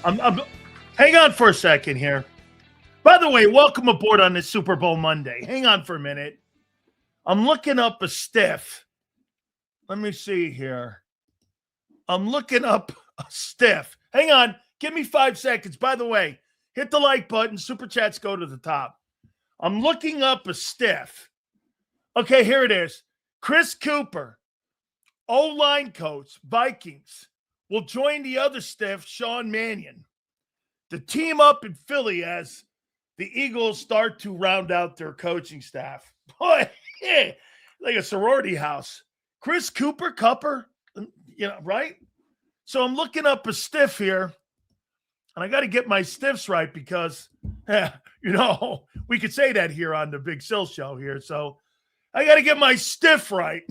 I'm hang on for a second here. By the way, welcome aboard on this Super Bowl Monday. Hang on for a minute. I'm looking up a stiff. Let me see here. I'm looking up a stiff. Hang on. Give me 5 seconds. By the way, hit the like button. Super chats go to the top. I'm looking up a stiff. Okay, here it is. Chris Cooper, O-line coach, Vikings, will join the other stiff, Sean Mannion, to team up in Philly as the Eagles start to round out their coaching staff. Boy, like a sorority house. Chris Cooper, right? So I'm looking up a stiff here, and I got to get my stiffs right because, we could say that here on the Big Sill Show here. So I got to get my stiff right.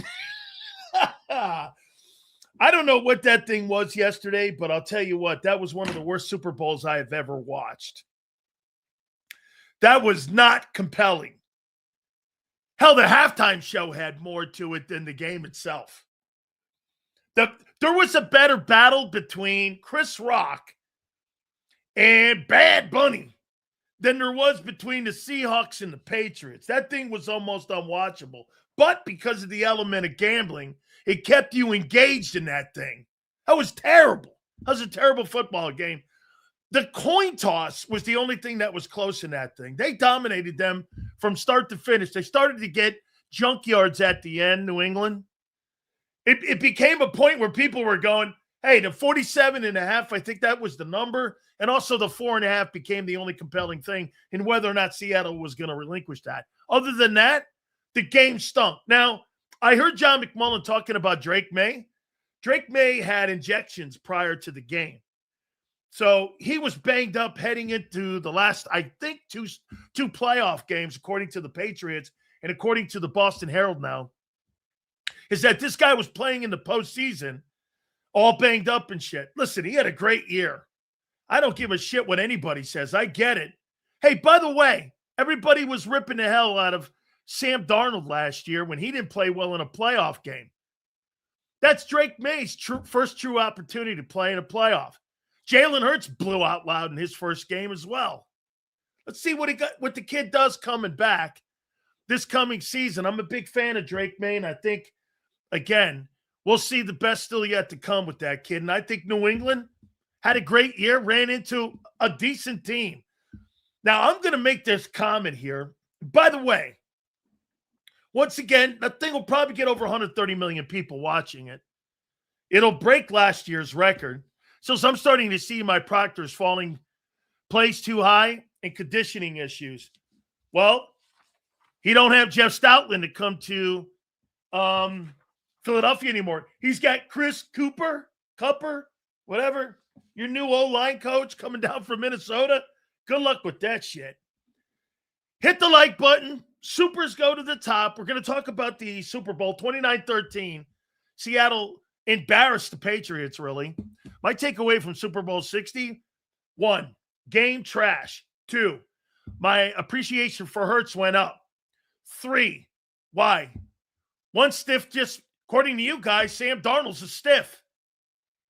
I don't know what that thing was yesterday, but I'll tell you what, that was one of the worst Super Bowls I have ever watched. That was not compelling. Hell, the halftime show had more to it than the game itself. There was a better battle between Chris Rock and Bad Bunny than there was between the Seahawks and the Patriots. That thing was almost unwatchable. But because of the element of gambling, it kept you engaged in that thing. That was terrible. That was a terrible football game. The coin toss was the only thing that was close in that thing. They dominated them from start to finish. They started to get junkyards at the end, New England. It became a point where people were going, hey, the 47.5, I think that was the number. And also the 4.5 became the only compelling thing in whether or not Seattle was going to relinquish that. Other than that, the game stunk. Now, I heard John McMullen talking about Drake Maye. Drake Maye had injections prior to the game. So he was banged up heading into the last, I think, two playoff games, according to the Patriots and according to the Boston Herald now, is that this guy was playing in the postseason all banged up and shit. Listen, he had a great year. I don't give a shit what anybody says. I get it. Hey, by the way, everybody was ripping the hell out of Sam Darnold last year when he didn't play well in a playoff game. That's Drake Maye's first true opportunity to play in a playoff. Jalen Hurts blew out loud in his first game as well. Let's see what the kid does coming back this coming season. I'm a big fan of Drake Maye, and I think, again, we'll see the best still yet to come with that kid. And I think New England had a great year, ran into a decent team. Now, I'm going to make this comment here. By the way, once again, that thing will probably get over 130 million people watching it. It'll break last year's record. So I'm starting to see my proctors falling plays too high and conditioning issues. Well, he don't have Jeff Stoutland to come to Philadelphia anymore. He's got Chris Cooper, whatever, your new O-line coach coming down from Minnesota. Good luck with that shit. Hit the like button. Supers go to the top. We're going to talk about the Super Bowl 29-13. Seattle embarrassed the Patriots, really. My takeaway from Super Bowl 60, 1, game trash. 2, my appreciation for Hurts went up. 3, why? One stiff just, according to you guys, Sam Darnold's a stiff.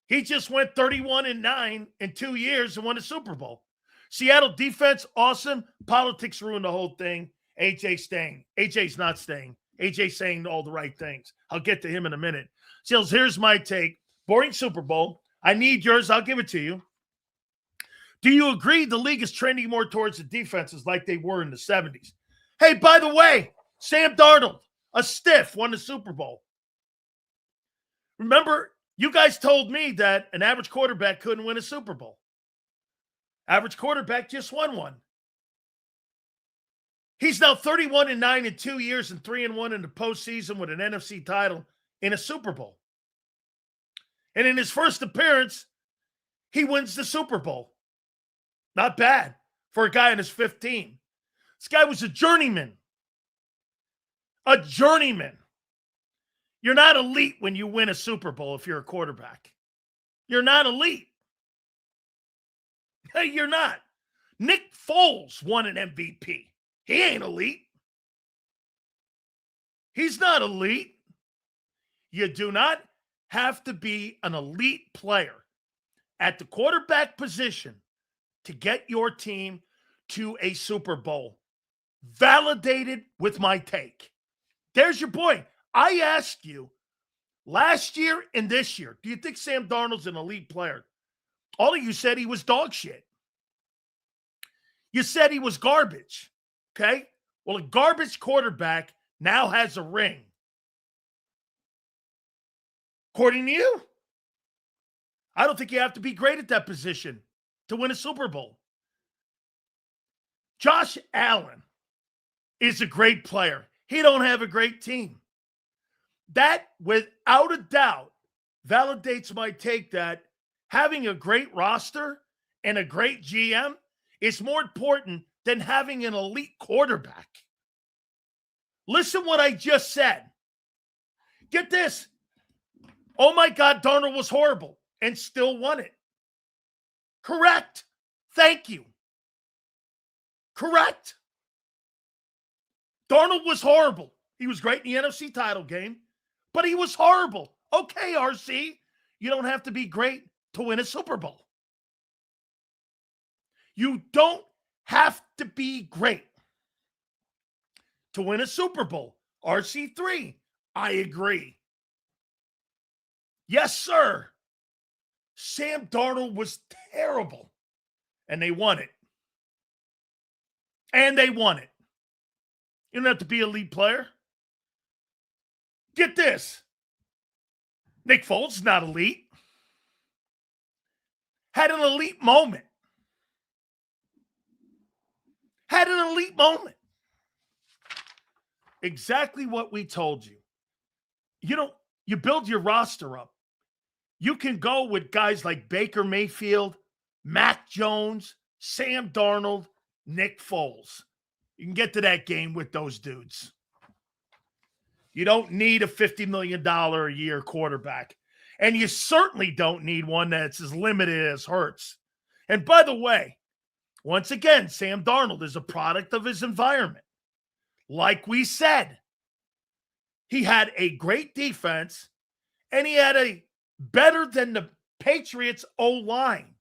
He just went 31-9 in 2 years and won a Super Bowl. Seattle defense, awesome. Politics ruined the whole thing. AJ staying. AJ's not staying. AJ's saying all the right things. I'll get to him in a minute. Sills, here's my take. Boring Super Bowl. I need yours. I'll give it to you. Do you agree the league is trending more towards the defenses like they were in the 70s? Hey, by the way, Sam Darnold, a stiff, won the Super Bowl. Remember, you guys told me that an average quarterback couldn't win a Super Bowl. Average quarterback just won one. He's now 31-9 in 2 years and 3-1 in the postseason with an NFC title in a Super Bowl. And in his first appearance, he wins the Super Bowl. Not bad for a guy in his 15. This guy was a journeyman. A journeyman. You're not elite when you win a Super Bowl if you're a quarterback. You're not elite. Hey, you're not. Nick Foles won an MVP. He ain't elite. He's not elite. You do not have to be an elite player at the quarterback position to get your team to a Super Bowl. Validated with my take. There's your point. I asked you last year and this year, do you think Sam Darnold's an elite player? All of you said he was dog shit. You said he was garbage. Okay? Well, a garbage quarterback now has a ring. According to you, I don't think you have to be great at that position to win a Super Bowl. Josh Allen is a great player. He don't have a great team. That, without a doubt, validates my take that having a great roster and a great GM is more important than having an elite quarterback. Listen what I just said. Get this. Oh my God, Darnold was horrible and still won it. Correct. Thank you. Correct. Darnold was horrible. He was great in the NFC title game, but he was horrible. Okay, RC, you don't have to be great to win a Super Bowl. You don't have to be great to win a Super Bowl. RC3, I agree. Yes, sir. Sam Darnold was terrible, and they won it. And they won it. You don't have to be a elite player. Get this. Nick Foles is not elite. Had an elite moment. Had an elite moment. Exactly what we told you. You build your roster up. You can go with guys like Baker Mayfield, Mac Jones, Sam Darnold, Nick Foles. You can get to that game with those dudes. You don't need a $50 million a year quarterback. And you certainly don't need one that's as limited as Hurts. And by the way, once again, Sam Darnold is a product of his environment. Like we said, he had a great defense, and he had a better than the Patriots O-line.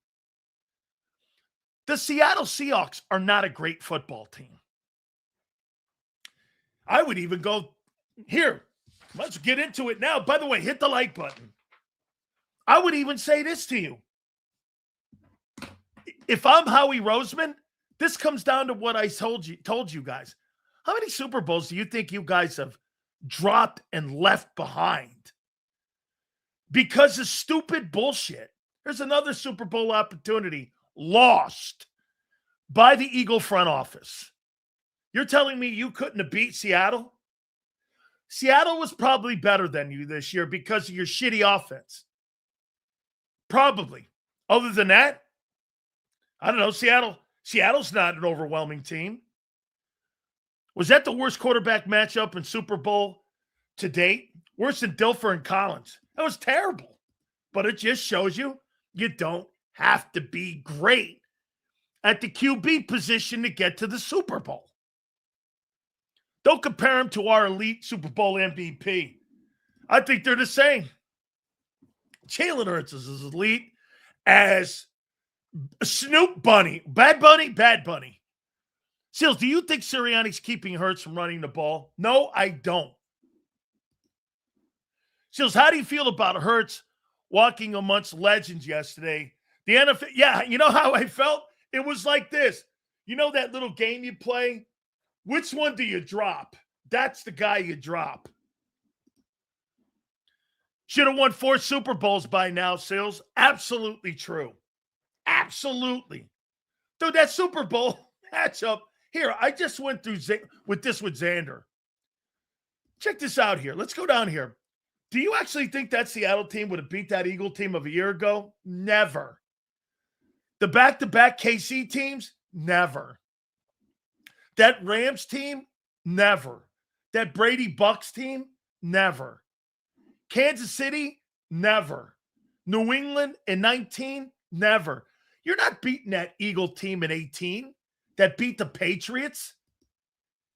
The Seattle Seahawks are not a great football team. I would even go here. Let's get into it now. By the way, hit the like button. I would even say this to you. If I'm Howie Roseman, this comes down to what I told you guys. How many Super Bowls do you think you guys have dropped and left behind because of stupid bullshit? There's another Super Bowl opportunity lost by the Eagle front office. You're telling me you couldn't have beat Seattle? Seattle was probably better than you this year because of your shitty offense. Probably. Other than that, I don't know. Seattle's not an overwhelming team. Was that the worst quarterback matchup in Super Bowl to date? Worse than Dilfer and Collins. That was terrible. But it just shows you don't have to be great at the QB position to get to the Super Bowl. Don't compare him to our elite Super Bowl MVP. I think they're the same. Jalen Hurts is as elite as Snoop Bunny. Bad Bunny, Bad Bunny. Seals, do you think Sirianni's keeping Hurts from running the ball? No, I don't. Seals, how do you feel about Hurts walking amongst legends yesterday? The NFL, yeah, you know how I felt? It was like this. You know that little game you play? Which one do you drop? That's the guy you drop. Should have won 4 Super Bowls by now, Seals. Absolutely true. Absolutely. Dude, that Super Bowl matchup. Here, I just went through with Xander. Check this out here. Let's go down here. Do you actually think that Seattle team would have beat that Eagle team of a year ago? Never. The back-to-back KC teams? Never. That Rams team? Never. That Brady Bucks team? Never. Kansas City? Never. New England in 19? Never. You're not beating that Eagle team in 18 that beat the Patriots.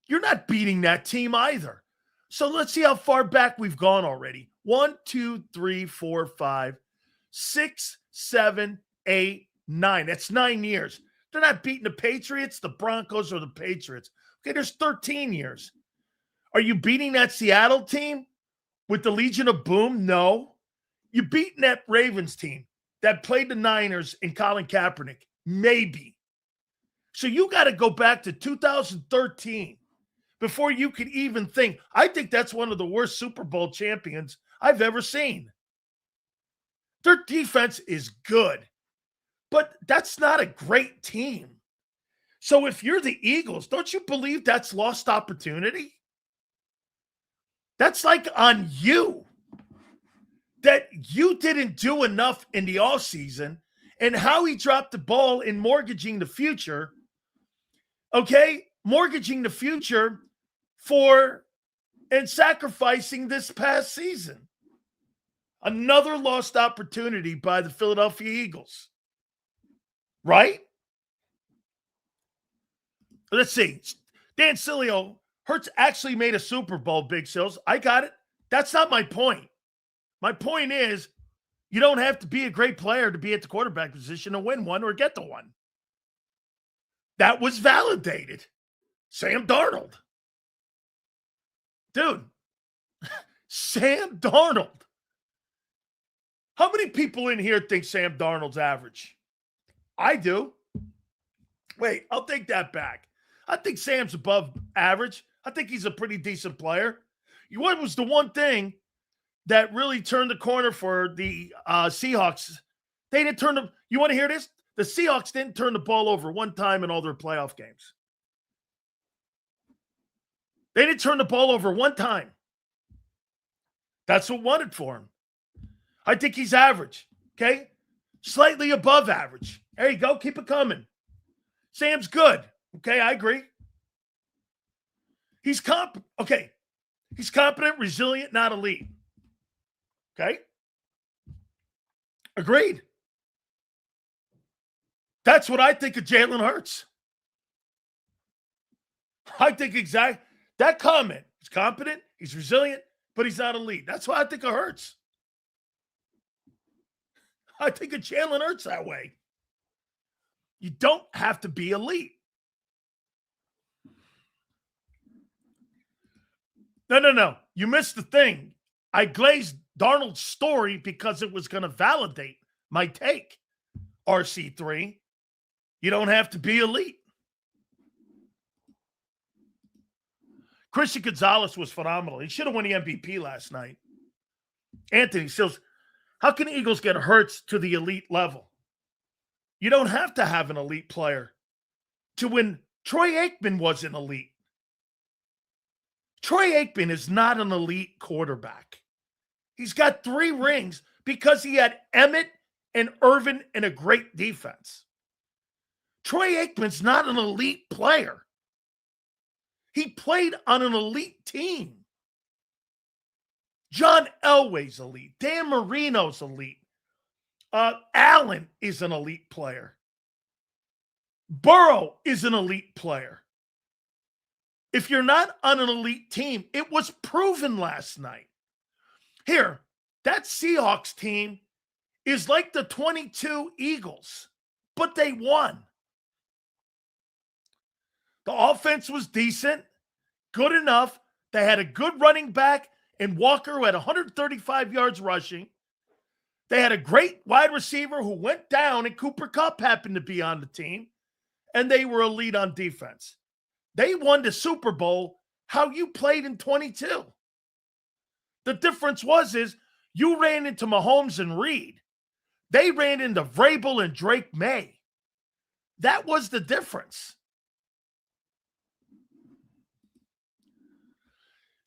You're not beating that team either. So let's see how far back we've gone already. 1, 2, 3, 4, 5, 6, 7, 8, 9. That's 9 years. They're not beating the Patriots, the Broncos, or the Patriots. Okay, there's 13 years. Are you beating that Seattle team with the Legion of Boom? No. You beating that Ravens team that played the Niners and Colin Kaepernick? Maybe. So you got to go back to 2013 before you could even think. I think that's one of the worst Super Bowl champions I've ever seen. Their defense is good, but that's not a great team. So if you're the Eagles, don't you believe that's lost opportunity? That's like on you, that you didn't do enough in the offseason, and how he dropped the ball in mortgaging the future. Okay? Mortgaging the future for and sacrificing this past season. Another lost opportunity by the Philadelphia Eagles. Right? Let's see. Dan Sileo, Hurts actually made a Super Bowl, Big Sills. I got it. That's not my point. My point is, you don't have to be a great player to be at the quarterback position to win one or get the one. That was validated. Sam Darnold. Dude, Sam Darnold. How many people in here think Sam Darnold's average? I do. Wait, I'll take that back. I think Sam's above average. I think he's a pretty decent player. What was the one thing that really turned the corner for the Seahawks? They didn't turn the – you want to hear this? The Seahawks didn't turn the ball over one time in all their playoff games. They didn't turn the ball over one time. That's what won it for him. I think he's average, okay? Slightly above average. There you go. Keep it coming. Sam's good. Okay, I agree. He's He's competent, resilient, not elite. Okay? Agreed. That's what I think of Jalen Hurts. I think exactly that comment. He's competent, he's resilient, but he's not elite. That's why I think of Hurts. I think of Jalen Hurts that way. You don't have to be elite. No. You missed the thing. I glazed Darnold's story because it was going to validate my take. RC3, you don't have to be elite. Christian Gonzalez was phenomenal. He should have won the MVP last night. Anthony says, how can Eagles get Hurts to the elite level? You don't have to have an elite player to win. Troy Aikman was an elite. Troy Aikman is not an elite quarterback. He's got 3 rings because he had Emmett and Irvin and a great defense. Troy Aikman's not an elite player. He played on an elite team. John Elway's elite. Dan Marino's elite. Allen is an elite player. Burrow is an elite player. If you're not on an elite team, it was proven last night. Here, that Seahawks team is like the 22 Eagles, but they won. The offense was decent, good enough. They had a good running back in Walker who had 135 yards rushing. They had a great wide receiver who went down, and Cooper Kupp happened to be on the team, and they were elite on defense. They won the Super Bowl how you played in 22. The difference is you ran into Mahomes and Reed. They ran into Vrabel and Drake Maye. That was the difference.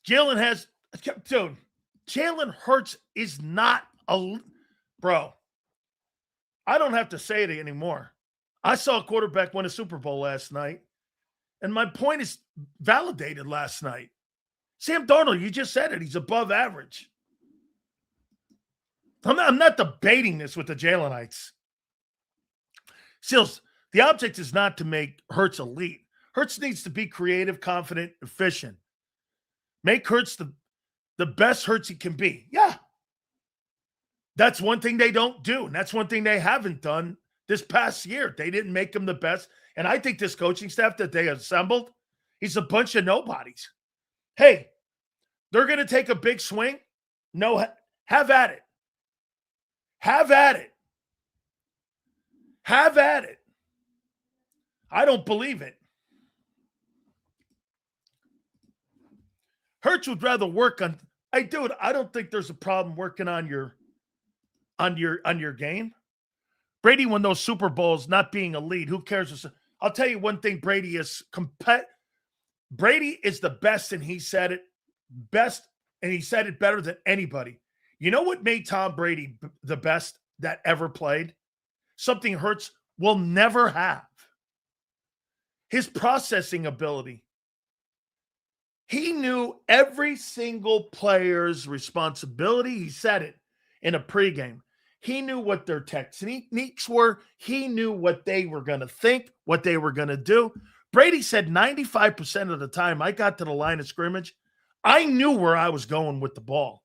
Jalen Hurts is not a – bro, I don't have to say it anymore. I saw a quarterback win a Super Bowl last night, and my point is validated last night. Sam Darnold, you just said it. He's above average. I'm not debating this with the Jalenites. Sills, the object is not to make Hurts elite. Hurts needs to be creative, confident, efficient. Make Hurts the best Hurts he can be. Yeah. That's one thing they don't do, and that's one thing they haven't done this past year. They didn't make him the best. And I think this coaching staff that they assembled, he's a bunch of nobodies. Hey, they're going to take a big swing. No, have at it. Have at it. Have at it. I don't believe it. Hurts would rather work on. I don't think there's a problem working on your game. Brady won those Super Bowls not being elite. Who cares? I'll tell you one thing. Brady is Brady is the best, and he said it best, and he said it better than anybody. You know what made Tom Brady the best that ever played? Something Hurts will never have. His processing ability. He knew every single player's responsibility. He said it in a pregame. He knew what their techniques were. He knew what they were going to think, what they were going to do. Brady said 95% of the time I got to the line of scrimmage, I knew where I was going with the ball.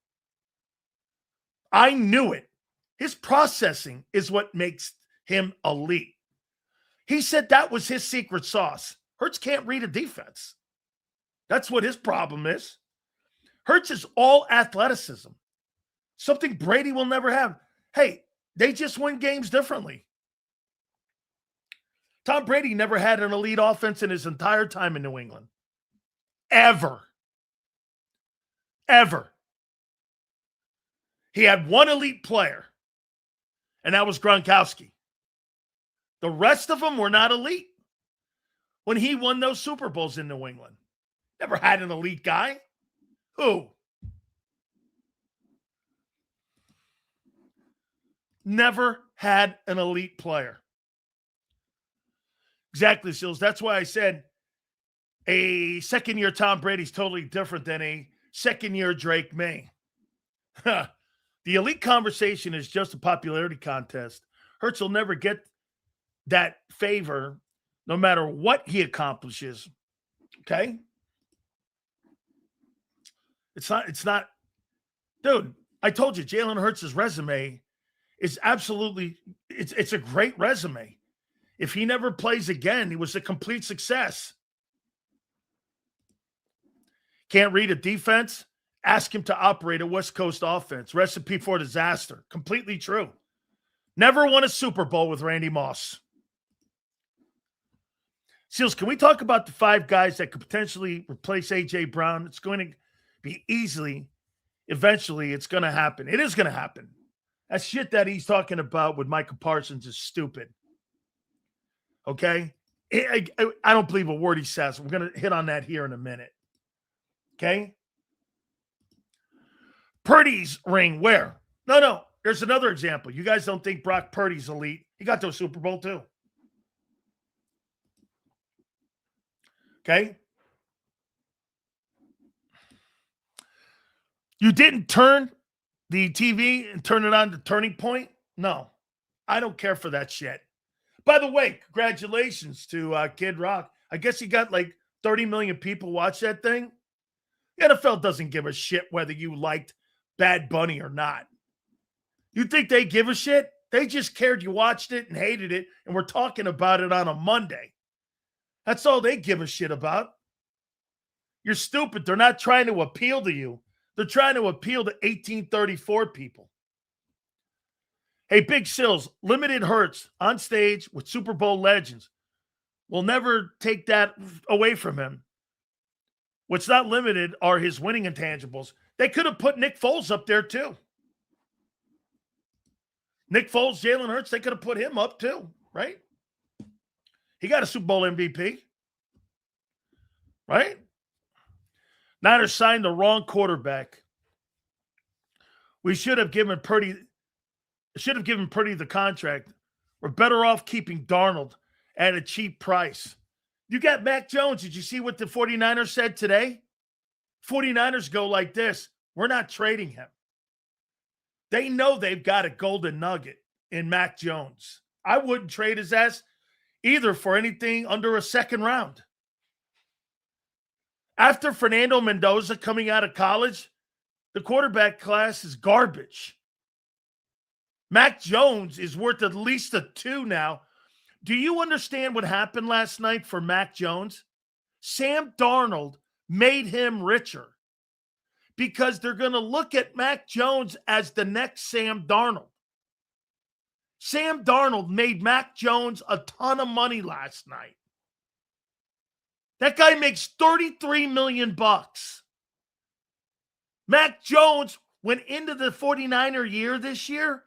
I knew it. His processing is what makes him elite. He said that was his secret sauce. Hurts can't read a defense. That's what his problem is. Hurts is all athleticism. Something Brady will never have. Hey, they just win games differently. Tom Brady never had an elite offense in his entire time in New England. Ever. Ever. He had one elite player, and that was Gronkowski. The rest of them were not elite when he won those Super Bowls in New England. Never had an elite guy. Who? Never had an elite player. Exactly, Sills. That's why I said a second-year Tom Brady's totally different than a second-year Drake Maye. The elite conversation is just a popularity contest. Hurts will never get that favor no matter what he accomplishes. Okay? It's not, dude, I told you, Jalen Hurts' resume is absolutely, it's a great resume. If he never plays again, he was a complete success. Can't read a defense? Ask him to operate a West Coast offense. Recipe for disaster. Completely true. Never won a Super Bowl with Randy Moss. Seals, can we talk about the 5 guys that could potentially replace A.J. Brown? It's going to be eventually it's going to happen. It is going to happen. That shit that he's talking about with Michael Parsons is stupid. Okay? I don't believe a word he says. We're going to hit on that here in a minute. Okay? Purdy's ring, where? No. There's another example. You guys don't think Brock Purdy's elite. He got to a Super Bowl too. Okay? You didn't turn the TV and turn it on to Turning Point? No. I don't care for that shit. By the way, congratulations to Kid Rock. I guess he got like 30 million people watch that thing. The NFL doesn't give a shit whether you liked Bad Bunny or not. You think they give a shit? They just cared you watched it and hated it, and we're talking about it on a Monday. That's all they give a shit about. You're stupid. They're not trying to appeal to you. They're trying to appeal to 1834 people. Hey, Big Sills, limited Hurts on stage with Super Bowl legends. We'll never take that away from him. What's not limited are his winning intangibles. They could have put Nick Foles up there too. Nick Foles, Jalen Hurts, they could have put him up too, right? He got a Super Bowl MVP, right? Niners signed the wrong quarterback. We should have given Purdy the contract. We're better off keeping Darnold at a cheap price. You got Mac Jones. Did you see what the 49ers said today? 49ers go like this. We're not trading him. They know they've got a golden nugget in Mac Jones. I wouldn't trade his ass either for anything under a second round. After Fernando Mendoza coming out of college, the quarterback class is garbage. Mac Jones is worth at least a 2 now. Do you understand what happened last night for Mac Jones? Sam Darnold made him richer because they're going to look at Mac Jones as the next Sam Darnold. Sam Darnold made Mac Jones a ton of money last night. That guy makes $33 million. Mac Jones went into the 49er year this year,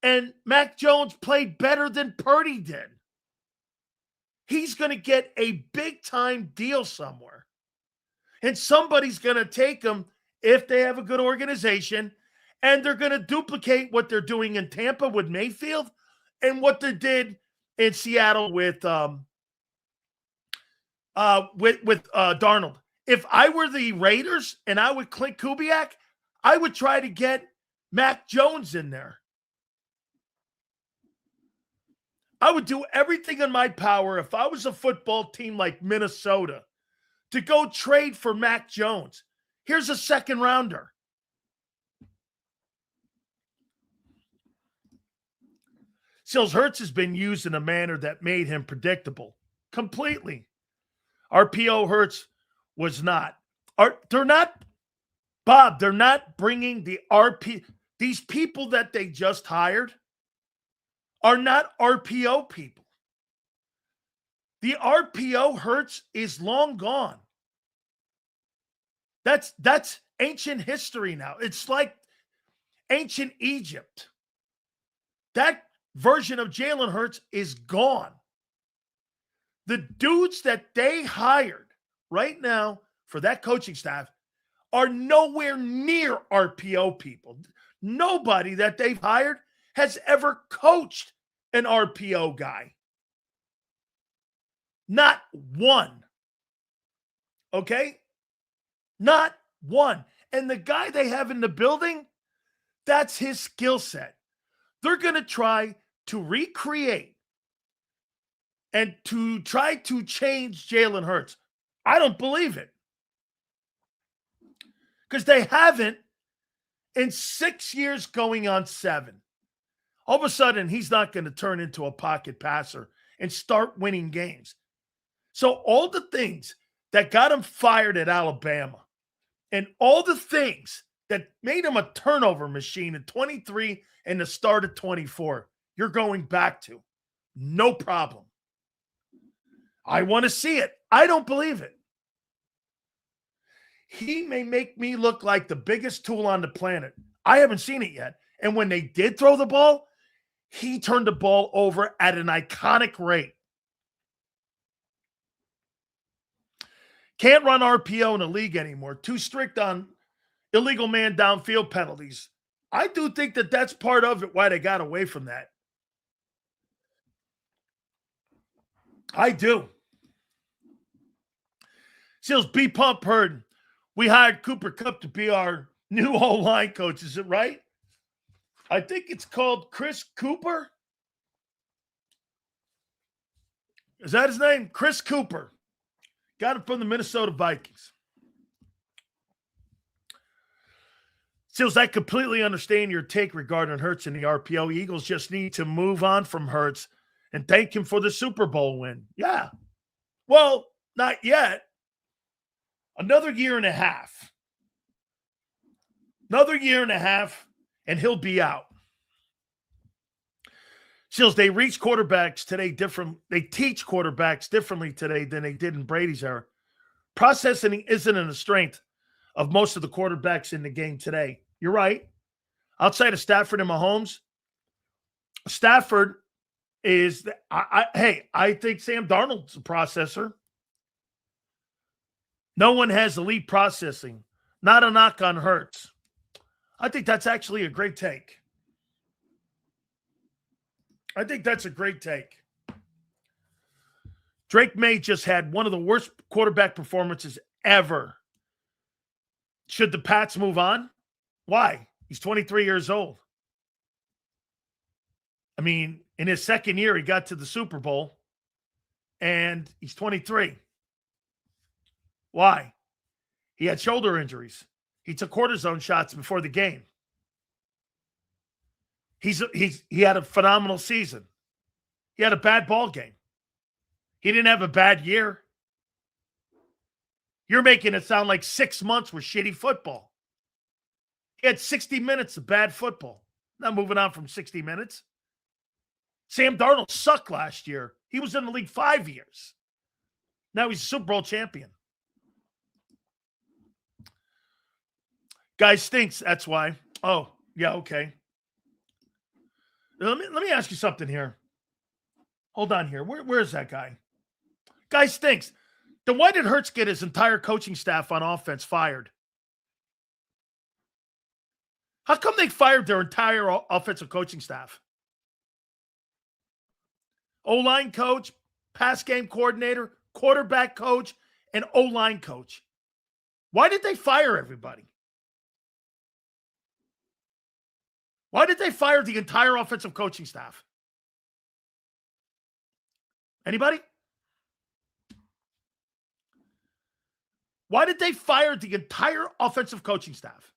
and Mac Jones played better than Purdy did. He's going to get a big-time deal somewhere. And somebody's going to take him if they have a good organization, and they're going to duplicate what they're doing in Tampa with Mayfield and what they did in Seattle with Darnold. If I were the Raiders and I would Clint Kubiak, I would try to get Mac Jones in there. I would do everything in my power if I was a football team like Minnesota to go trade for Mac Jones. Here's a second rounder. Sills, Hurts has been used in a manner that made him predictable. Completely. RPO Hurts was not. They're not, Bob, they're not bringing the RP. These people that they just hired are not RPO people. The RPO Hurts is long gone. That's ancient history now. It's like ancient Egypt. That version of Jalen Hurts is gone. The dudes that they hired right now for that coaching staff are nowhere near RPO people. Nobody that they've hired has ever coached an RPO guy. Not one. Okay? Not one. And the guy they have in the building, that's his skill set. They're going to try to recreate and to try to change Jalen Hurts. I don't believe it. Because they haven't in 6 years going on 7. All of a sudden, he's not going to turn into a pocket passer and start winning games. So all the things that got him fired at Alabama and all the things that made him a turnover machine in 23 and the start of 24, you're going back to. No problem. I want to see it. I don't believe it. He may make me look like the biggest tool on the planet. I haven't seen it yet. And when they did throw the ball, he turned the ball over at an iconic rate. Can't run RPO in the league anymore. Too strict on illegal man downfield penalties. I do think that that's part of it, why they got away from that. I do. Seals, B Pump heard we hired Cooper Kupp to be our new O-line coach. Is it right? I think it's called Chris Cooper. Is that his name? Chris Cooper. Got it from the Minnesota Vikings. Seals, I completely understand your take regarding Hurts and the RPO. Eagles just need to move on from Hurts and thank him for the Super Bowl win. Yeah. Well, not yet. Another year and a half. Another year and a half, and he'll be out. Seals, they reach quarterbacks today different. They teach quarterbacks differently today than they did in Brady's era. Processing isn't in the strength of most of the quarterbacks in the game today. You're right. Outside of Stafford and Mahomes, Stafford is, I think Sam Darnold's a processor. No one has elite processing. Not a knock on Hurts. I think that's actually a great take. I think that's a great take. Drake Maye just had one of the worst quarterback performances ever. Should the Pats move on? Why? He's 23 years old. I mean, in his second year, he got to the Super Bowl, and he's 23. Why? He had shoulder injuries. He took cortisone shots before the game. He had a phenomenal season. He had a bad ball game. He didn't have a bad year. You're making it sound like 6 months was shitty football. He had 60 minutes of bad football. Not moving on from 60 minutes. Sam Darnold sucked last year. He was in the league 5 years. Now he's a Super Bowl champion. Guy stinks, that's why. Oh, yeah, okay. Let me ask you something here. Hold on here. Where's that guy? Guy stinks. Then why did Hurts get his entire coaching staff on offense fired? How come they fired their entire offensive coaching staff? O-line coach, pass game coordinator, quarterback coach, and O-line coach. Why did they fire everybody? Why did they fire the entire offensive coaching staff? Anybody? Why did they fire the entire offensive coaching staff?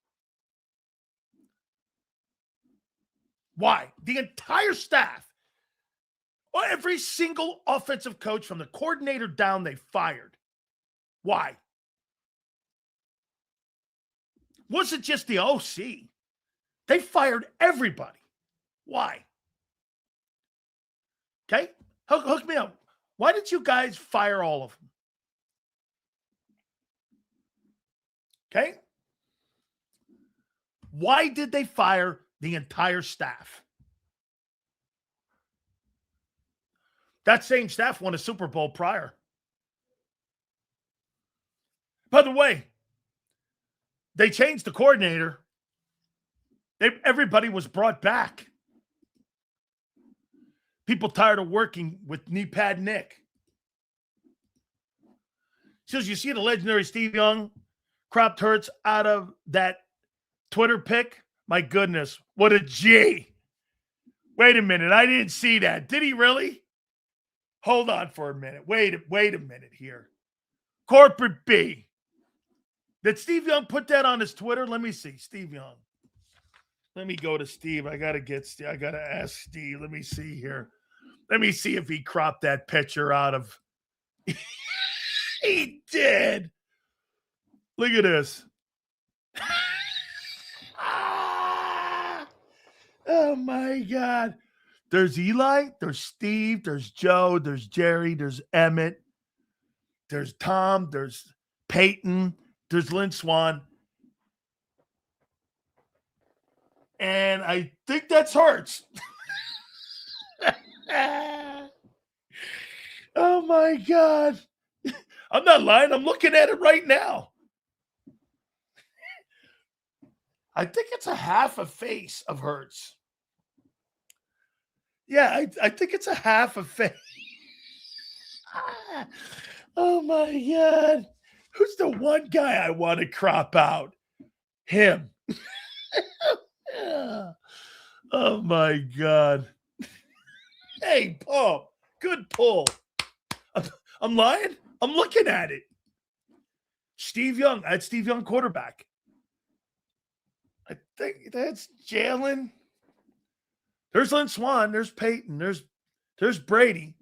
Why? The entire staff. Every single offensive coach from the coordinator down, they fired. Why? Wasn't just the OC. They fired everybody. Why? Okay? Hook me up. Why did you guys fire all of them? Okay? Why did they fire the entire staff? That same staff won a Super Bowl prior. By the way, they changed the coordinator. Everybody was brought back. People tired of working with knee pad Nick. Says, you see the legendary Steve Young cropped Hurts out of that Twitter pic? My goodness, what a G. Wait a minute, I didn't see that. Did he really? Hold on for a minute. Wait a minute here. Corporate B. Did Steve Young put that on his Twitter? Let me see. Steve Young. Let me go to Steve. I got to ask Steve. Let me see here. Let me see if he cropped that picture out of. He did. Look at this. Oh, my God. There's Eli. There's Steve. There's Joe. There's Jerry. There's Emmett. There's Tom. There's Peyton. There's Lindsey Vonn. And I think that's Hurts. Oh, my God. I'm not lying. I'm looking at it right now. I think it's a half a face of Hurts. Yeah, I think it's a half a face. Oh, my God. Who's the one guy I want to crop out? Him. Oh, my God. Hey, Paul. Good pull. I'm lying? I'm looking at it. Steve Young. I had Steve Young quarterback. I think that's Jalen. There's Lindsey Vonn. There's Peyton. There's Brady.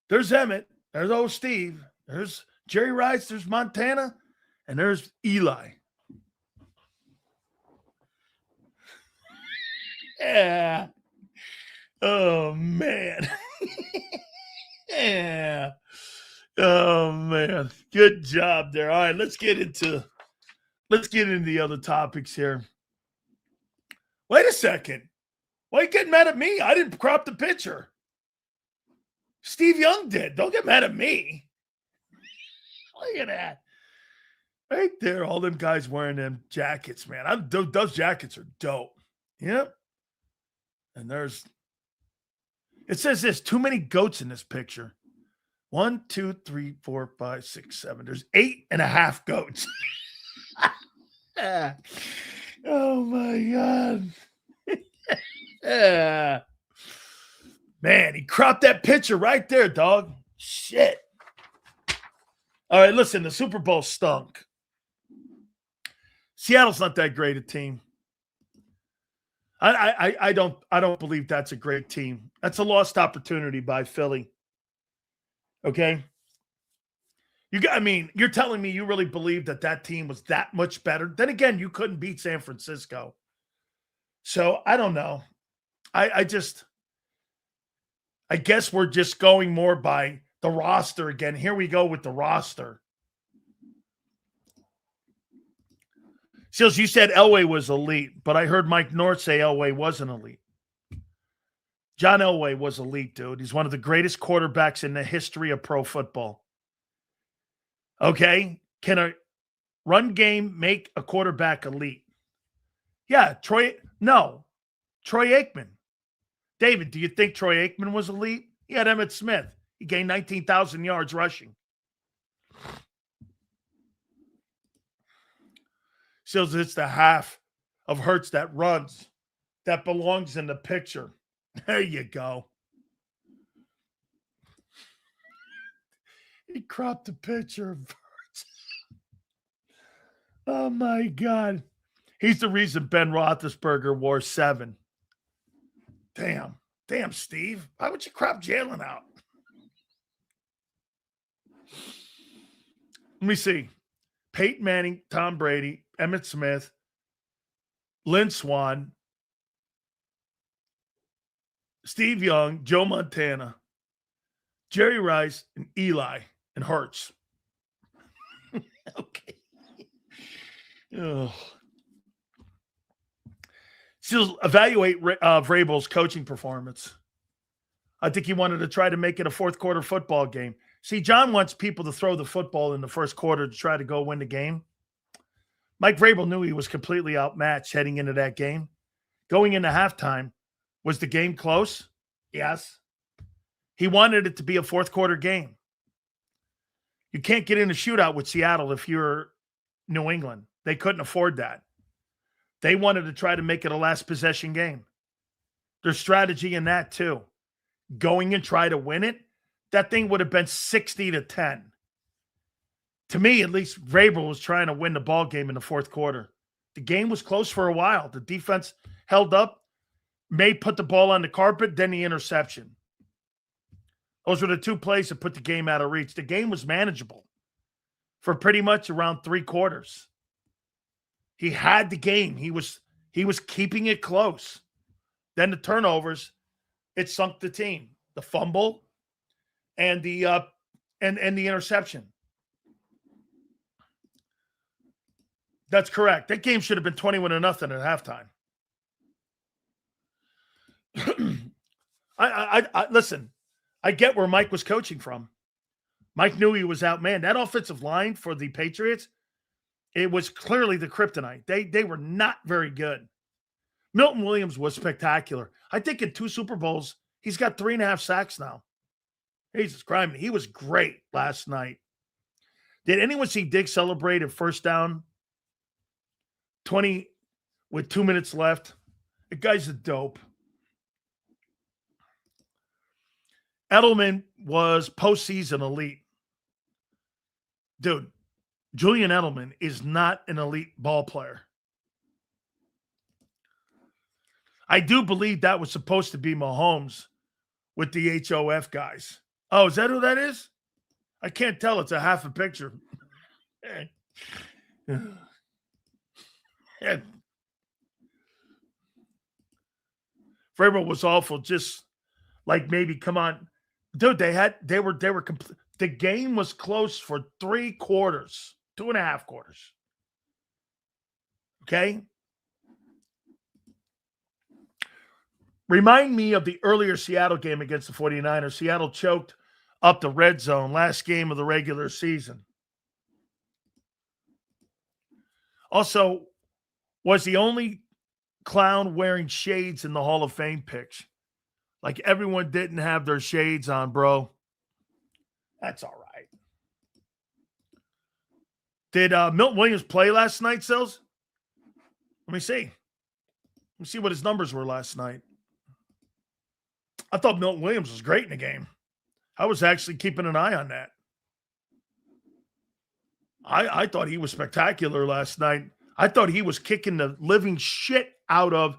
There's Emmett. There's old Steve. There's Jerry Rice. There's Montana. And there's Eli. Yeah. Oh, man. Yeah. Oh, man. Good job there. All right, let's get into the other topics here. Wait a second. Why are you getting mad at me? I didn't crop the picture. Steve Young did. Don't get mad at me. Look at that. Right there, all them guys wearing them jackets, man. Those jackets are dope. Yep. And it says this, too many goats in this picture. 1, 2, 3, 4, 5, 6, 7. There's 8.5 goats. Oh, my God. Yeah. Man, he cropped that picture right there, dog. Shit. All right, listen, the Super Bowl stunk. Seattle's not that great a team. I don't believe that's a great team. That's a lost opportunity by Philly. Okay. You're telling me you really believe that team was that much better. Then again, you couldn't beat San Francisco. So I don't know. I guess we're just going more by the roster again. Here we go with the roster. Seals, you said Elway was elite, but I heard Mike North say Elway wasn't elite. John Elway was elite, dude. He's one of the greatest quarterbacks in the history of pro football. Okay? Can a run game make a quarterback elite? Yeah, Troy Aikman. David, do you think Troy Aikman was elite? He had Emmitt Smith. He gained 19,000 yards rushing. Seals, it's the half of Hurts that runs that belongs in the picture. There you go. He cropped the picture of Hurts. Oh, my God. He's the reason Ben Roethlisberger wore 7. Damn, Steve. Why would you crop Jalen out? Let me see. Peyton Manning, Tom Brady, Emmitt Smith, Lynn Swann, Steve Young, Joe Montana, Jerry Rice, and Eli, and Hurts. Okay. Oh. Still evaluate Vrabel's coaching performance. I think he wanted to try to make it a fourth quarter football game. See, John wants people to throw the football in the first quarter to try to go win the game. Mike Vrabel knew he was completely outmatched heading into that game. Going into halftime, was the game close? Yes. He wanted it to be a fourth quarter game. You can't get in a shootout with Seattle if you're New England. They couldn't afford that. They wanted to try to make it a last possession game. There's strategy in that too. Going and try to win it, that thing would have been 60-10. To me, at least, Vrabel was trying to win the ball game in the fourth quarter. The game was close for a while. The defense held up. Maye put the ball on the carpet, then the interception. Those were the two plays that put the game out of reach. The game was manageable for pretty much around 3 quarters. He had the game. He was keeping it close. Then the turnovers, it sunk the team. The fumble and the and the interception. That's correct. That game should have been 21-0 at halftime. I listen. I get where Mike was coaching from. Mike knew he was outmanned. That offensive line for the Patriots, it was clearly the kryptonite. They were not very good. Milton Williams was spectacular. I think in 2 Super Bowls, he's got 3.5 sacks now. Jesus Christ, he was great last night. Did anyone see Diggs celebrate a first down 20 with 2 minutes left? The guy's a dope. Edelman was postseason elite. Dude, Julian Edelman is not an elite ball player. I do believe that was supposed to be Mahomes with the HOF guys. Oh, is that who that is? I can't tell. It's a half a picture. Vrabel was awful. Just like maybe, come on. Dude, they were complete. The game was close for 3 quarters, 2.5 quarters. Okay? Remind me of the earlier Seattle game against the 49ers. Seattle choked up the red zone, last game of the regular season. Also, was the only clown wearing shades in the Hall of Fame pics. Like everyone didn't have their shades on, bro. That's all right. Did Milton Williams play last night, Sills? Let me see. Let me see what his numbers were last night. I thought Milton Williams was great in the game. I was actually keeping an eye on that. I thought he was spectacular last night. I thought he was kicking the living shit out of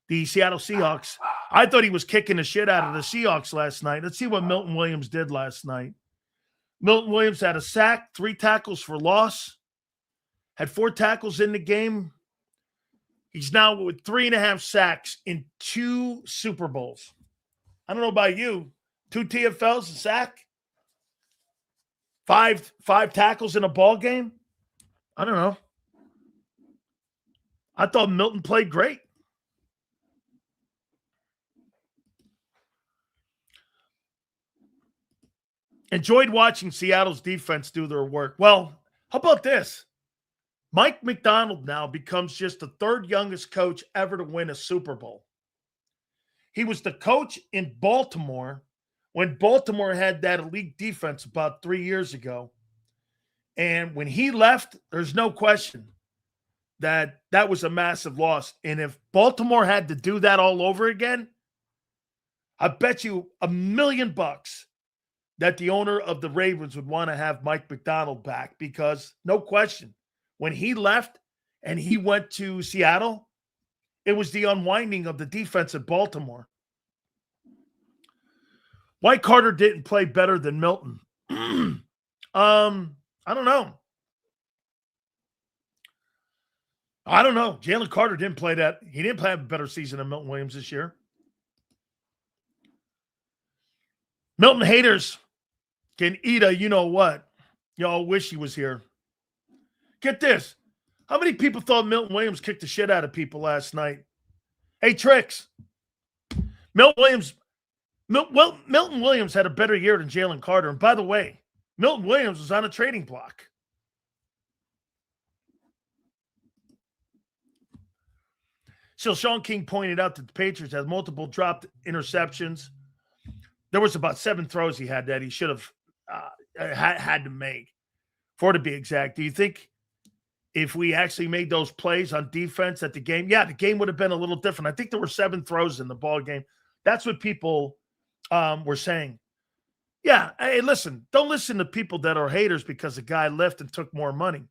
the Seattle Seahawks. I thought he was kicking the shit out of the Seahawks last night. Let's see what Milton Williams did last night. Milton Williams had a sack, 3 tackles for loss, had 4 tackles in the game. He's now with 3.5 sacks in 2 Super Bowls. I don't know about you. 2 TFLs, a sack, 5 tackles in a ball game. I don't know. I thought Milton played great. Enjoyed watching Seattle's defense do their work. Well, how about this? Mike McDonald now becomes just the 3rd youngest coach ever to win a Super Bowl. He was the coach in Baltimore when Baltimore had that elite defense about 3 years ago. And when he left, there's no question that that was a massive loss. And if Baltimore had to do that all over again, I bet you $1 million that the owner of the Ravens would want to have Mike McDonald back, because no question, when he left and he went to Seattle, it was the unwinding of the defense at Baltimore. Why Carter didn't play better than Milton? I don't know. Jalen Carter didn't play that. He didn't play a better season than Milton Williams this year. Milton haters can eat a you-know-what. Y'all wish he was here. Get this. How many people thought Milton Williams kicked the shit out of people last night? Hey, Tricks. Milton Williams had a better year than Jalen Carter. And by the way, Milton Williams was on a trading block. So Sean King pointed out that the Patriots had multiple dropped interceptions. There was about 7 throws he had that he should have had to make. 4 to be exact. Do you think if we actually made those plays on defense at the game, the game would have been a little different? I think there were 7 throws in the ball game. That's what people were saying. Yeah, hey, listen, don't listen to people that are haters because a guy left and took more money.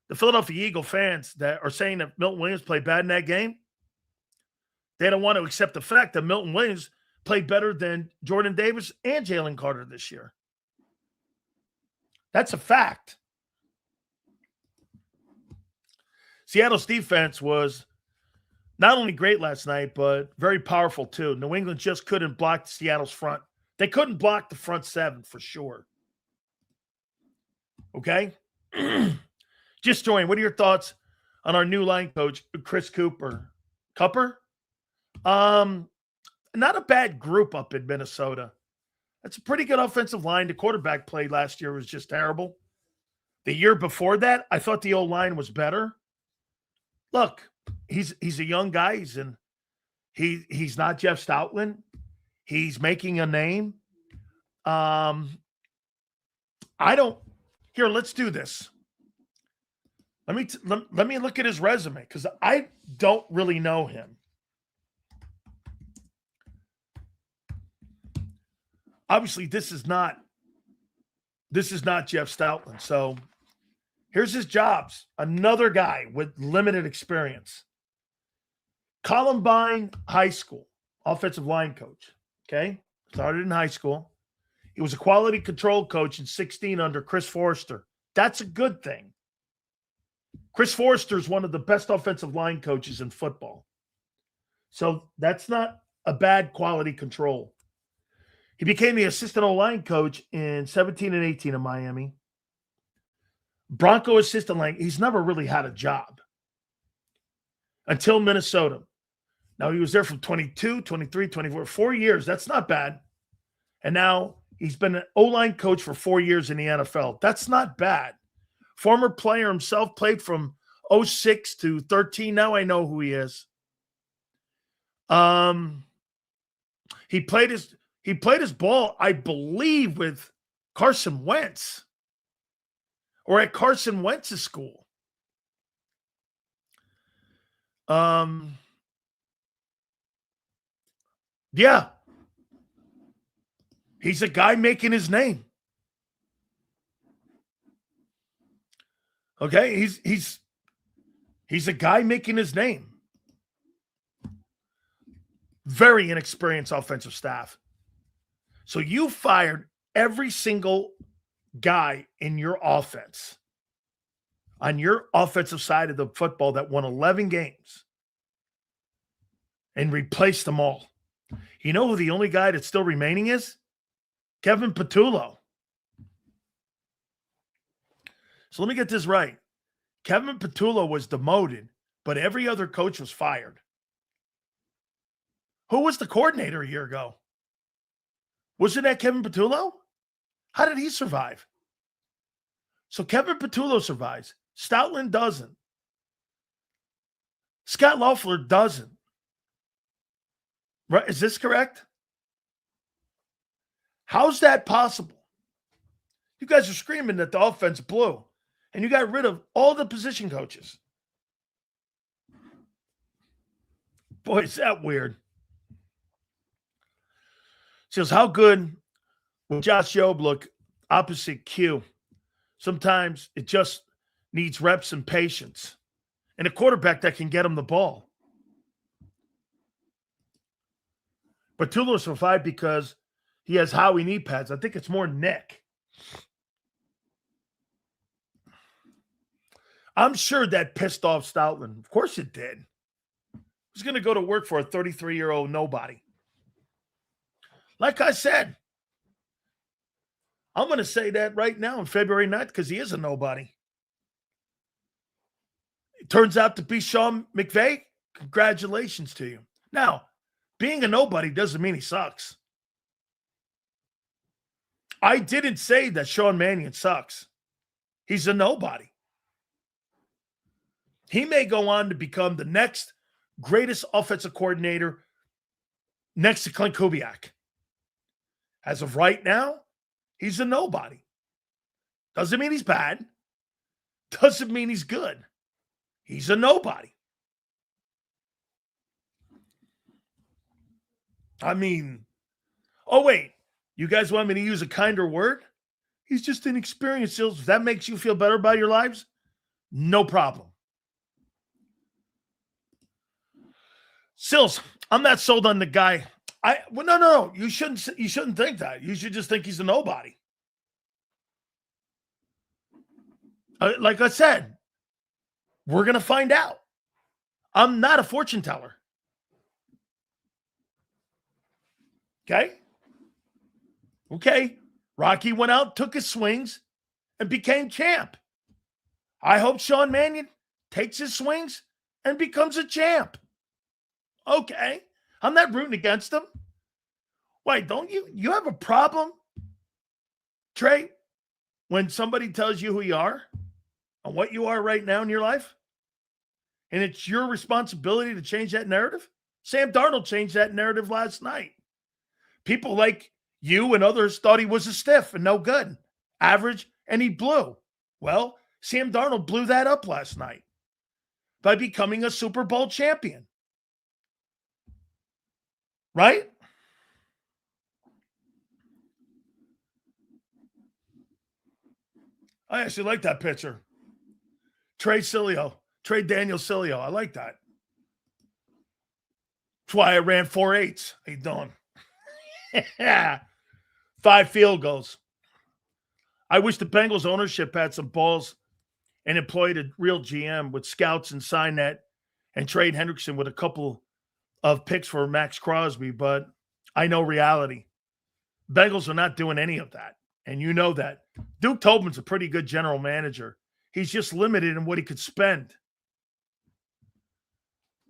The Philadelphia Eagle fans that are saying that Milton Williams played bad in that game, they don't want to accept the fact that Milton Williams played better than Jordan Davis and Jalen Carter this year. That's a fact. Seattle's defense was not only great last night, but very powerful too. New England just couldn't block Seattle's front. They couldn't block the front 7 for sure. Okay? Just join. What are your thoughts on our new line coach, Chris Cooper? Not a bad group up in Minnesota. That's a pretty good offensive line. The quarterback play last year was just terrible. The year before that, I thought the O-line was better. Look, he's a young guy. He's not Jeff Stoutland. He's making a name. Let's do this. Let me look at his resume because I don't really know him. Obviously, this is not Jeff Stoutland. So here's his jobs. Another guy with limited experience. Columbine High School, offensive line coach. Okay. Started in high school. He was a quality control coach in 16 under Chris Forrester. That's a good thing. Chris Forrester is one of the best offensive line coaches in football. So that's not a bad quality control. He became the assistant O-line coach in 17 and 18 in Miami. Bronco assistant line. He's never really had a job until Minnesota. Now, he was there from 22, 23, 24, 4 years. That's not bad. And now he's been an O-line coach for 4 years in the NFL. That's not bad. Former player himself, played from 06 to 13. Now I know who he is. He played his ball, I believe, with Carson Wentz or at Carson Wentz's school. Yeah. He's a guy making his name. Okay, he's a guy making his name. very inexperienced offensive staff. So you fired every single guy in your offense on your offensive side of the football that won 11 games and replaced them all. You know who the only guy that's still remaining is? Kevin Patullo. So let me get this right. Kevin Patullo was demoted, but every other coach was fired. Who was the coordinator a year ago? Wasn't that Kevin Patullo? How did he survive? So Kevin Patullo survives. Stoutland doesn't. Scott Loeffler doesn't. Right? Is this correct? How's that possible? You guys are screaming that the offense blew, and you got rid of all the position coaches. Boy, is that weird. Says, how good will Josh Jobe look opposite Q? Sometimes it just needs reps and patience. And a quarterback that can get him the ball. But Patullo survived because he has Howie knee pads. I think it's more neck. I'm sure that pissed off Stoutland. Of course it did. He's going to go to work for a 33-year-old nobody. Like I said, I'm going to say that right now on February 9th because he is a nobody. It turns out to be Sean McVay. Congratulations to you. Now, being a nobody doesn't mean he sucks. I didn't say that Sean Mannion sucks. He's a nobody. He may go on to become the next greatest offensive coordinator next to Clint Kubiak. As of right now, he's a nobody. Doesn't mean he's bad. Doesn't mean he's good. He's a nobody. I mean, oh, wait. You guys want me to use a kinder word? He's just inexperienced, Sills. If that makes you feel better about your lives, no problem. Sills, I'm not sold on the guy. No. You shouldn't think that. You should just think he's a nobody. Like I said, we're going to find out. I'm not a fortune teller. Okay. Rocky went out, took his swings, and became champ. I hope Sean Mannion takes his swings and becomes a champ. Okay. I'm not rooting against him. Wait, don't you have a problem, Trey, when somebody tells you who you are and what you are right now in your life? And it's your responsibility to change that narrative? Sam Darnold changed that narrative last night. People like you and others thought he was a stiff and no good, average, and he blew. Well, Sam Darnold blew that up last night by becoming a Super Bowl champion. Right? I actually like that picture. Trey Daniel Sileo. I like that. That's why I ran 4.8. How you doing? Yeah. 5 field goals. I wish the Bengals ownership had some balls and employed a real GM with scouts and sign that and trade Hendrickson with a couple of picks for Max Crosby, but I know reality. Bengals are not doing any of that, and you know that. Duke Tobin's a pretty good general manager. He's just limited in what he could spend.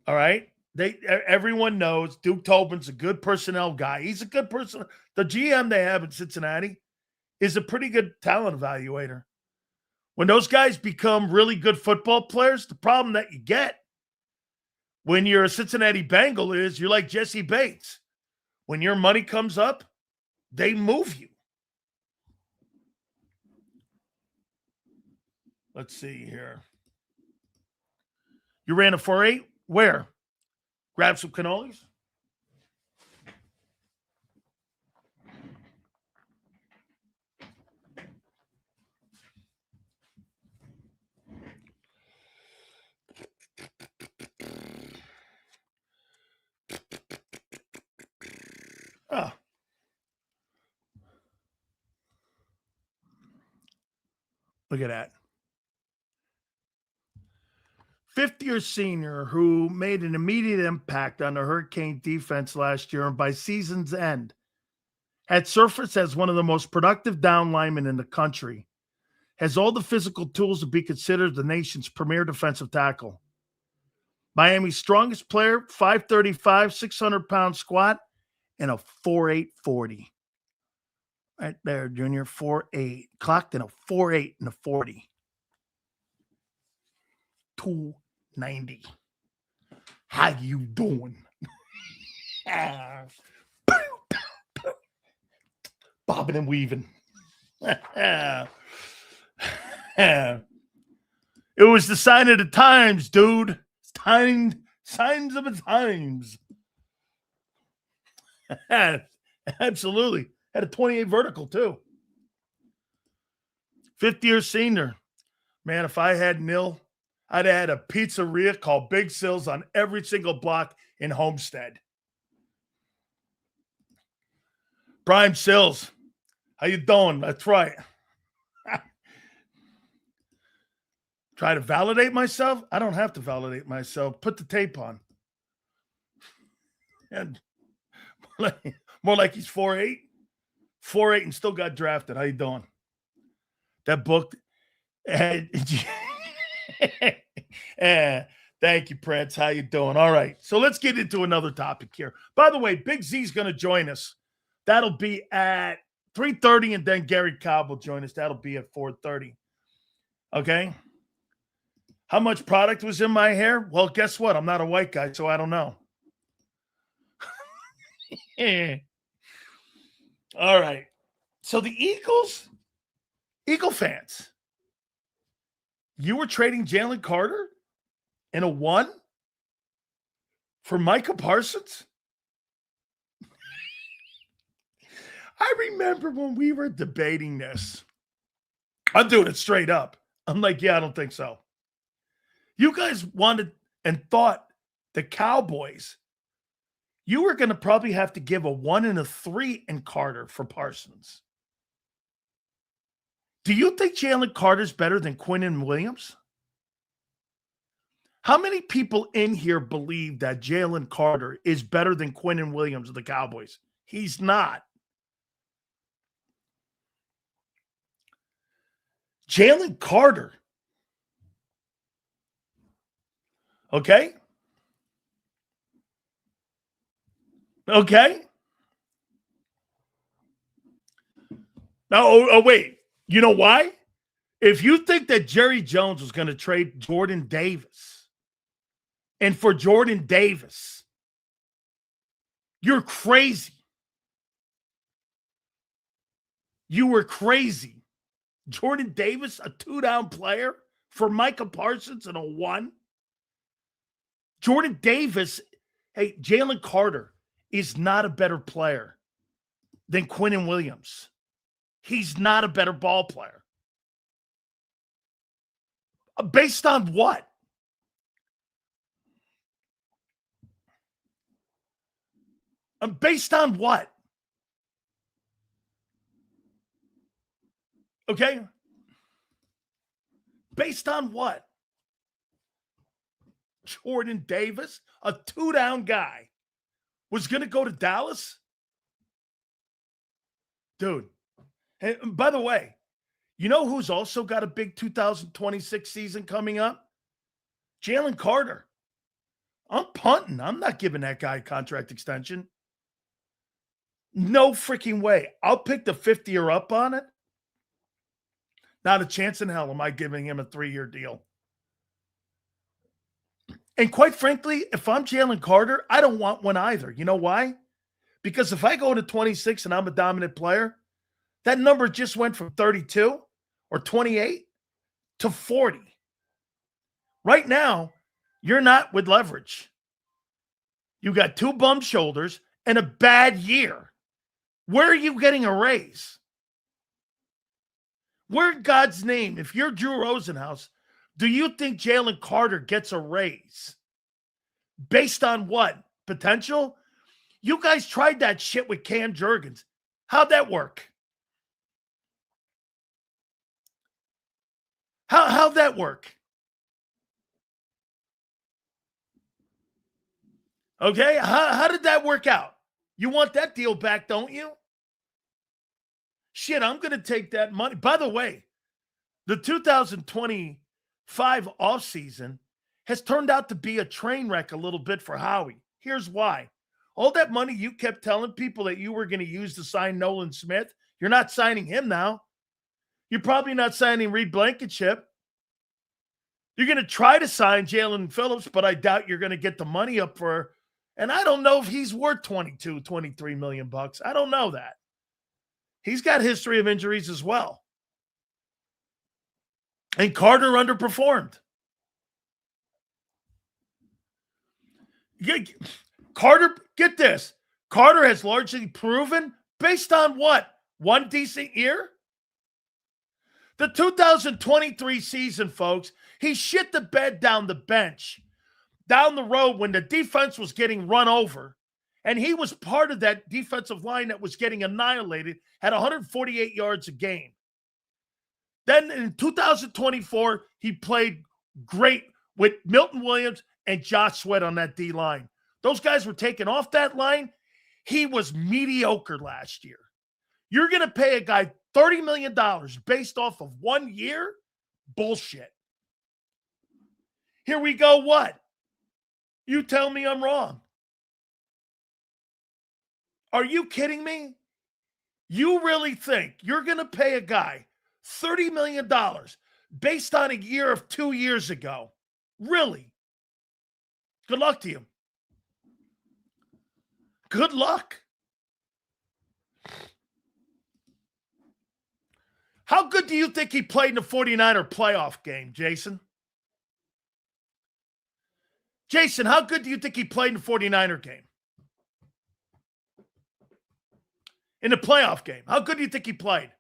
All right? Everyone knows Duke Tobin's a good personnel guy. He's a good person. The GM they have in Cincinnati is a pretty good talent evaluator. When those guys become really good football players, the problem that you get when you're a Cincinnati Bengal is you're like Jesse Bates. When your money comes up, they move you. Let's see here. You ran a 4.8? Where? Grab some cannolis? Oh. Look at that. Fifth-year senior who made an immediate impact on the Hurricane defense last year and by season's end had surfaced as one of the most productive down linemen in the country, has all the physical tools to be considered the nation's premier defensive tackle. Miami's strongest player, 5'35", 600-pound squat, and a 4.8 40. Right there, Junior, 4.8. Clocked in a 4.8 and a 40. 290. How you doing? Bobbing and weaving. It was the sign of the times, dude. Signs of the times. Absolutely. Had a 28 vertical, too. Fifth-year senior. Man, if I had nil, I'd have had a pizzeria called Big Sills on every single block in Homestead. Prime Sills. How you doing? That's right. Try to validate myself? I don't have to validate myself. Put the tape on. And more like he's 4'8". 4'8" and still got drafted. How you doing? That book. Thank you, Prince. How you doing? All right. So let's get into another topic here. By the way, Big Z's going to join us. That'll be at 3:30, and then Gary Cobb will join us. That'll be at 4:30. Okay? How much product was in my hair? Well, guess what? I'm not a white guy, so I don't know. All right. So the Eagle fans, you were trading Jalen Carter in a 1 for Micah Parsons? I remember when we were debating this. I'm doing it straight up. I'm like, yeah, I don't think so. You guys wanted and thought the Cowboys, you were going to probably have to give a 1 and a 3 in Carter for Parsons. Do you think Jalen Carter's better than Quinnen Williams? How many people in here believe that Jalen Carter is better than Quinnen Williams of the Cowboys? He's not. Jalen Carter. Okay? Okay? Now, wait. You know why? If you think that Jerry Jones was going to trade Jordan Davis, and for Jordan Davis, you're crazy. You were crazy. Jordan Davis, a 2-down player for Micah Parsons in a 1. Jordan Davis, hey, Jalen Carter is not a better player than Quinnen Williams. He's not a better ball player. Based on what? Based on what? Okay? Based on what? Jordan Davis, a 2-down guy, was going to go to Dallas? Dude. And by the way, you know who's also got a big 2026 season coming up? Jalen Carter. I'm punting. I'm not giving that guy a contract extension. No freaking way. I'll pick the 50 or up on it. Not a chance in hell am I giving him a 3-year deal. And quite frankly, if I'm Jalen Carter, I don't want one either. You know why? Because if I go to 26 and I'm a dominant player, that number just went from 32 or 28 to 40. Right now, you're not with leverage. You got 2 bum shoulders and a bad year. Where are you getting a raise? Where in God's name, if you're Drew Rosenhaus, do you think Jalen Carter gets a raise? Based on what? Potential? You guys tried that shit with Cam Jurgens. How'd that work? How'd that work? Okay, how did that work out? You want that deal back, don't you? Shit, I'm going to take that money. By the way, the 2025 offseason has turned out to be a train wreck a little bit for Howie. Here's why. All that money you kept telling people that you were going to use to sign Nolan Smith, you're not signing him now. You're probably not signing Reed Blankenship. You're going to try to sign Jalen Phillips, but I doubt you're going to get the money up for, and I don't know if he's worth 22, 23 million bucks. I don't know that. He's got a history of injuries as well. And Carter underperformed. Carter, get this. Carter has largely proven, based on what? One decent year? The 2023 season, folks, he shit the bed down the bench, down the road when the defense was getting run over. And he was part of that defensive line that was getting annihilated at 148 yards a game. Then in 2024, he played great with Milton Williams and Josh Sweat on that D-line. Those guys were taken off that line. He was mediocre last year. You're going to pay a guy $30 million based off of 1 year? Bullshit. Here we go, what? You tell me I'm wrong. Are you kidding me? You really think you're going to pay a guy $30 million based on a year of 2 years ago? Really? Good luck to you. Good luck. How good do you think he played in the 49er playoff game, Jason? Jason, how good do you think he played in the 49er game? In the playoff game, how good do you think he played?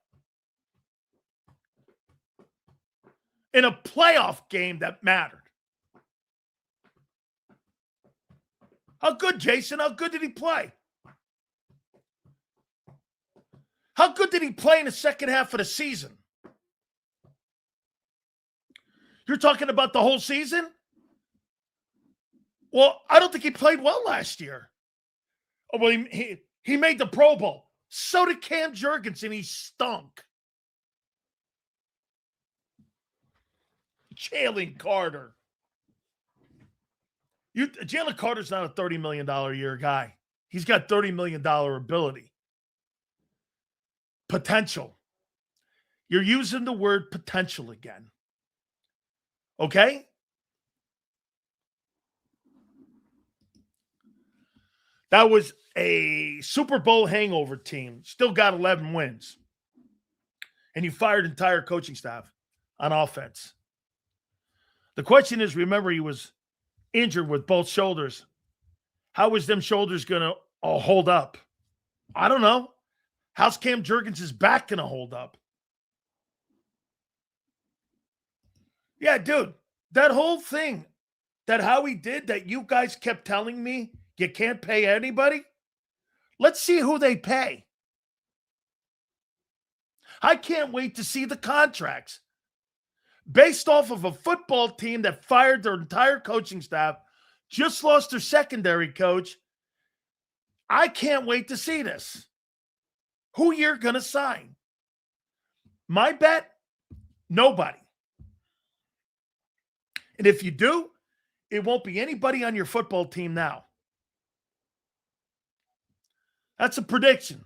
In a playoff game that mattered. How good, Jason? How good did he play? How good did he play in the second half of the season? You're talking about the whole season? Well, I don't think he played well last year. Oh, well, he made the Pro Bowl. So did Cam Jurgens, and he stunk. Jalen Carter. Jalen Carter's not a $30 million a year guy. He's got $30 million ability. Potential. You're using the word potential again. Okay? That was a Super Bowl hangover team. Still got 11 wins. And you fired entire coaching staff on offense. The question is, remember, he was injured with both shoulders. How is them shoulders going to hold up? I don't know. How's Cam Jurgens' back going to hold up? Yeah, dude, that whole thing that Howie did that you guys kept telling me you can't pay anybody, let's see who they pay. I can't wait to see the contracts. Based off of a football team that fired their entire coaching staff, just lost their secondary coach, I can't wait to see this. Who you're going to sign? My bet, nobody. And if you do, it won't be anybody on your football team now. That's a prediction.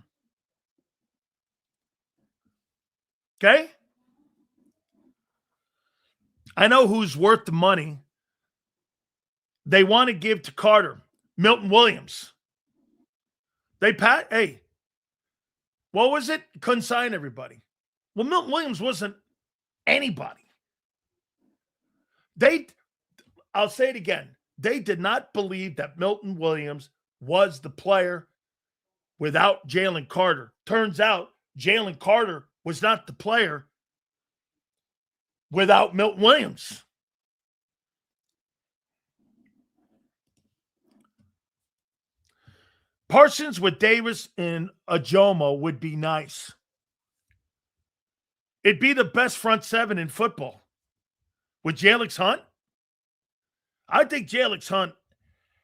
Okay? I know who's worth the money. They want to give to Carter. Milton Williams. Hey, what was it? Couldn't sign everybody. Well, Milton Williams wasn't anybody. I'll say it again. They did not believe that Milton Williams was the player without Jalen Carter. Turns out Jalen Carter was not the player without Milton Williams. Parsons with Davis and Ajomo would be nice. It'd be the best front seven in football. With Jalix Hunt, I think Jalix Hunt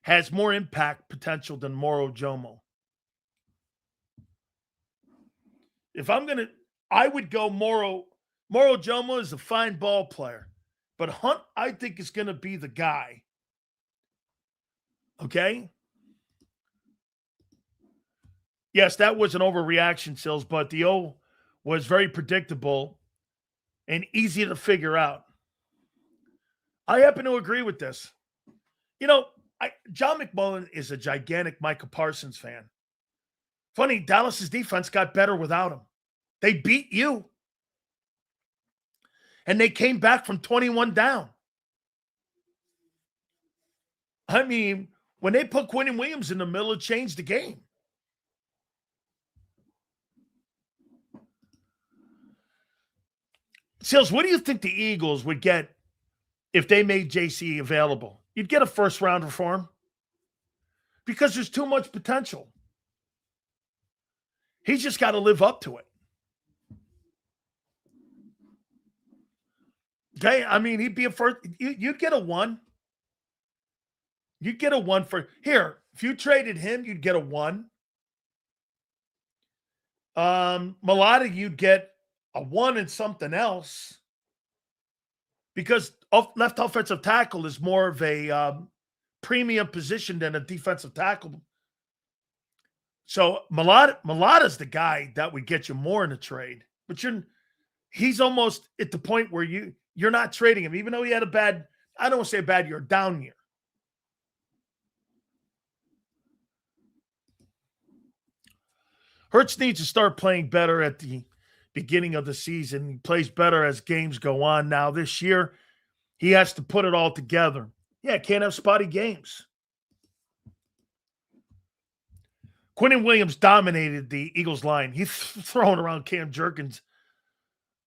has more impact potential than Moro Jomo. If I'm going to, I would go Moro. Moro Jomo is a fine ball player. But Hunt, I think, is going to be the guy. Okay? Yes, that was an overreaction, Sills, but the O was very predictable and easy to figure out. I happen to agree with this. You know, John McMullen is a gigantic Micah Parsons fan. Funny, Dallas's defense got better without him. They beat you. And they came back from 21 down. I mean, when they put Quinn Williams in the middle, it changed the game. Sills, what do you think the Eagles would get if they made JC available? You'd get a first rounder for him because there's too much potential. He's just got to live up to it. Okay, I mean, he'd be a first. You'd get a 1. You'd get a 1 for here. If you traded him, you'd get a 1. Mulata, you'd get a 1 and something else because left offensive tackle is more of a premium position than a defensive tackle. So Mulata's the guy that would get you more in a trade, but he's almost at the point where you're not trading him, even though he had a bad, I don't want to say a bad year, a down year. Hurts needs to start playing better at the beginning of the season. He plays better as games go on. Now this year, he has to put it all together. Yeah, can't have spotty games. Quinn Williams dominated the Eagles line. He's throwing around Cam Jerkins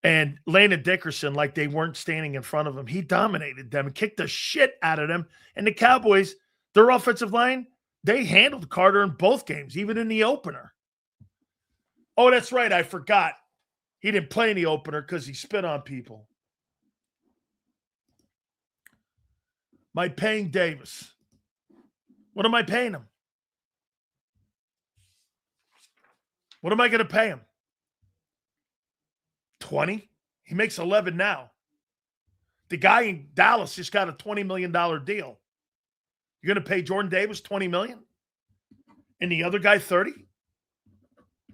and Landon Dickerson like they weren't standing in front of him. He dominated them and kicked the shit out of them. And the Cowboys, their offensive line, they handled Carter in both games, even in the opener. Oh, that's right. I forgot. He didn't play in the opener because he spit on people. Am I paying Davis? What am I paying him? What am I going to pay him? 20? He makes 11 now. The guy in Dallas just got a $20 million deal. You're going to pay Jordan Davis $20 million? And the other guy 30?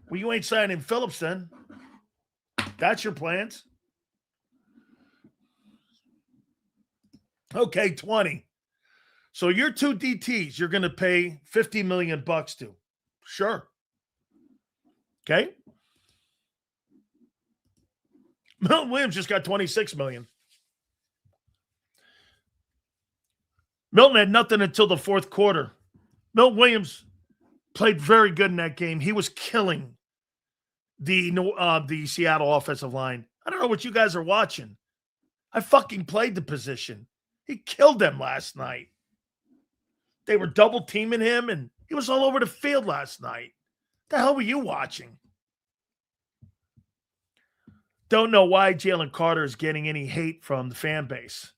Well, you ain't signing Phillips then. That's your plans. Okay, 20. So your 2 DTs, you're going to pay $50 million to. Sure. Okay. Milton Williams just got $26 million. Milton had nothing until the fourth quarter. Milton Williams played very good in that game. He was killing the Seattle offensive line. I don't know what you guys are watching. I fucking played the position. He killed them last night. They were double teaming him, and he was all over the field last night. The hell were you watching? Don't know why Jalen Carter is getting any hate from the fan base.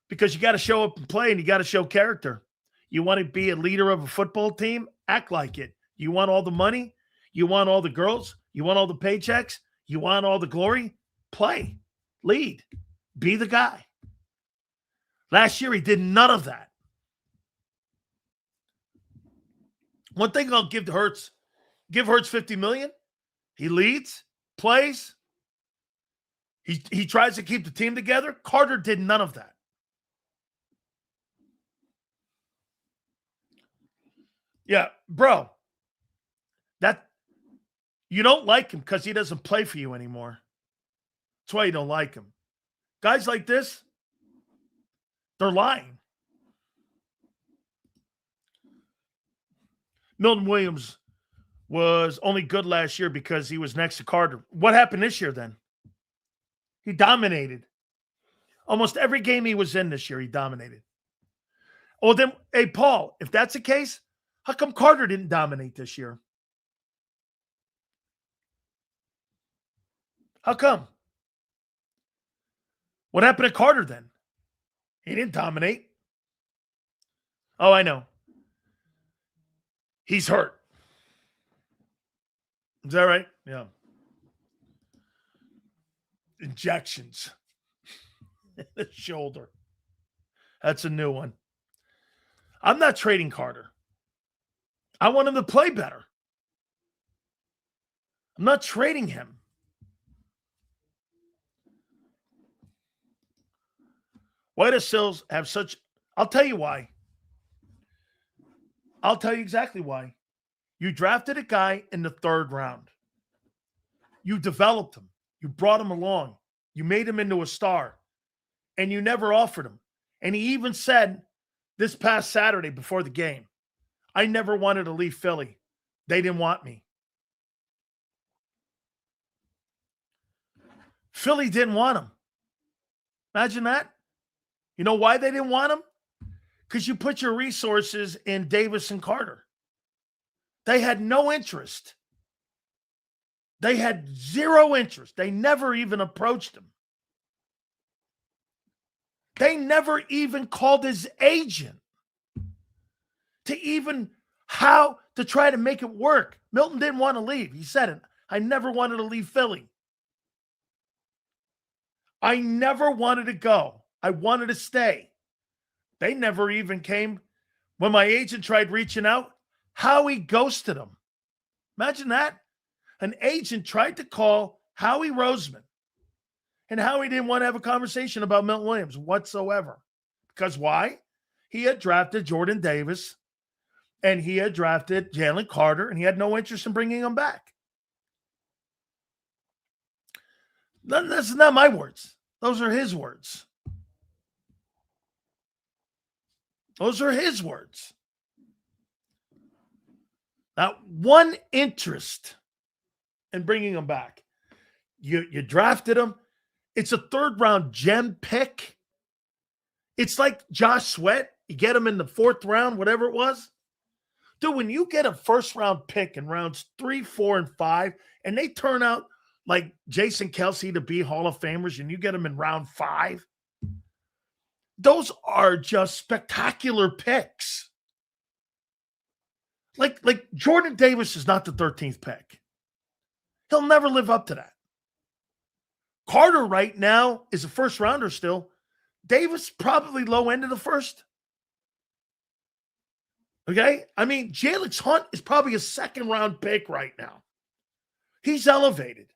Because you got to show up and play, and you got to show character. You want to be a leader of a football team? Act like it. You want all the money? You want all the girls? You want all the paychecks? You want all the glory? Play. Lead. Be the guy. Last year, he did none of that. One thing I'll give to Hurts, give Hurts $50 million. He leads, plays. He tries to keep the team together. Carter did none of that. Yeah, bro. That you don't like him because he doesn't play for you anymore. That's why you don't like him. Guys like this, they're lying. Milton Williams was only good last year because he was next to Carter. What happened this year then? He dominated. Almost every game he was in this year, he dominated. Oh, then, hey, Paul, if that's the case, How come Carter didn't dominate this year? How come? What happened to Carter then? He didn't dominate. Oh, I know. He's hurt. Is that right? Yeah. Injections. The shoulder. That's a new one. I'm not trading Carter. I want him to play better. I'm not trading him. Why does Sills have such... I'll tell you why. I'll tell you exactly why. You drafted a guy in the 3rd round. You developed him. You brought him along. You made him into a star. And you never offered him. And he even said this past Saturday before the game, I never wanted to leave Philly. They didn't want me. Philly didn't want him. Imagine that. You know why they didn't want him? Because you put your resources in Davis and Carter. They had no interest. They had zero interest. They never even approached him. They never even called his agent to even how to try to make it work. Milton didn't want to leave. He said it. I never wanted to leave Philly. I never wanted to go. I wanted to stay. They never even came. When my agent tried reaching out, Howie ghosted him. Imagine that. An agent tried to call Howie Roseman, and Howie didn't want to have a conversation about Milton Williams whatsoever. Because why? He had drafted Jordan Davis, and he had drafted Jalen Carter, and he had no interest in bringing him back. That's not my words. Those are his words. Those are his words. Not one interest in bringing him back. You drafted him. It's a 3rd round gem pick. It's like Josh Sweat. You get him in the 4th round, whatever it was. Dude, when you get a 1st round pick in rounds 3, 4, and 5, and they turn out like Jason Kelce to be Hall of Famers, and you get them in round 5, those are just spectacular picks. Like Jordan Davis is not the 13th pick. He'll never live up to that. Carter right now is a 1st rounder still. Davis probably low end of the 1st. Okay? I mean, Jalen Hunt is probably a 2nd round pick right now. He's elevated.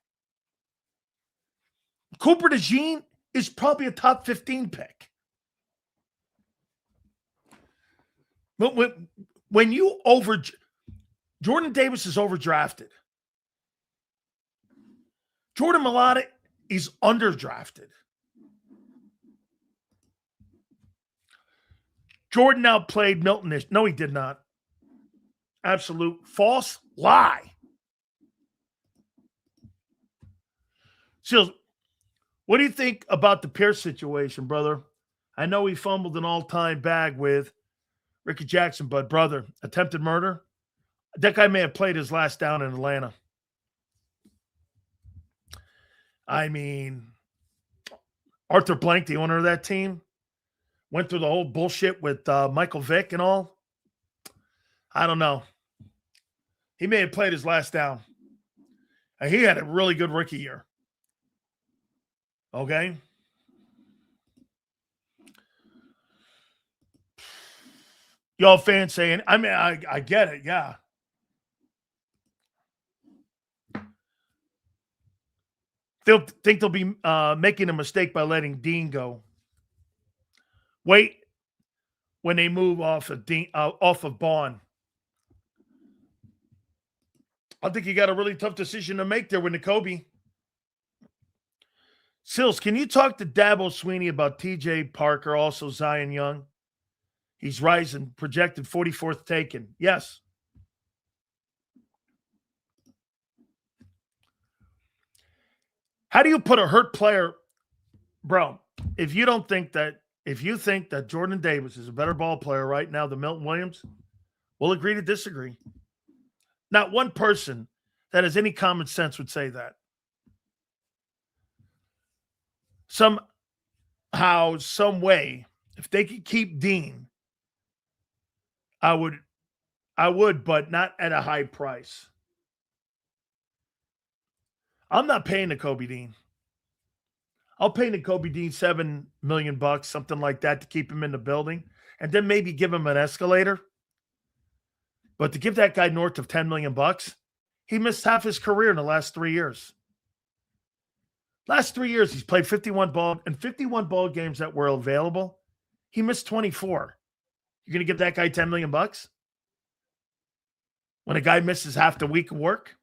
Cooper DeJean is probably a top 15 pick. But when you Jordan Davis is overdrafted. Jordan Mailata is underdrafted. Jordan outplayed Milton. No, he did not. Absolute false lie. So, what do you think about the Pierce situation, brother? I know he fumbled an all-time bag with Ricky Jackson, but brother, attempted murder? That guy may have played his last down in Atlanta. I mean, Arthur Blank, the owner of that team, went through the whole bullshit with Michael Vick and all. I don't know. He may have played his last down. And he had a really good rookie year. Okay? Y'all fans saying, I mean, I get it, yeah. They'll think they'll be making a mistake by letting Dean go. Wait when they move off of Bond. I think you got a really tough decision to make there with Nakobe. Sills, can you talk to Dabo Sweeney about TJ Parker, also Zion Young? He's rising, projected 44th taken. Yes. How do you put a hurt player, bro? If you think that Jordan Davis is a better ball player right now than Milton Williams, We'll agree to disagree. Not one person that has any common sense would say that. Somehow, some way, if they could keep Dean, I would, but not at a high price. I'm not paying Nakobe Dean. I'll pay Nakobe Dean $7 million, something like that, to keep him in the building, and then maybe give him an escalator. But to give that guy north of $10 million, he missed half his career in the last 3 years. Last 3 years, he's played 51 ball games that were available. He missed 24. You're going to give that guy $10 million when a guy misses half the week of work?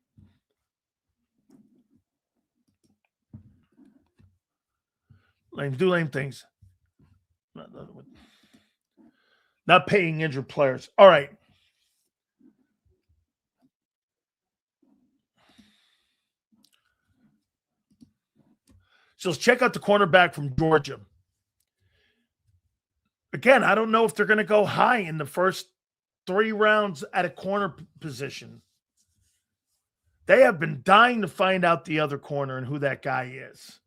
Do lame things. Not paying injured players. All right. So let's check out the cornerback from Georgia. Again, I don't know if they're going to go high in the first 3 rounds at a corner position. They have been dying to find out the other corner and who that guy is.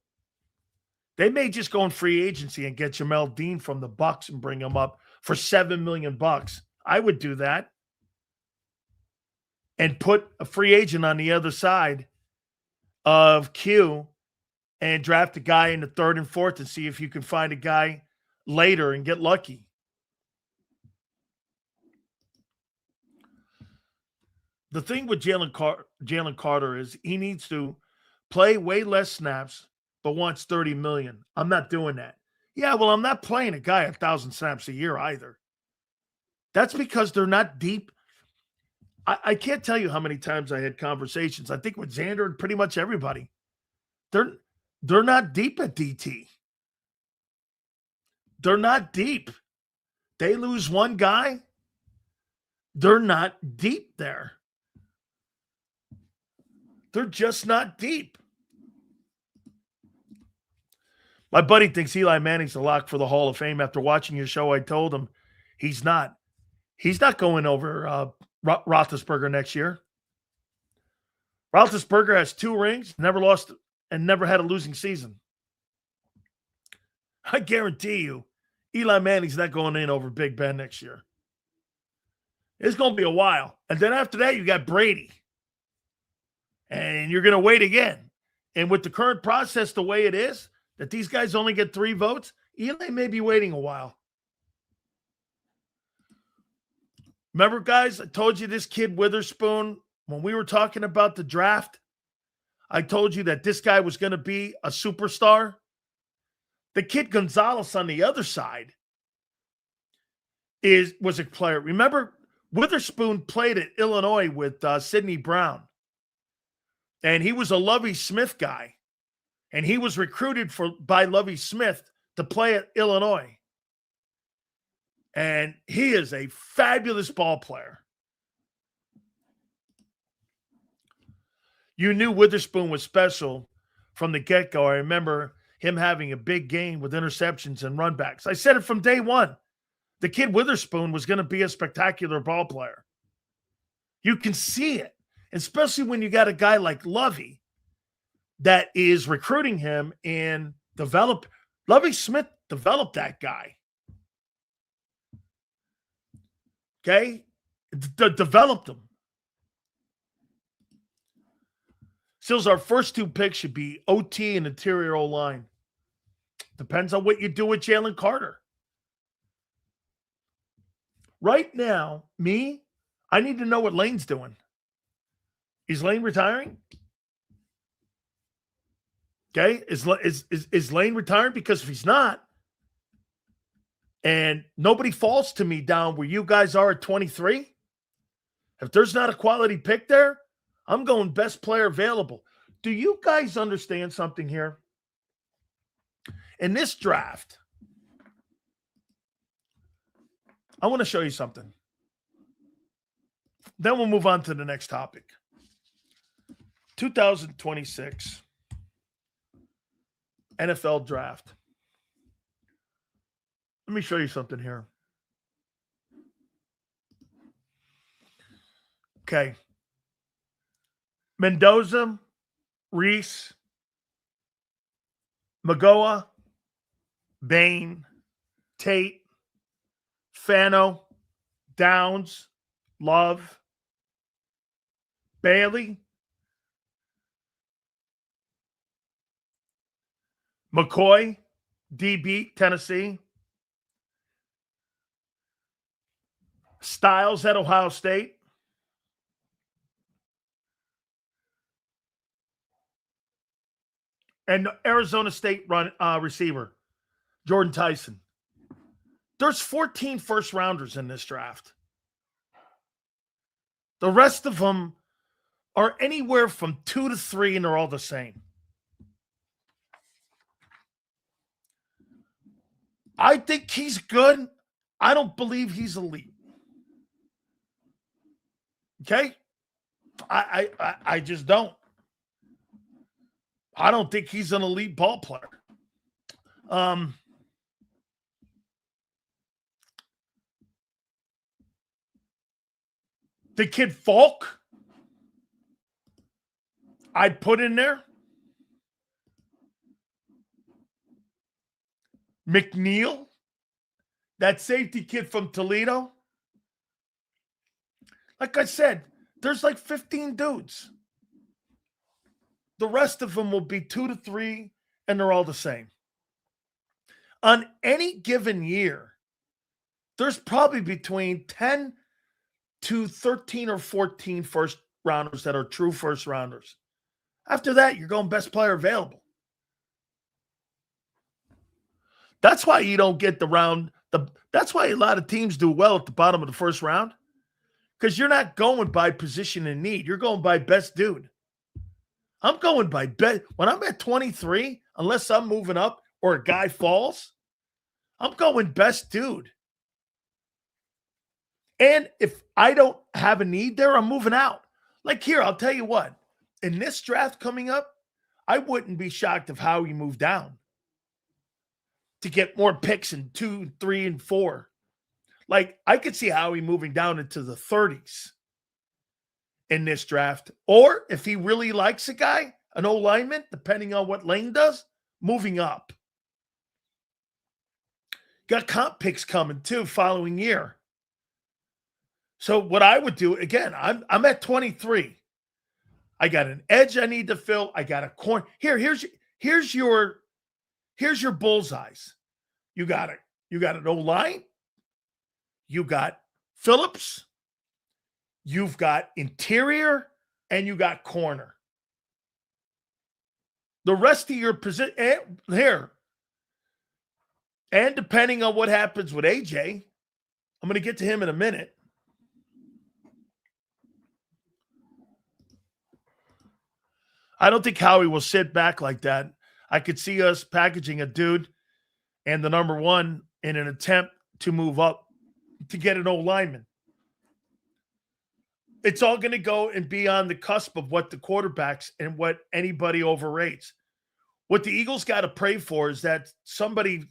They may just go in free agency and get Jamel Dean from the Bucs and bring him up for $7 million. I would do that. And put a free agent on the other side of Q and draft a guy in the 3rd and 4th and see if you can find a guy later and get lucky. The thing with Jalen Carter is he needs to play way less snaps but wants $30 million. I'm not doing that. Yeah, well, I'm not playing a guy 1,000 snaps a year either. That's because they're not deep. I can't tell you how many times I had conversations, I think with Xander and pretty much everybody. They're not deep at DT. They're not deep. They lose one guy, they're not deep there. They're just not deep. My buddy thinks Eli Manning's the lock for the Hall of Fame. After watching your show, I told him he's not. He's not going over Roethlisberger next year. Roethlisberger has 2 rings, never lost, and never had a losing season. I guarantee you, Eli Manning's not going in over Big Ben next year. It's going to be a while. And then after that, you got Brady. And you're going to wait again. And with the current process the way it is, that these guys only get 3 votes, Eli may be waiting a while. Remember, guys, I told you this kid Witherspoon, when we were talking about the draft, I told you that this guy was going to be a superstar. The kid Gonzalez on the other side was a player. Remember, Witherspoon played at Illinois with Sidney Brown. And he was a Lovie Smith guy. And he was recruited by Lovie Smith to play at Illinois. And he is a fabulous ball player. You knew Witherspoon was special from the get-go. I remember him having a big game with interceptions and runbacks. I said it from day one. The kid Witherspoon was going to be a spectacular ball player. You can see it, especially when you got a guy like Lovie that is recruiting him and Lovie Smith developed that guy. Okay? Developed him. Sills, our first 2 picks should be OT and interior O-line. Depends on what you do with Jalen Carter. Right now, I need to know what Lane's doing. Is Lane retiring? Okay, is Lane retiring? Because if he's not, and nobody falls to me down where you guys are at 23, if there's not a quality pick there, I'm going best player available. Do you guys understand something here? In this draft, I want to show you something. Then we'll move on to the next topic. 2026 NFL draft. Let me show you something here. Okay. Mendoza, Reese, Magoa, Bain, Tate, Fano, Downs, Love, Bailey, McCoy, DB, Tennessee, Styles at Ohio State, and Arizona State receiver, Jordan Tyson. There's 14 first-rounders in this draft. The rest of them are anywhere from 2 to 3, and they're all the same. I think he's good. I don't believe he's elite. Okay? I just don't. I don't think he's an elite ball player. The kid Falk, I'd put in there. McNeil, that safety kid from Toledo. Like I said, there's like 15 dudes. The rest of them will be 2 to 3, and they're all the same. On any given year, there's probably between 10 to 13 or 14 first rounders that are true first rounders. After that, you're going best player available. That's why you don't get the round. That's why a lot of teams do well at the bottom of the first round, because you're not going by position and need. You're going by best dude. I'm going by bet. When I'm at 23, unless I'm moving up or a guy falls, I'm going best dude. And if I don't have a need there, I'm moving out. Like here, I'll tell you what. In this draft coming up, I wouldn't be shocked if Howie moved down to get more picks in 2, 3, and 4. Like, I could see Howie moving down into the 30s in this draft. Or if he really likes a guy, an old lineman, depending on what Lane does, moving up. Got comp picks coming too following year. So what I would do, again, I'm at 23. I got an edge I need to fill. I got a corner. Here's your bullseyes. You got an O-line. You got Phillips. You've got interior, and you got corner. The rest of your position here, and depending on what happens with AJ, I'm going to get to him in a minute. I don't think Howie will sit back like that. I could see us packaging a dude and the number 1 in an attempt to move up to get an old lineman. It's all going to go and be on the cusp of what the quarterbacks and what anybody overrates. What the Eagles got to pray for is that somebody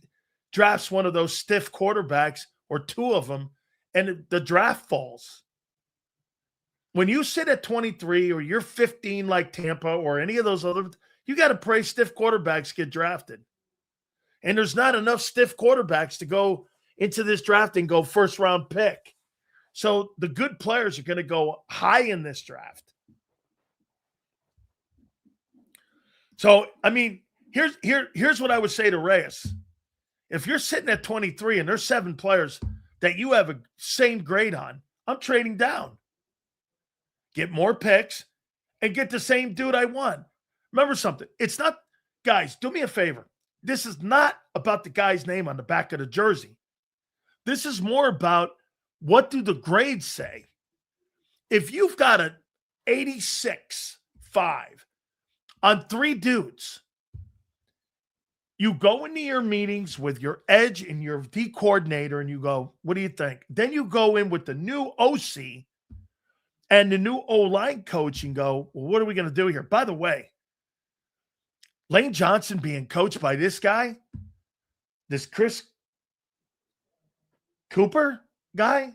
drafts one of those stiff quarterbacks or 2 of them, and the draft falls. When you sit at 23 or you're 15 like Tampa or any of those other, you got to pray stiff quarterbacks get drafted. And there's not enough stiff quarterbacks to go into this draft and go first round pick. So the good players are going to go high in this draft. So, I mean, here's what I would say to Reyes. If you're sitting at 23 and there's 7 players that you have a same grade on, I'm trading down. Get more picks, and get the same dude I want. Remember something. It's not, guys, do me a favor. This is not about the guy's name on the back of the jersey. This is more about what do the grades say. If you've got an 86.5 on 3 dudes, you go into your meetings with your edge and your D coordinator and you go, what do you think? Then you go in with the new OC and the new O-line coach and go, well, what are we going to do here? By the way, Lane Johnson being coached by this guy, this Chris Cooper guy,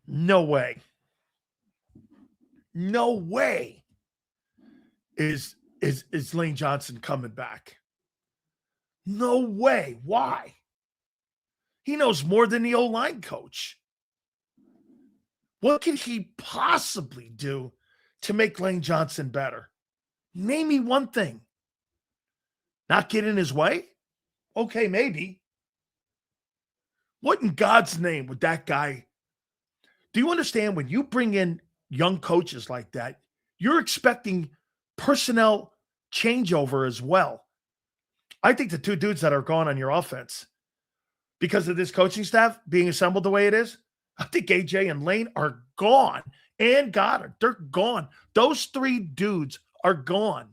no way. no way is Lane Johnson coming back. No way. Why? He knows more than the O-line coach. What can he possibly do to make Lane Johnson better? Name me one thing. Not get in his way? Okay, maybe. What in God's name would that guy? Do you understand when you bring in young coaches like that, you're expecting personnel changeover as well. I think the two dudes that are gone on your offense because of this coaching staff being assembled the way it is, I think AJ and Lane are gone. And Goddard, they're gone. Those three dudes are gone.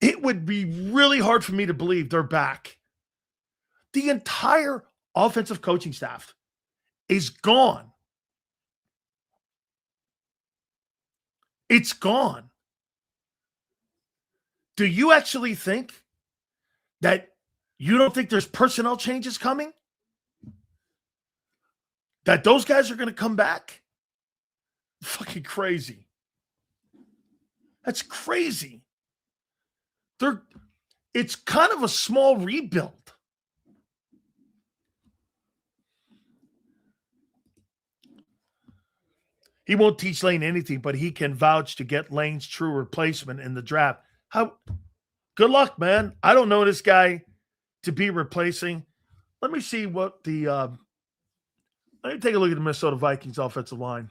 It would be really hard for me to believe they're back. The entire offensive coaching staff is gone. It's gone. Do you actually think that you don't think there's personnel changes coming? That those guys are going to come back? Fucking crazy. That's crazy. It's kind of a small rebuild. He won't teach Lane anything, but he can vouch to get Lane's true replacement in the draft. Good luck, man. I don't know this guy to be replacing. Let me see what let me take a look at the Minnesota Vikings offensive line.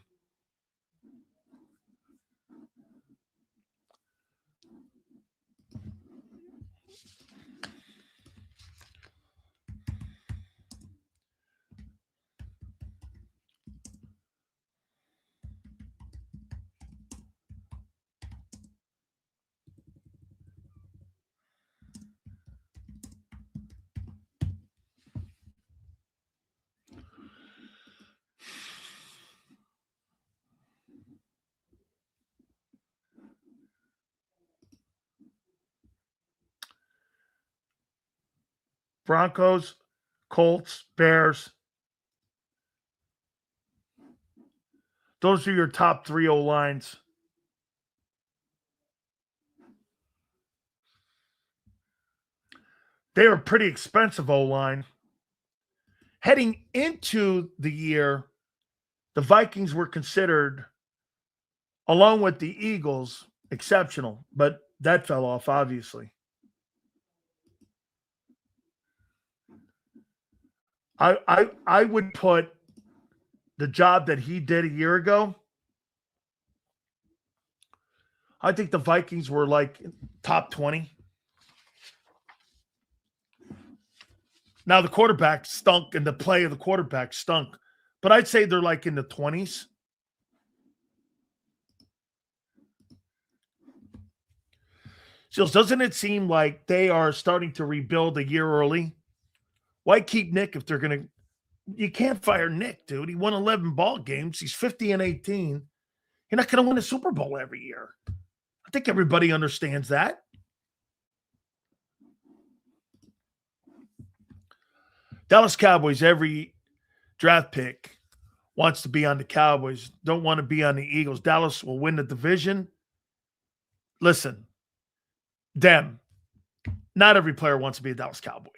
Broncos, Colts, Bears. Those are your top three O-lines. They are pretty expensive O-line. Heading into the year, the Vikings were considered, along with the Eagles, exceptional, but that fell off, obviously. I would put the job that he did a year ago. I think the Vikings were like top 20. Now the quarterback stunk and the play of the quarterback stunk, but I'd say they're like in the 20s. So doesn't it seem like they are starting to rebuild a year early? Why keep Nick if they're going to – you can't fire Nick, dude. He won 11 ball games. He's 50-18. You're not going to win a Super Bowl every year. I think everybody understands that. Dallas Cowboys, every draft pick wants to be on the Cowboys, don't want to be on the Eagles. Dallas will win the division. Listen, not every player wants to be a Dallas Cowboy.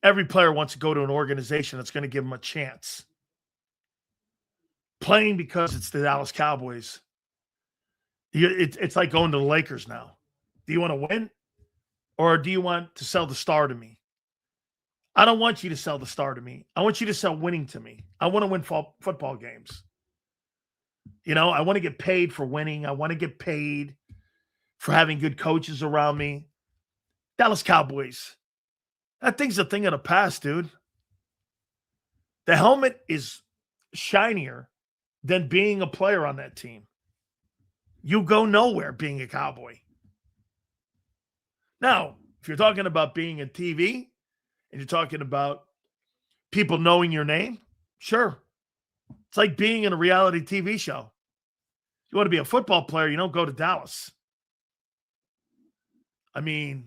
Every player wants to go to an organization that's going to give them a chance. Playing because it's the Dallas Cowboys. It's like going to the Lakers now. Do you want to win? Or do you want to sell the star to me? I don't want you to sell the star to me. I want you to sell winning to me. I want to win football games. You know, I want to get paid for winning. I want to get paid for having good coaches around me. Dallas Cowboys. That thing's a thing of the past, dude. The helmet is shinier than being a player on that team. You go nowhere being a Cowboy. Now, if you're talking about being in TV and you're talking about people knowing your name, sure. It's like being in a reality TV show. You want to be a football player, you don't go to Dallas. I mean,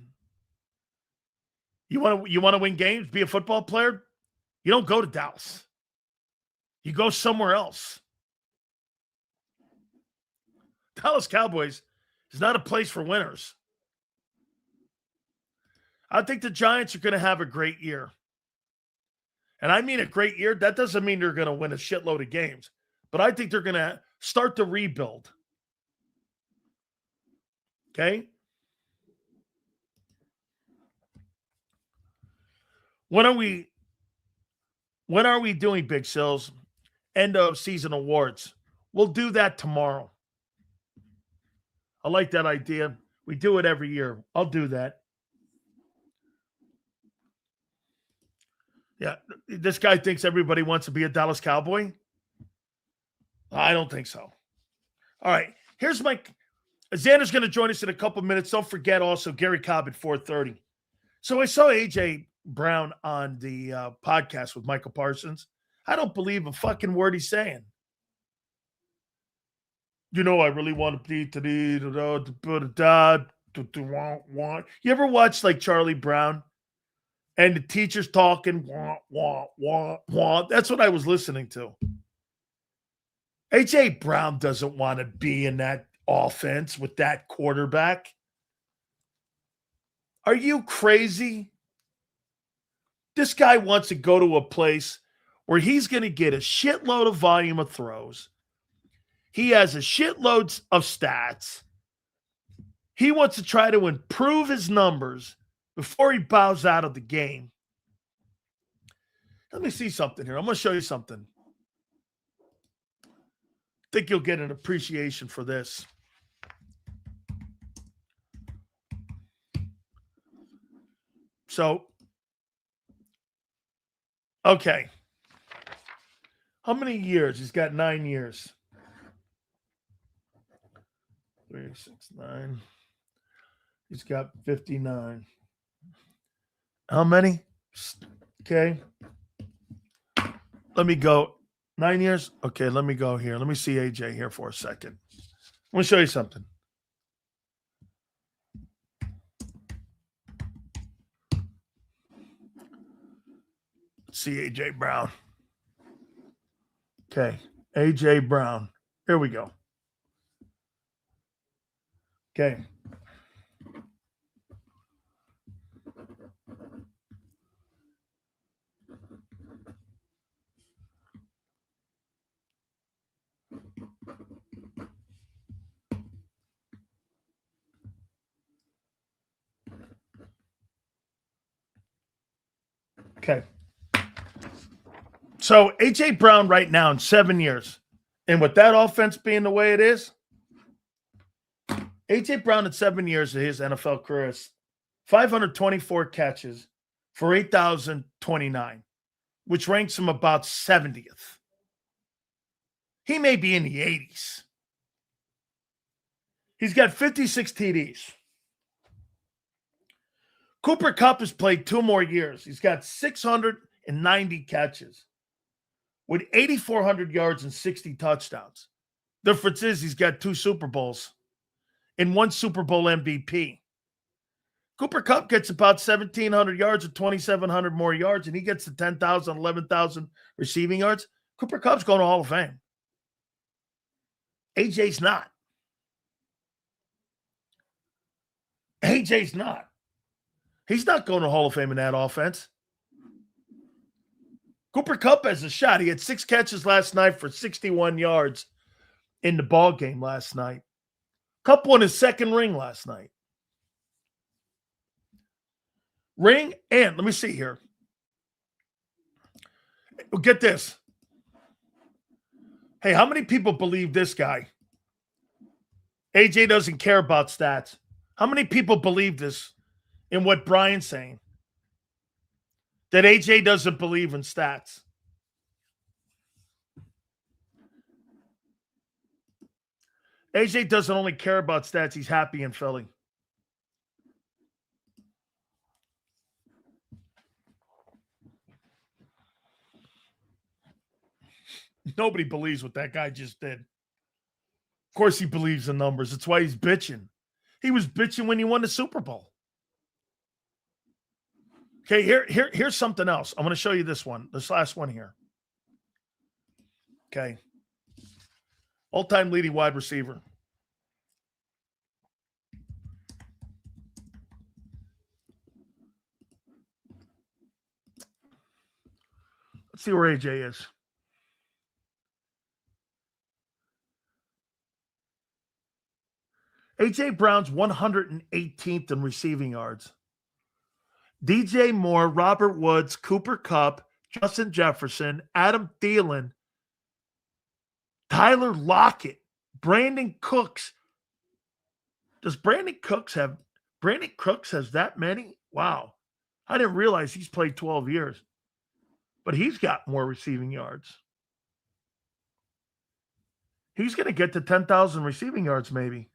you want to win games, be a football player, you don't go to Dallas. You go somewhere else. Dallas Cowboys is not a place for winners. I think the Giants are going to have a great year. And I mean a great year. That doesn't mean they're going to win a shitload of games. But I think they're going to start to rebuild. Okay? When are we doing, Big Sills? End of season awards. We'll do that tomorrow. I like that idea. We do it every year. I'll do that. Yeah, this guy thinks everybody wants to be a Dallas Cowboy. I don't think so. All right, here's my... Xander's going to join us in a couple minutes. Don't forget also Gary Cobb at 4:30. So I saw A.J. Brown on the podcast with Michael Parsons. I don't believe a fucking word he's saying. You know, I really want to be You ever watch like Charlie Brown and the teacher's talking? That's what I was listening to. A.J. Brown doesn't want to be in that offense with that quarterback. Are you crazy? This guy wants to go to a place where he's going to get a shitload of volume of throws. He has a shitload of stats. He wants to try to improve his numbers before he bows out of the game. Let me see something here. I'm going to show you something. I think you'll get an appreciation for this. So, okay. How many years? He's got 9 years. 3, 6, 9. He's got 59. How many? Okay. Let me go. 9 years? Okay, let me go here. Let me see AJ here for a second. I'm going to show you something. Let's see AJ Brown. Okay, AJ Brown. Here we go. Okay. Okay. So A.J. Brown right now in 7 years, and with that offense being the way it is, A.J. Brown in 7 years of his NFL career is 524 catches for 8,029, which ranks him about 70th. He may be in the 80s. He's got 56 TDs. Cooper Kupp has played 2 more years. He's got 690 catches with 8,400 yards and 60 touchdowns. Difference is he's got 2 Super Bowls and 1 Super Bowl MVP. Cooper Kupp gets about 1,700 yards or 2,700 more yards, and he gets to 10,000, 11,000 receiving yards. Cooper Kupp's going to Hall of Fame. AJ's not. AJ's not. He's not going to Hall of Fame in that offense. Cooper Kupp has a shot. He had 6 catches last night for 61 yards in the ball game last night. Kupp won his 2nd ring last night. Ring, and let me see here. Get this. Hey, how many people believe this guy? AJ doesn't care about stats. How many people believe this in what Brian's saying? That AJ doesn't believe in stats. AJ doesn't only care about stats. He's happy in Philly. Nobody believes what that guy just did. Of course he believes in numbers. That's why he's bitching. He was bitching when he won the Super Bowl. Okay, here's something else. I'm going to show you this one, this last one here. Okay. All-time leading wide receiver. Let's see where AJ is. AJ Brown's 118th in receiving yards. DJ Moore, Robert Woods, Cooper Kupp, Justin Jefferson, Adam Thielen, Tyler Lockett, Brandon Cooks. Does Brandon Cooks have that many? Wow. I didn't realize he's played 12 years. But he's got more receiving yards. He's going to get to 10,000 receiving yards maybe.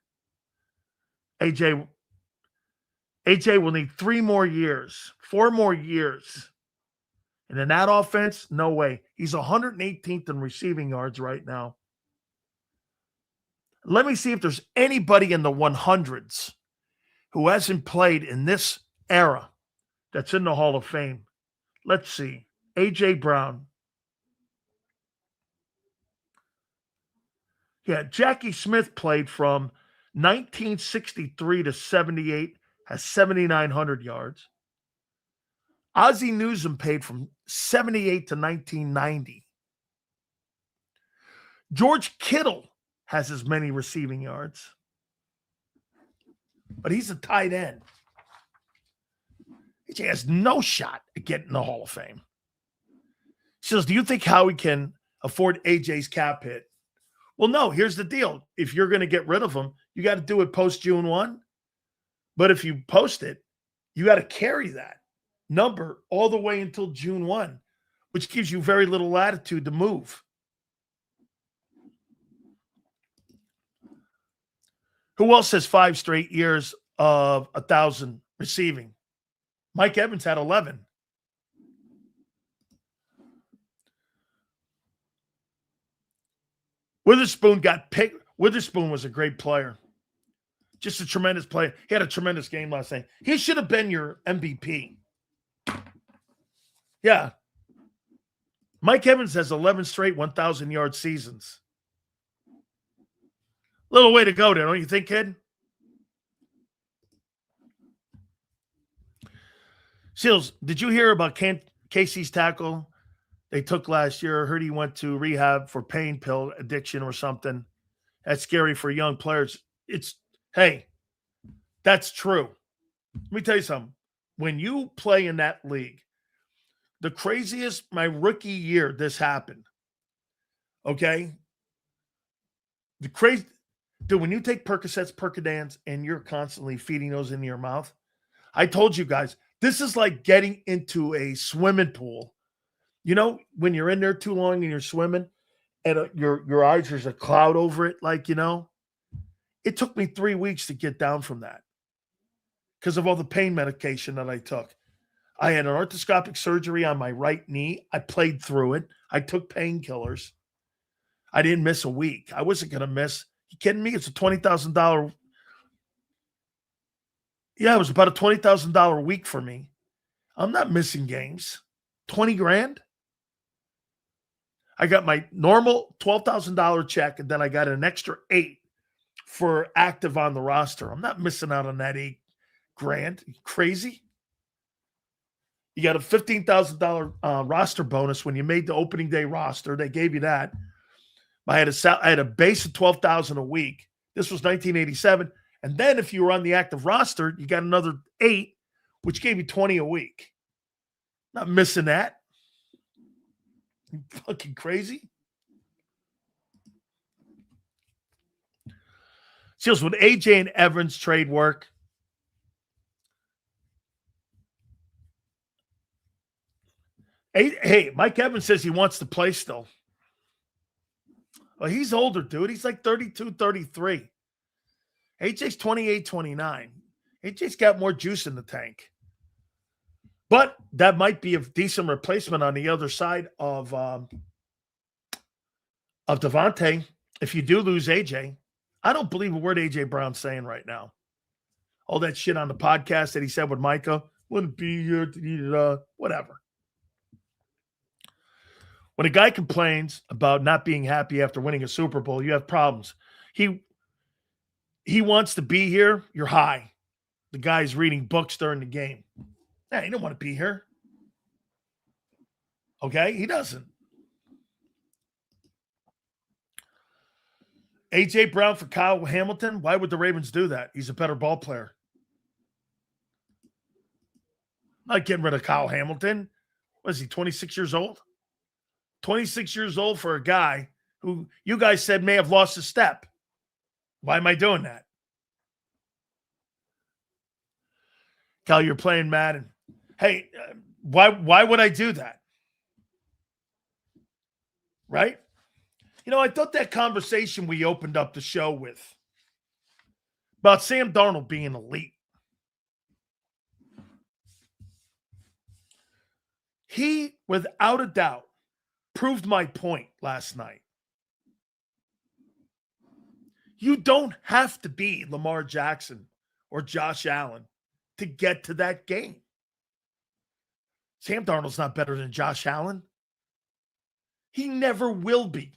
AJ will need 4 more years. And in that offense, no way. He's 118th in receiving yards right now. Let me see if there's anybody in the 100s who hasn't played in this era that's in the Hall of Fame. Let's see. A.J. Brown. Yeah, Jackie Smith played from 1963 to 78, has 7,900 yards. Ozzie Newsome played from 78 to 1990. George Kittle has as many receiving yards. But he's a tight end. He has no shot at getting the Hall of Fame. He says, do you think Howie can afford AJ's cap hit? Well, no, here's the deal. If you're going to get rid of him, you got to do it post June 1. But if you post it, you got to carry that number all the way until June 1, which gives you very little latitude to move. Who else has 5 straight years of 1,000 receiving? Mike Evans had 11. Witherspoon got picked. Witherspoon was a great player. Just a tremendous player. He had a tremendous game last night. He should have been your MVP. Yeah. Mike Evans has 11 straight 1,000-yard seasons. Little way to go there, don't you think, kid? Seals, did you hear about Casey's tackle they took last year? I heard he went to rehab for pain pill addiction or something. That's scary for young players. Hey, that's true. Let me tell you something. When you play in that league, the craziest, my rookie year, this happened. Okay? Dude, when you take Percocets, Percodans, and you're constantly feeding those into your mouth, I told you guys, this is like getting into a swimming pool. You know, when you're in there too long and you're swimming and your eyes, there's a cloud over it, like, you know. It took me 3 weeks to get down from that because of all the pain medication that I took. I had an arthroscopic surgery on my right knee. I played through it. I took painkillers. I didn't miss a week. I wasn't going to miss. You kidding me? It's a $20,000. Yeah, it was about a $20,000 week for me. I'm not missing games. 20 grand. I got my normal $12,000 check, and then I got an extra 8 for active on the roster. I'm not missing out on that 8 grand. You crazy? You got a $15,000 roster bonus when you made the opening day roster. They gave you that. I had a base of $12,000 a week. This was 1987. And then if you were on the active roster, you got another 8, which gave you 20 a week. Not missing that. You fucking crazy? Seals, would AJ and Evans trade work? Hey, Mike Evans says he wants to play still. Well, he's older, dude. He's like 32, 33. AJ's 28, 29. AJ's got more juice in the tank. But that might be a decent replacement on the other side of Devontae. If you do lose AJ, I don't believe a word AJ Brown's saying right now. All that shit on the podcast that he said with Micah, wouldn't be here, whatever. When a guy complains about not being happy after winning a Super Bowl, you have problems. He wants to be here, you're high. The guy's reading books during the game. Yeah, he don't want to be here. Okay? He doesn't. A.J. Brown for Kyle Hamilton? Why would the Ravens do that? He's a better ball player. I'm not getting rid of Kyle Hamilton. What is he, 26 years old? 26 years old for a guy who you guys said may have lost a step. Why am I doing that? Kyle, you're playing Madden. Hey, why would I do that? Right? You know, I thought that conversation we opened up the show with about Sam Darnold being elite. He, without a doubt, proved my point last night. You don't have to be Lamar Jackson or Josh Allen to get to that game. Sam Darnold's not better than Josh Allen. He never will be.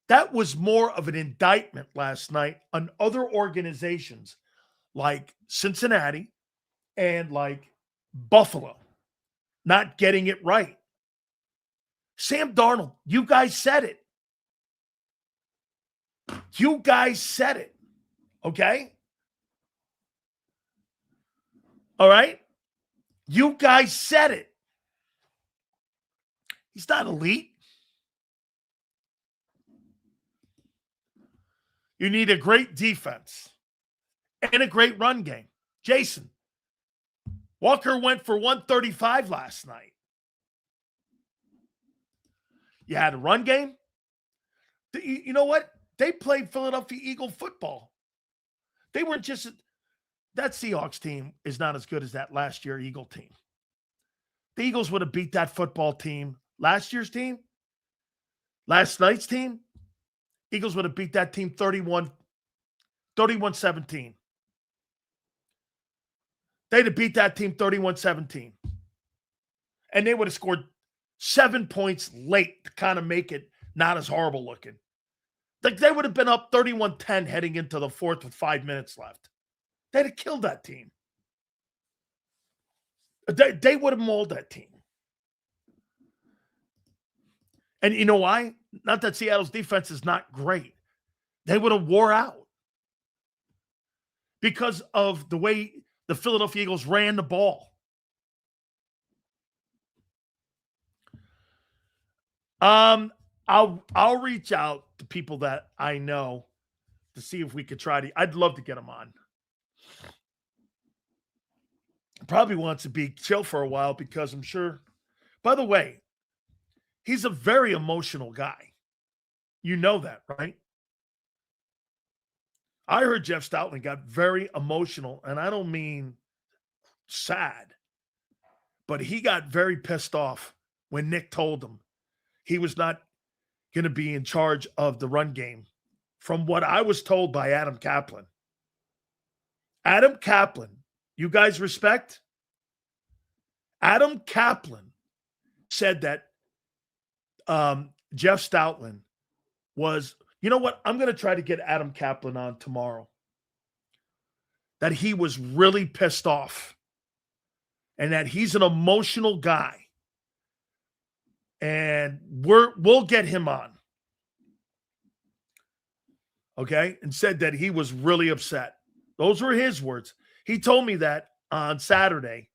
That was more of an indictment last night on other organizations like Cincinnati and like Buffalo not getting it right. Sam Darnold, you guys said it. You guys said it. Okay? All right? You guys said it. He's not elite. You need a great defense and a great run game. Jason, Walker went for 135 last night. You had a run game. You know what? They played Philadelphia Eagle football. They weren't just – that Seahawks team is not as good as that last year Eagle team. The Eagles would have beat that football team. Last year's team, last night's team, Eagles would have beat that team 31-17. They'd have beat that team 31-17. And they would have scored 7 points late to kind of make it not as horrible looking. Like they would have been up 31-10 heading into the fourth with 5 minutes left. They'd have killed that team. They would have mauled that team. And you know why? Not that Seattle's defense is not great. They would have wore out because of the way the Philadelphia Eagles ran the ball. I'll reach out to people that I know to see if we could try to. I'd love to get him on. Probably wants to be chill for a while because I'm sure. By the way, he's a very emotional guy. You know that, right? I heard Jeff Stoutland got very emotional, and I don't mean sad, but he got very pissed off when Nick told him he was not going to be in charge of the run game, from what I was told by Adam Kaplan. Adam Kaplan, you guys respect? Adam Kaplan said that Jeff Stoutland was, you know what? I'm going to try to get Adam Kaplan on tomorrow. That he was really pissed off and that he's an emotional guy. And we'll get him on. Okay? And said that he was really upset. Those were his words. He told me that on Saturday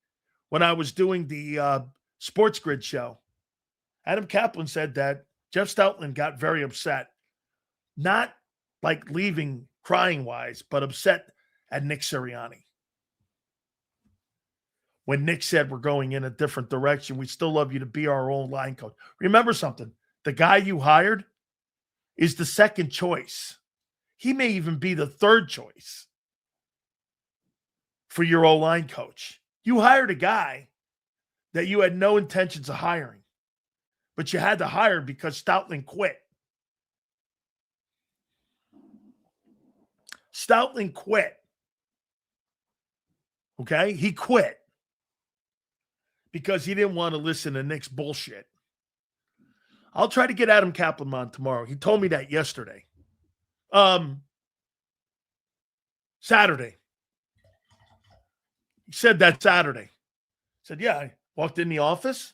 when I was doing the Sports Grid show. Adam Kaplan said that Jeff Stoutland got very upset. Not like leaving crying-wise, but upset at Nick Sirianni. When Nick said we're going in a different direction, we still love you to be our own line coach. Remember something. The guy you hired is the second choice. He may even be the third choice for your O-line coach. You hired a guy that you had no intentions of hiring, but you had to hire because Stoutland quit. Stoutland quit. Okay? He quit because he didn't want to listen to Nick's bullshit. I'll try to get Adam Kaplan on tomorrow. He told me that yesterday. Saturday. He said that Saturday. He said, yeah, I walked in the office.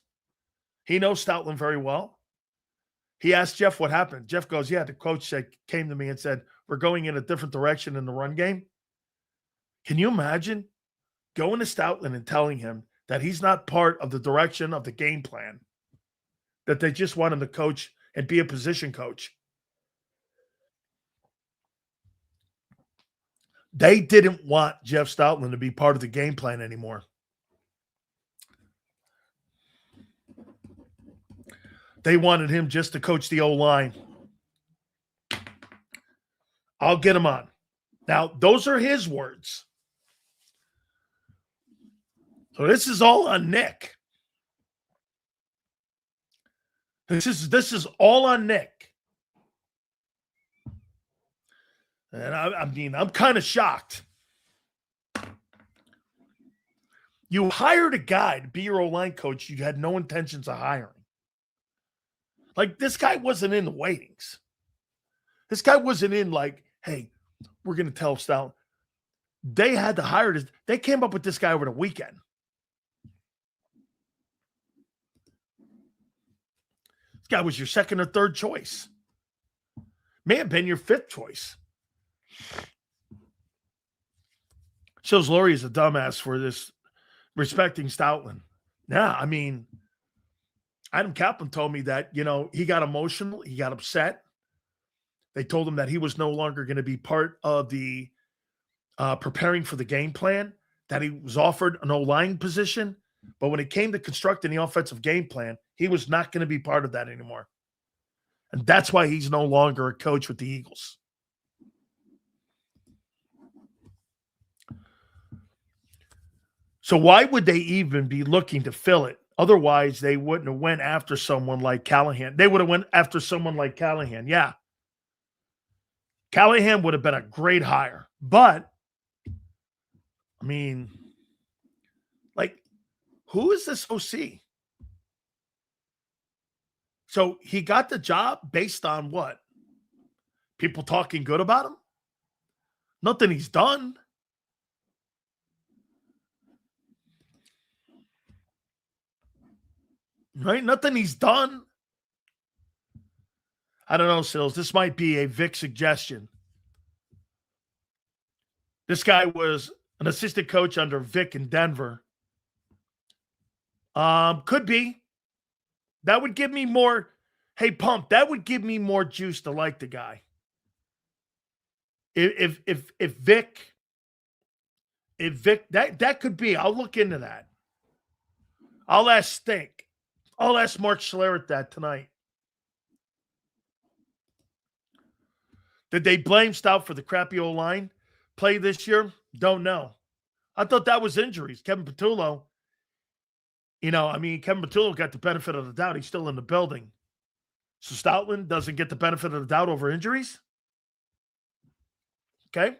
He knows Stoutland very well. He asked Jeff what happened. Jeff goes, yeah, the coach came to me and said, we're going in a different direction in the run game. Can you imagine going to Stoutland and telling him that he's not part of the direction of the game plan, that they just want him to coach and be a position coach? They didn't want Jeff Stoutland to be part of the game plan anymore. They wanted him just to coach the O-line. I'll get him on. Now, those are his words. So this is all on Nick. This is all on Nick. And I'm kind of shocked. You hired a guy to be your O-line coach you had no intentions of hiring. Like, this guy wasn't in the waitings. This guy wasn't in like, hey, we're going to tell Stoutland. They had to hire this. They came up with this guy over the weekend. This guy was your second or third choice. May have been your fifth choice. Shows Laurie is a dumbass for this, respecting Stoutland. Yeah, I mean, Adam Kaplan told me that, he got emotional. He got upset. They told him that he was no longer going to be part of the preparing for the game plan, that he was offered an O-line position. But when it came to constructing the offensive game plan, he was not going to be part of that anymore. And that's why he's no longer a coach with the Eagles. So why would they even be looking to fill it? Otherwise, they wouldn't have went after someone like Callahan. They would have went after someone like Callahan. Yeah. Callahan would have been a great hire. But, I mean, like, who is this OC? So he got the job based on what? People talking good about him? Nothing he's done. Right? Nothing he's done. I don't know, Sills. This might be a Vic suggestion. This guy was an assistant coach under Vic in Denver. Could be. That would give me more. Hey, Pump, that would give me more juice to like the guy. If Vic, that could be. I'll look into that. I'll ask Stink. I'll ask Mark Schlereth that tonight. Did they blame Stout for the crappy O-line play this year? Don't know. I thought that was injuries. Kevin Patullo, Kevin Patullo got the benefit of the doubt. He's still in the building. So Stoutland doesn't get the benefit of the doubt over injuries? Okay.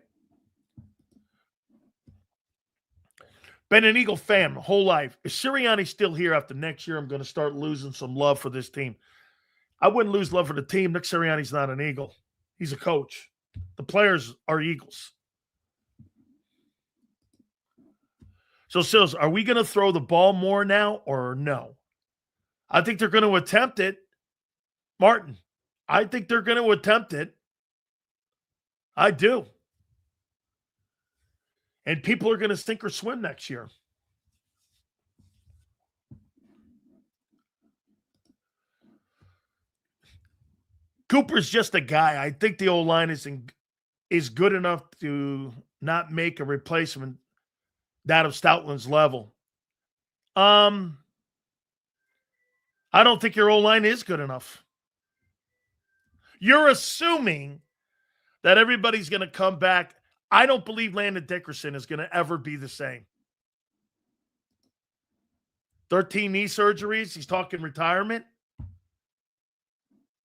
Been an Eagle fan my whole life. If Sirianni's still here after next year, I'm going to start losing some love for this team. I wouldn't lose love for the team. Nick Sirianni's not an Eagle. He's a coach. The players are Eagles. So, Sills, are we going to throw the ball more now or no? I think they're going to attempt it. Martin, I think they're going to attempt it. I do. And people are going to sink or swim next year. Cooper's just a guy. I think the O-line is good enough to not make a replacement that of Stoutland's level. I don't think your O-line is good enough. You're assuming that everybody's going to come back. I don't believe Landon Dickerson is going to ever be the same. 13 knee surgeries. He's talking retirement.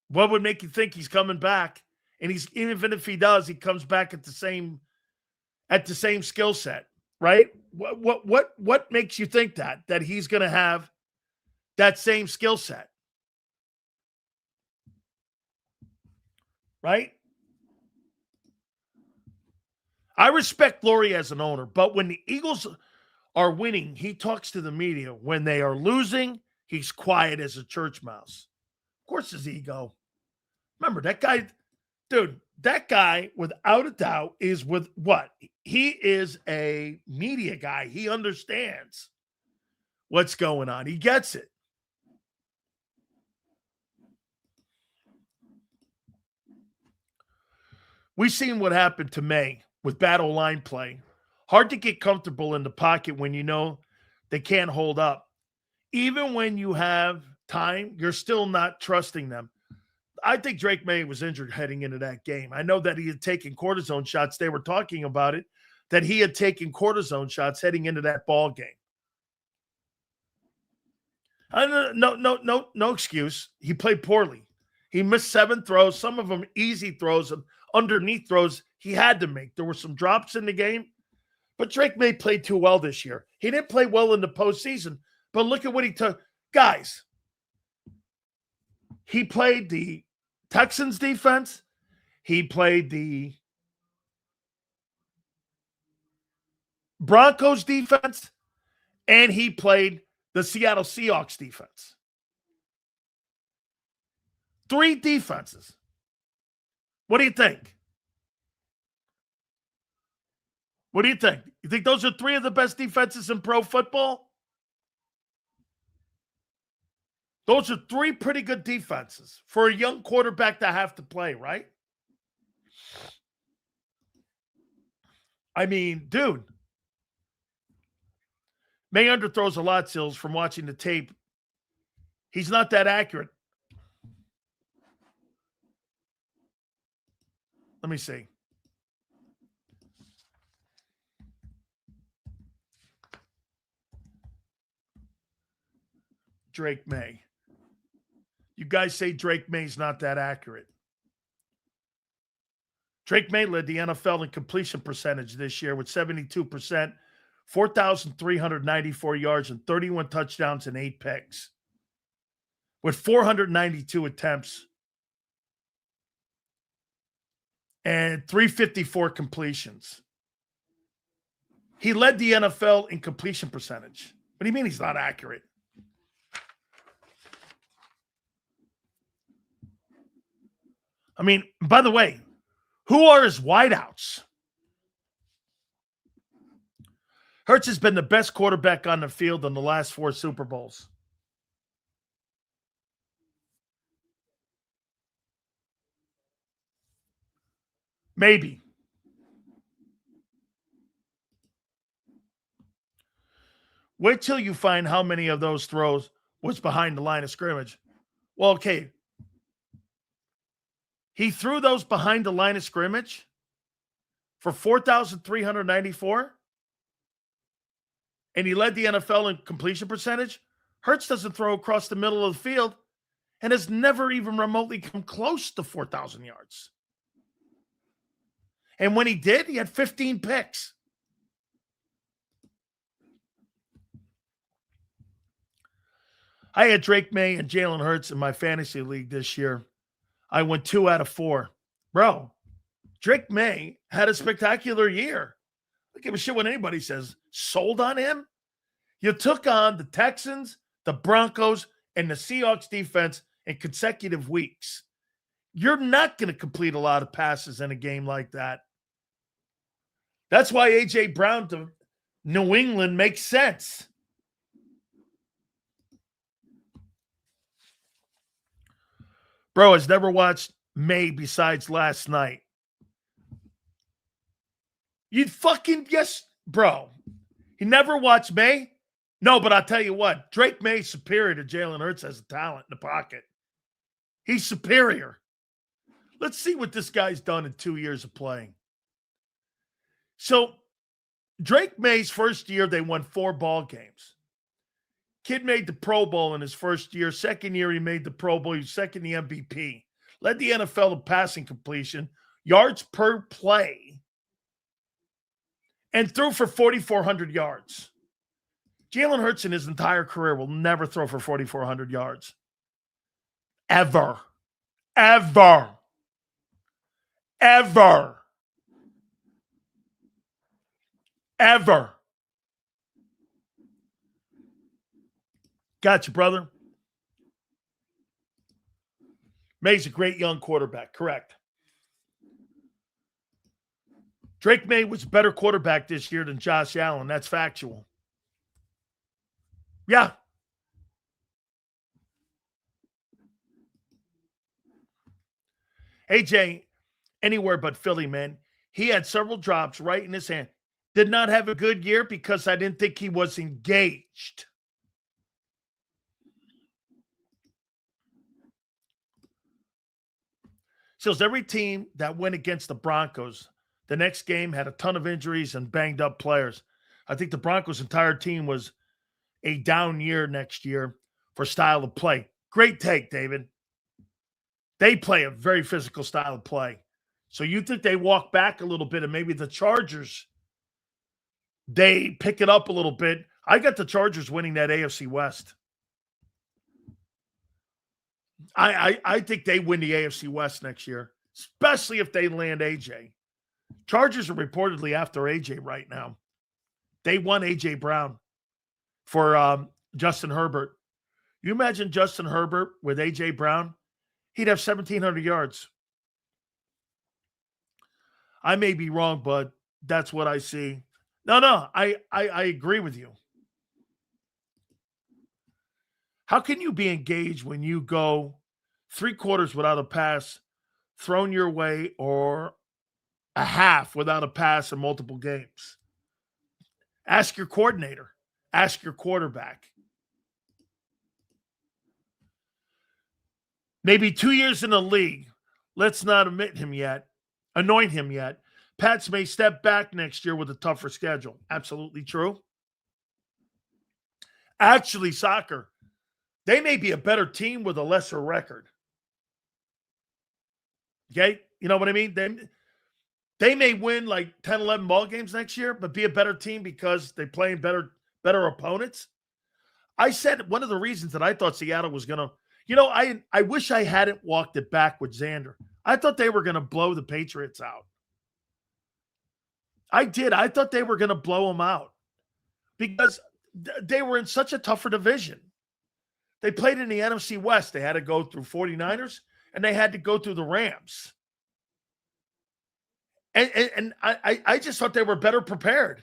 What would make you think he's coming back? And even if he does, he comes back at the same skill set, right? What makes you think that he's going to have that same skill set? Right? I respect Laurie as an owner, but when the Eagles are winning, he talks to the media. When they are losing, He's quiet as a church mouse. Of course, his ego. Remember, that guy, dude, that guy, without a doubt, is with what? He is a media guy. He understands what's going on. He gets it. We've seen what happened to Maye with battle line play. Hard to get comfortable in the pocket when you know they can't hold up. Even when you have time, you're still not trusting them. I think Drake Maye was injured heading into that game. I know that he had taken cortisone shots. They were talking about it, that he had taken cortisone shots heading into that ball game. No excuse. He played poorly. He missed 7 throws, some of them easy throws, and underneath throws he had to make. There were some drops in the game, but Drake Maye played too well this year. He didn't play well in the postseason, but look at what he took. Guys, he played the Texans defense. He played the Broncos defense, and he played the Seattle Seahawks defense. 3 defenses. What do you think? What do you think? You think those are 3 of the best defenses in pro football? Those are 3 pretty good defenses for a young quarterback to have to play, right? I mean, dude, Maye underthrows a lot, Sills, from watching the tape. He's not that accurate. Let me see. Drake Maye. You guys say Drake May's not that accurate. Drake Maye led the NFL in completion percentage this year with 72%, 4,394 yards and 31 touchdowns and 8 picks. With 492 attempts and 354 completions. He led the NFL in completion percentage. What do you mean he's not accurate? I mean, by the way, who are his wideouts? Hurts has been the best quarterback on the field in the last 4 Super Bowls. Maybe. Wait till you find how many of those throws was behind the line of scrimmage. Well, okay. He threw those behind the line of scrimmage for 4,394, and he led the NFL in completion percentage. Hurts doesn't throw across the middle of the field and has never even remotely come close to 4,000 yards. And when he did, he had 15 picks. I had Drake Maye and Jalen Hurts in my fantasy league this year. I went 2 out of 4. Bro, Drake Maye had a spectacular year. I don't give a shit what anybody says. Sold on him? You took on the Texans, the Broncos, and the Seahawks defense in consecutive weeks. You're not going to complete a lot of passes in a game like that. That's why A.J. Brown to New England makes sense. Bro has never watched Maye besides last night. You'd fucking yes, bro. He never watched Maye? No, but I'll tell you what. Drake Maye's superior to Jalen Hurts as a talent in the pocket. He's superior. Let's see what this guy's done in 2 years of playing. So, Drake Maye's first year, they won 4 ball games. Kid made the Pro Bowl in his first year. Second year, he made the Pro Bowl. He was second the MVP. Led the NFL in passing completion, yards per play, and threw for 4,400 yards. Jalen Hurts in his entire career will never throw for 4,400 yards. Ever. Ever. Ever. Ever. Gotcha, brother. Maye's a great young quarterback. Correct. Drake Maye was a better quarterback this year than Josh Allen. That's factual. Yeah. AJ, anywhere but Philly, man. He had several drops right in his hand. Did not have a good year because I didn't think he was engaged. So every team that went against the Broncos, the next game had a ton of injuries and banged up players. I think the Broncos' entire team was a down year next year for style of play. Great take, David. They play a very physical style of play. So you think they walk back a little bit and maybe the Chargers, they pick it up a little bit. I got the Chargers winning that AFC West. I think they win the AFC West next year, especially if they land AJ. Chargers are reportedly after AJ right now. They won AJ Brown for Justin Herbert. You imagine Justin Herbert with AJ Brown? He'd have 1,700 yards. I may be wrong, but that's what I see. No, I agree with you. How can you be engaged when you go 3 quarters without a pass thrown your way or a half without a pass in multiple games? Ask your coordinator. Ask your quarterback. Maybe 2 years in the league. Let's not anoint him yet. Pats may step back next year with a tougher schedule. Absolutely true. Actually, soccer, they may be a better team with a lesser record. Okay? You know what I mean? They may win like 10, 11 ball games next year, but be a better team because they play better opponents. I said one of the reasons that I thought Seattle was going to, I wish I hadn't walked it back with Xander. I thought they were going to blow the Patriots out. I did. I thought they were going to blow them out because they were in such a tougher division. They played in the NFC West. They had to go through 49ers, and they had to go through the Rams. And I just thought they were better prepared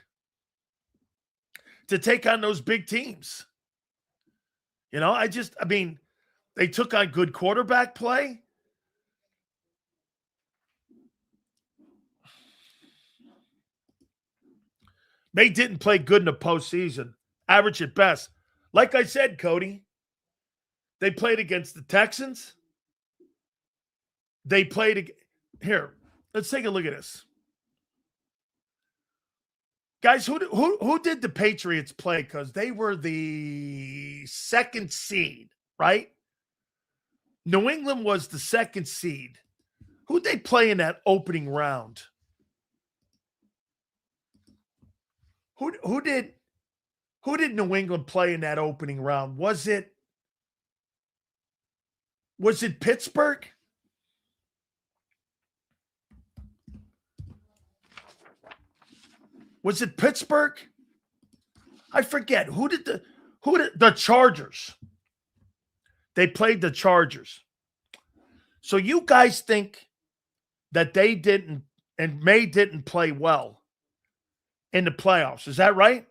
to take on those big teams. They took on good quarterback play. They didn't play good in the postseason. Average at best. Like I said, Cody, they played against the Texans. They played here. Let's take a look at this. Guys, who did the Patriots play? Because they were the 2nd seed, right? New England was the 2nd seed. Who'd they play in that opening round? Who did New England play in that opening round? Was it Pittsburgh? Was it Pittsburgh? I forget. Who did the Chargers? They played the Chargers. So you guys think that they didn't and Maye didn't play well in the playoffs. Is that right?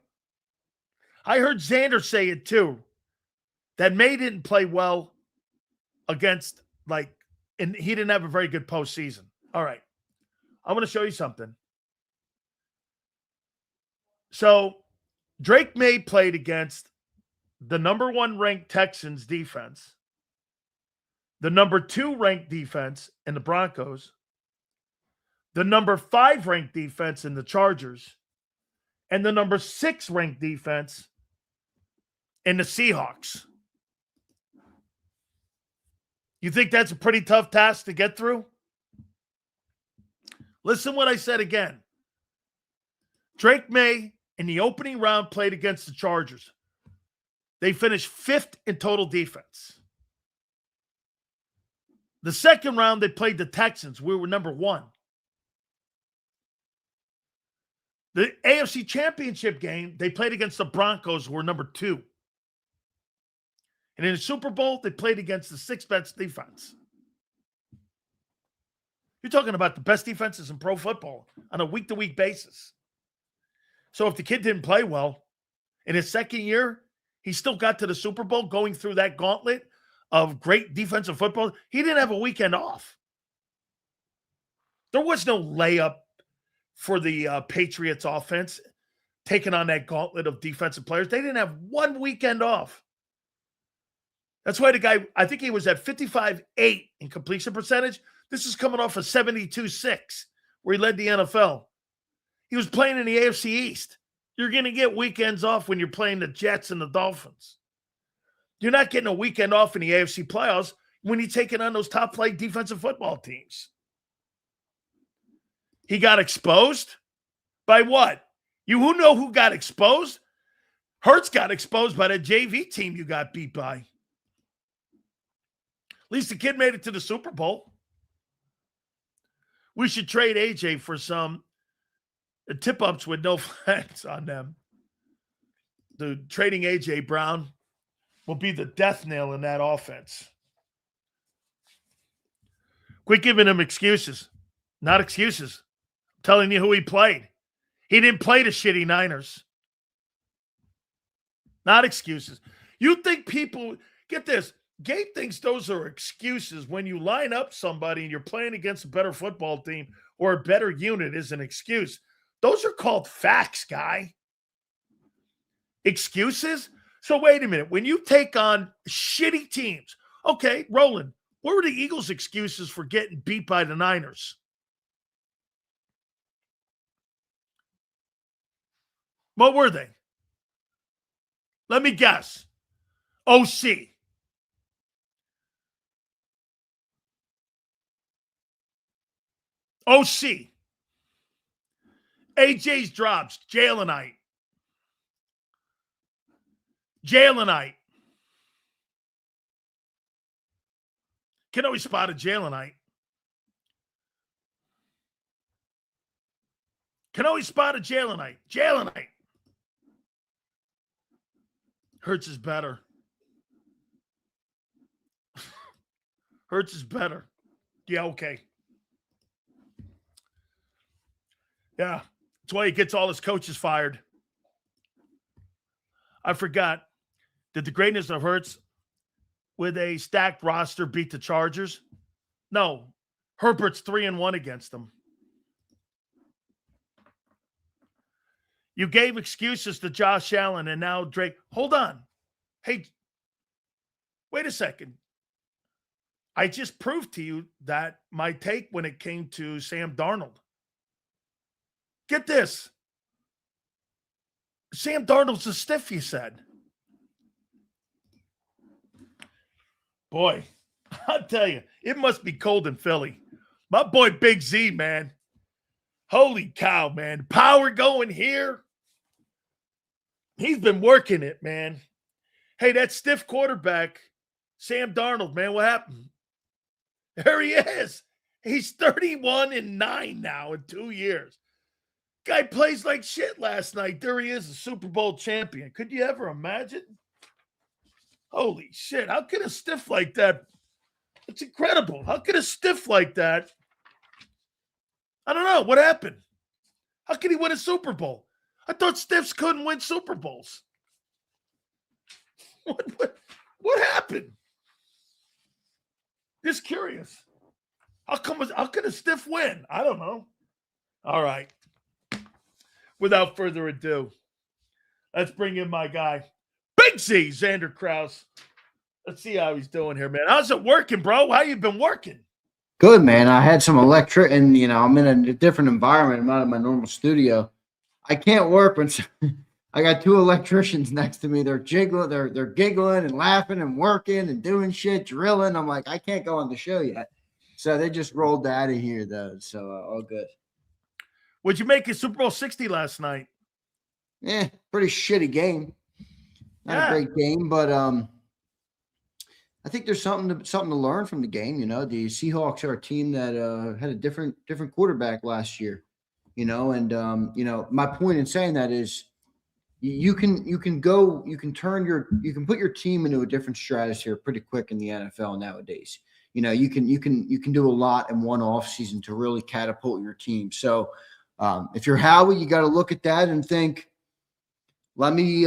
I heard Xander say it too, that Maye didn't play well against, and he didn't have a very good postseason. All right. I'm going to show you something. So Drake Maye played against the number 1 ranked Texans defense, the number 2 ranked defense in the Broncos, the number 5 ranked defense in the Chargers, and the number 6 ranked defense in the Seahawks. You think that's a pretty tough task to get through? Listen what I said again. Drake Maye in the opening round played against the Chargers. They finished 5th in total defense. The second round, they played the Texans. We were number 1. The AFC Championship game, they played against the Broncos, who were number 2. And in the Super Bowl, they played against the 6th best defense. You're talking about the best defenses in pro football on a week-to-week basis. So if the kid didn't play well, in his second year, he still got to the Super Bowl going through that gauntlet of great defensive football. He didn't have a weekend off. There was no layup for the Patriots offense taking on that gauntlet of defensive players. They didn't have one weekend off. That's why the guy, I think he was at 55.8 in completion percentage. This is coming off of 72.6, where he led the NFL. He was playing in the AFC East. You're going to get weekends off when you're playing the Jets and the Dolphins. You're not getting a weekend off in the AFC playoffs when you're taking on those top-flight defensive football teams. He got exposed by what? You who know who got exposed? Hurts got exposed by the JV team you got beat by. At least the kid made it to the Super Bowl. We should trade AJ for some tip-ups with no flags on them. The trading AJ Brown will be the death nail in that offense. Quit giving him excuses. Not excuses. I'm telling you who he played. He didn't play the shitty Niners. Not excuses. You think people, get this, Gabe thinks those are excuses when you line up somebody and you're playing against a better football team or a better unit is an excuse. Those are called facts, guy. Excuses? So wait a minute. When you take on shitty teams, okay, Roland, what were the Eagles' excuses for getting beat by the Niners? What were they? Let me guess. OC. OC. AJ's drops. Jalenite. Jalenite. Can always spot a Jalenite. Can always spot a Jalenite. Jalenite. Hurts is better. Hurts is better. Yeah, okay. Yeah, that's why he gets all his coaches fired. I forgot. Did the greatness of Hurts with a stacked roster beat the Chargers? No. Herbert's 3-1 against them. You gave excuses to Josh Allen and now Drake. Hold on. Hey, wait a second. I just proved to you that my take when it came to Sam Darnold. Get this. Sam Darnold's a stiff, you said. Boy, I'll tell you, it must be cold in Philly. My boy Big Z, man. Holy cow, man. Power going here. He's been working it, man. Hey, that stiff quarterback, Sam Darnold, man, what happened? There he is. He's 31-9 now in 2 years. Guy plays like shit last night. There he is, a Super Bowl champion. Could you ever imagine? Holy shit. How could a stiff like that? It's incredible. How could a stiff like that? I don't know. What happened? How could he win a Super Bowl? I thought stiffs couldn't win Super Bowls. What happened? Just curious. How could a stiff win? I don't know. All right. Without further ado, let's bring in my guy, Big Z, Xander Krause. Let's see how he's doing here, man. How's it working, bro? How you been working? Good, man. I had some electric, and I'm in a different environment. I'm not in my normal studio. I can't work when I got two electricians next to me. They're jiggling, they're giggling and laughing and working and doing shit, drilling. I'm like, I can't go on the show yet. So they just rolled out of here, though. So all good. What'd you make of Super Bowl 60 last night? Yeah, pretty shitty game. Not a great game, but I think there's something to learn from the game. The Seahawks are a team that had a different quarterback last year. And my point in saying that is you can put your team into a different stratosphere pretty quick in the NFL nowadays. you can do a lot in one offseason to really catapult your team. So if you're Howie, you got to look at that and think, let me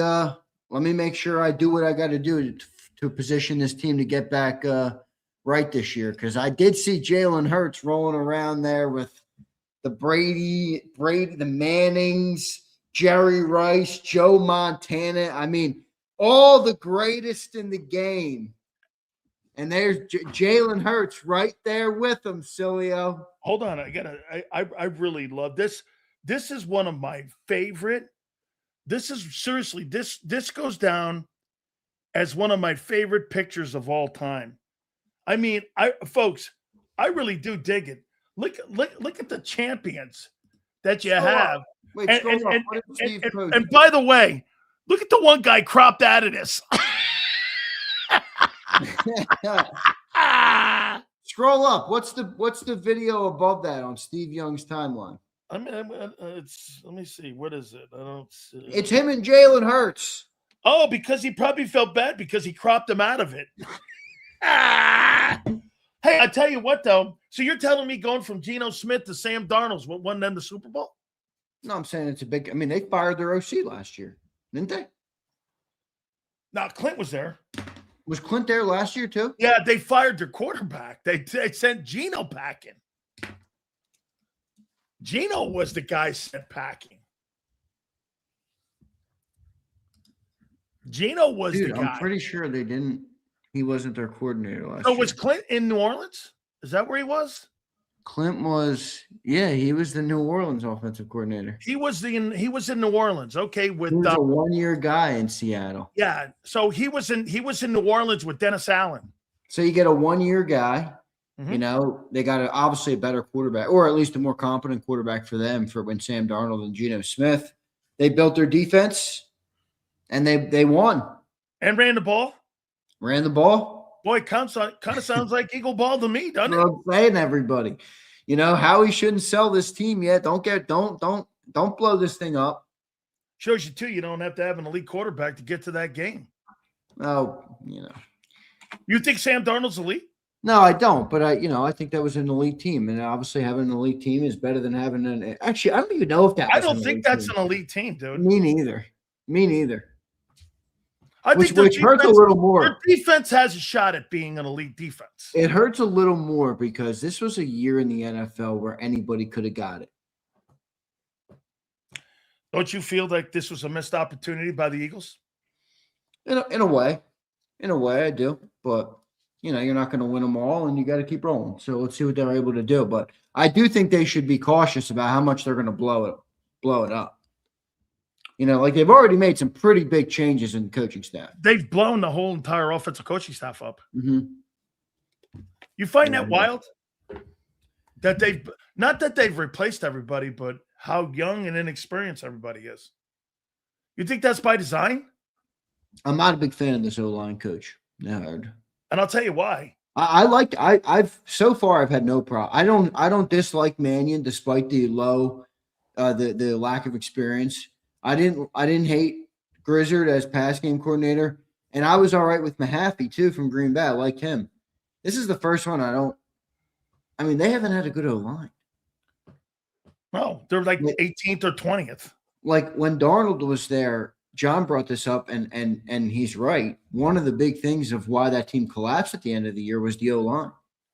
make sure I do what I got to do to position this team to get back right this year. Because I did see Jalen Hurts rolling around there with the Brady, the Mannings, Jerry Rice, Joe Montana. I mean, all the greatest in the game. And there's Jalen Hurts right there with them, Sileo. Hold on. I really love this. This is one of my favorite. This is seriously, this goes down as one of my favorite pictures of all time. I mean, folks, I really do dig it. Look at the champions that you have. Wait, and by the way, look at the one guy cropped out of this. Scroll up. What's the video above that on Steve Young's timeline? I mean, let me see. What is it? I don't see. It's him and Jalen Hurts. Oh, because he probably felt bad because he cropped him out of it. Hey, I tell you what, though. So you're telling me going from Geno Smith to Sam Darnold won them the Super Bowl? No, I'm saying it's a big. I mean, they fired their OC last year, didn't they? No, Clint was there. Was Clint there last year too? Yeah, they fired their quarterback. They sent Geno packing. Geno was the guy sent packing. Geno was the guy. I'm pretty sure they didn't. He wasn't their coordinator last year. So was Clint in New Orleans? Is that where he was? Clint was, he was the New Orleans offensive coordinator. He was in New Orleans. Okay, with he was a 1-year guy in Seattle. Yeah, so he was in New Orleans with Dennis Allen. So you get a 1-year guy. Mm-hmm. They got obviously a better quarterback, or at least a more competent quarterback for them for when Sam Darnold and Geno Smith. They built their defense, and they won. And ran the ball. Boy, kind of sounds like Eagle ball to me, doesn't it? I'm saying, everybody, Howie shouldn't sell this team yet. Don't blow this thing up. Shows you too. You don't have to have an elite quarterback to get to that game. Oh, You think Sam Darnold's elite? No, I don't. But I think that was an elite team, and obviously having an elite team is better than having an. Actually, I don't even know if that. I don't think that's an elite team, dude. Me neither. Which hurts a little more. Their defense has a shot at being an elite defense. It hurts a little more because this was a year in the NFL where anybody could have got it. Don't you feel like this was a missed opportunity by the Eagles? In a way, I do. But you're not going to win them all, and you got to keep rolling. So let's see what they're able to do. But I do think they should be cautious about how much they're going to blow it up. Like they've already made some pretty big changes in the coaching staff. They've blown the whole entire offensive coaching staff up. Mm-hmm. You find that wild? That they've replaced everybody, but how young and inexperienced everybody is. You think that's by design? I'm not a big fan of this O-line coach. No. And I'll tell you why. I've so far I've had no problem. I don't dislike Mannion despite the low the lack of experience. I didn't hate Grizzard as pass game coordinator, and I was all right with Mahaffey too from Green Bay. I like him. This is the first one they haven't had a good O-line. No, they're like 18th or 20th. Like when Darnold was there, John brought this up, and he's right. One of the big things of why that team collapsed at the end of the year was the O-line.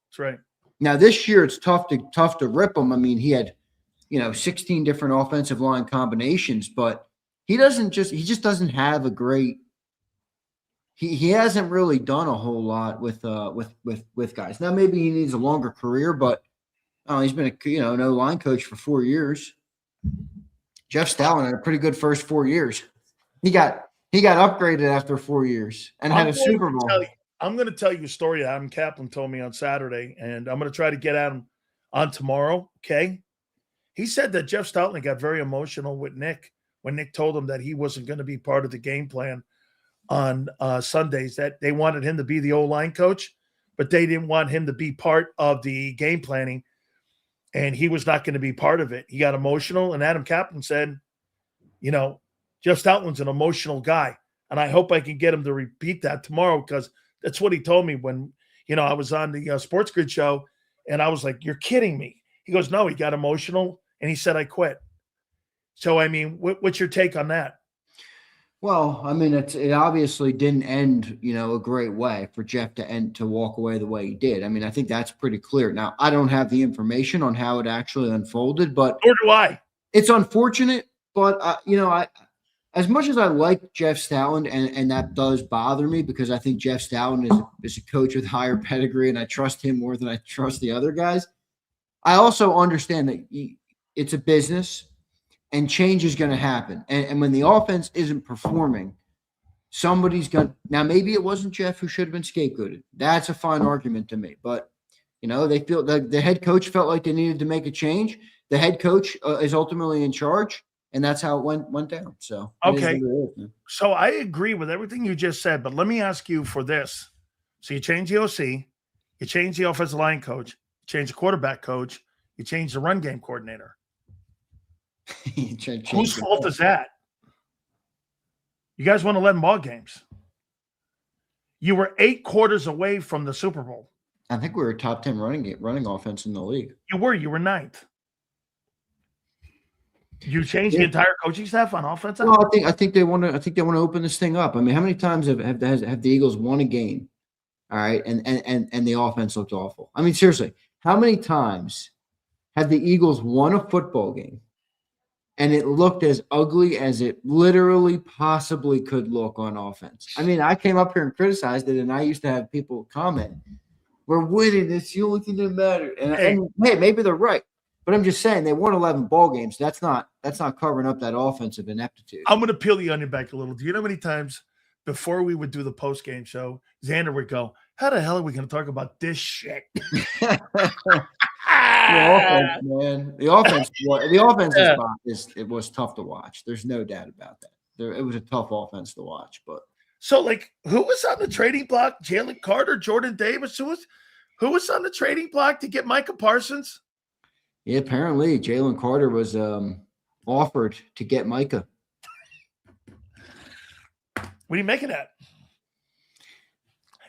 That's right. Now this year it's tough to rip him. I mean, he had 16 different offensive line combinations, but he just doesn't have a great. He hasn't really done a whole lot with guys. Now maybe he needs a longer career, but he's been an O-line coach for 4 years. Jeff Stoutland had a pretty good first 4 years. He got upgraded after 4 years and had a Super Bowl. I'm going to tell you a story Adam Kaplan told me on Saturday, and I'm going to try to get Adam on tomorrow. Okay. He said that Jeff Stoutland got very emotional with Nick when Nick told him that he wasn't going to be part of the game plan on Sundays, that they wanted him to be the O-line coach, but they didn't want him to be part of the game planning, and he was not going to be part of it. He got emotional, and Adam Kaplan said, Jeff Stoutland's an emotional guy, and I hope I can get him to repeat that tomorrow because that's what he told me when I was on the Sports Grid show, and I was like, "You're kidding me." He goes, "No, he got emotional, and he said I quit." So, I mean, what's your take on that? Well, I mean, it obviously didn't end, a great way for Jeff to walk away the way he did. I mean, I think that's pretty clear. Now, I don't have the information on how it actually unfolded, but Nor do I. it's unfortunate. But I as much as I like Jeff Stoutland, and that does bother me because I think Jeff Stoutland is a coach with higher pedigree, and I trust him more than I trust the other guys. I also understand that it's a business. And change is going to happen. And when the offense isn't performing, somebody's going – now, maybe it wasn't Jeff who should have been scapegoated. That's a fine argument to me. But, they feel – the head coach felt like they needed to make a change. The head coach is ultimately in charge, and that's how it went down. So, okay. So I agree with everything you just said, but let me ask you for this. So you change the OC, you change the offensive line coach, you change the quarterback coach, you change the run game coordinator. Whose fault is that? You guys won 11 ball games. You were 8 quarters away from the Super Bowl. I think we were top 10 running offense in the league. You were 9th. You changed the entire coaching staff on offense. Well, I think they want to open this thing up. I mean, how many times have the Eagles won a game? All right, and the offense looked awful. I mean, seriously, how many times have the Eagles won a football game and it looked as ugly as it literally possibly could look on offense? I mean, I came up here and criticized it, and I used to have people comment, "We're winning. It's the only thing that mattered." And hey, maybe they're right, but I'm just saying they won 11 ball games. That's not covering up that offensive ineptitude. I'm going to peel the onion back a little. Do you know how many times before we would do the post game show, Xander would go, "How the hell are we going to talk about this shit?" The offense, man. The offense it was tough to watch. There's no doubt about that. It was a tough offense to watch. But so, who was on the trading block? Jalen Carter, Jordan Davis. Who was on the trading block to get Micah Parsons? Yeah, apparently Jalen Carter was offered to get Micah. What are you making that?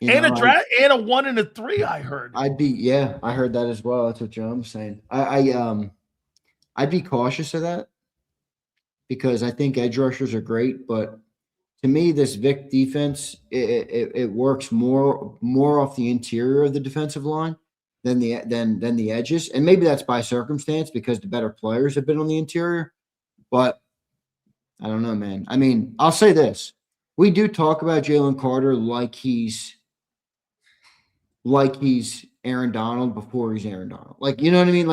And a 1 and a 3, I heard. I heard that as well. That's what John's saying. I'd be cautious of that because I think edge rushers are great, but to me, this Vic defense it works more off the interior of the defensive line than the edges, and maybe that's by circumstance because the better players have been on the interior. But I don't know, man. I mean, I'll say this: we do talk about Jalen Carter like he's Aaron Donald before he's Aaron Donald. You know what I mean?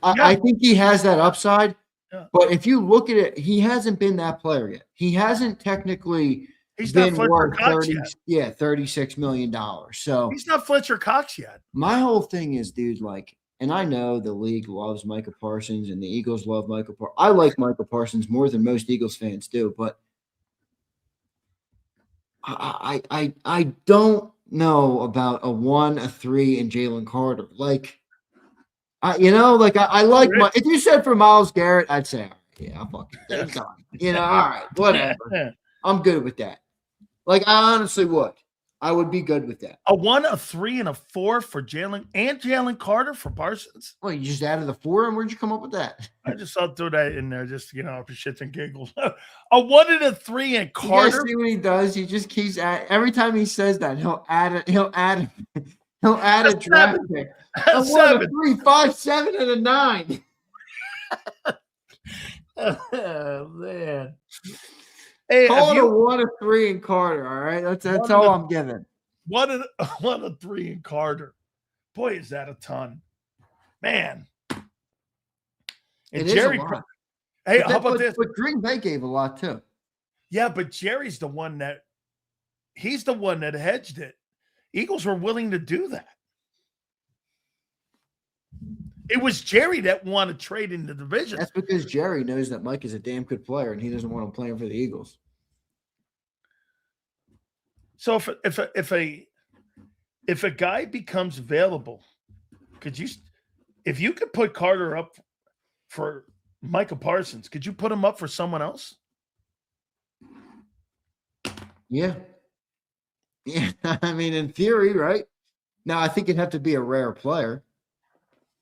I think he has that upside. Yeah. But if you look at it, he hasn't been that player yet. He hasn't technically been worth $36 million. So he's not Fletcher Cox yet. My whole thing is, dude, and I know the league loves Micah Parsons and the Eagles love Micah Parsons. I like Micah Parsons more than most Eagles fans do, but I don't know about a 1, a 3, and Jalen Carter. I like if you said for Myles Garrett, I'd say, yeah, I'll fucking all right, whatever. I'm good with that. I honestly would. I would be good with that. A 1, a 3, and a 4 for Jalen Carter for Parsons. Well, you just added the 4, and where'd you come up with that? I just thought throw that in there, just for shits and giggles. A 1 and a 3 and Carter. You guys see what he does? He just keeps every time he says that he'll add a draft pick. A 1, a 3, 5, 7, and a 9. Oh man. Hey, call it a 1, a 3, and Carter. All right, that's all I'm giving. 1, a 3, and Carter. Boy, is that a ton, man. And Jerry, hey, how about this? But Green Bay gave a lot too. Yeah, but Jerry's the one that hedged it. Eagles were willing to do that. It was Jerry that wanted to trade in the division. That's because Jerry knows that Mike is a damn good player, and he doesn't want him playing for the Eagles. So if a guy becomes available, if you could put Carter up for Micah Parsons, could you put him up for someone else? Yeah. Yeah, I mean, in theory, right? Now, I think it'd have to be a rare player.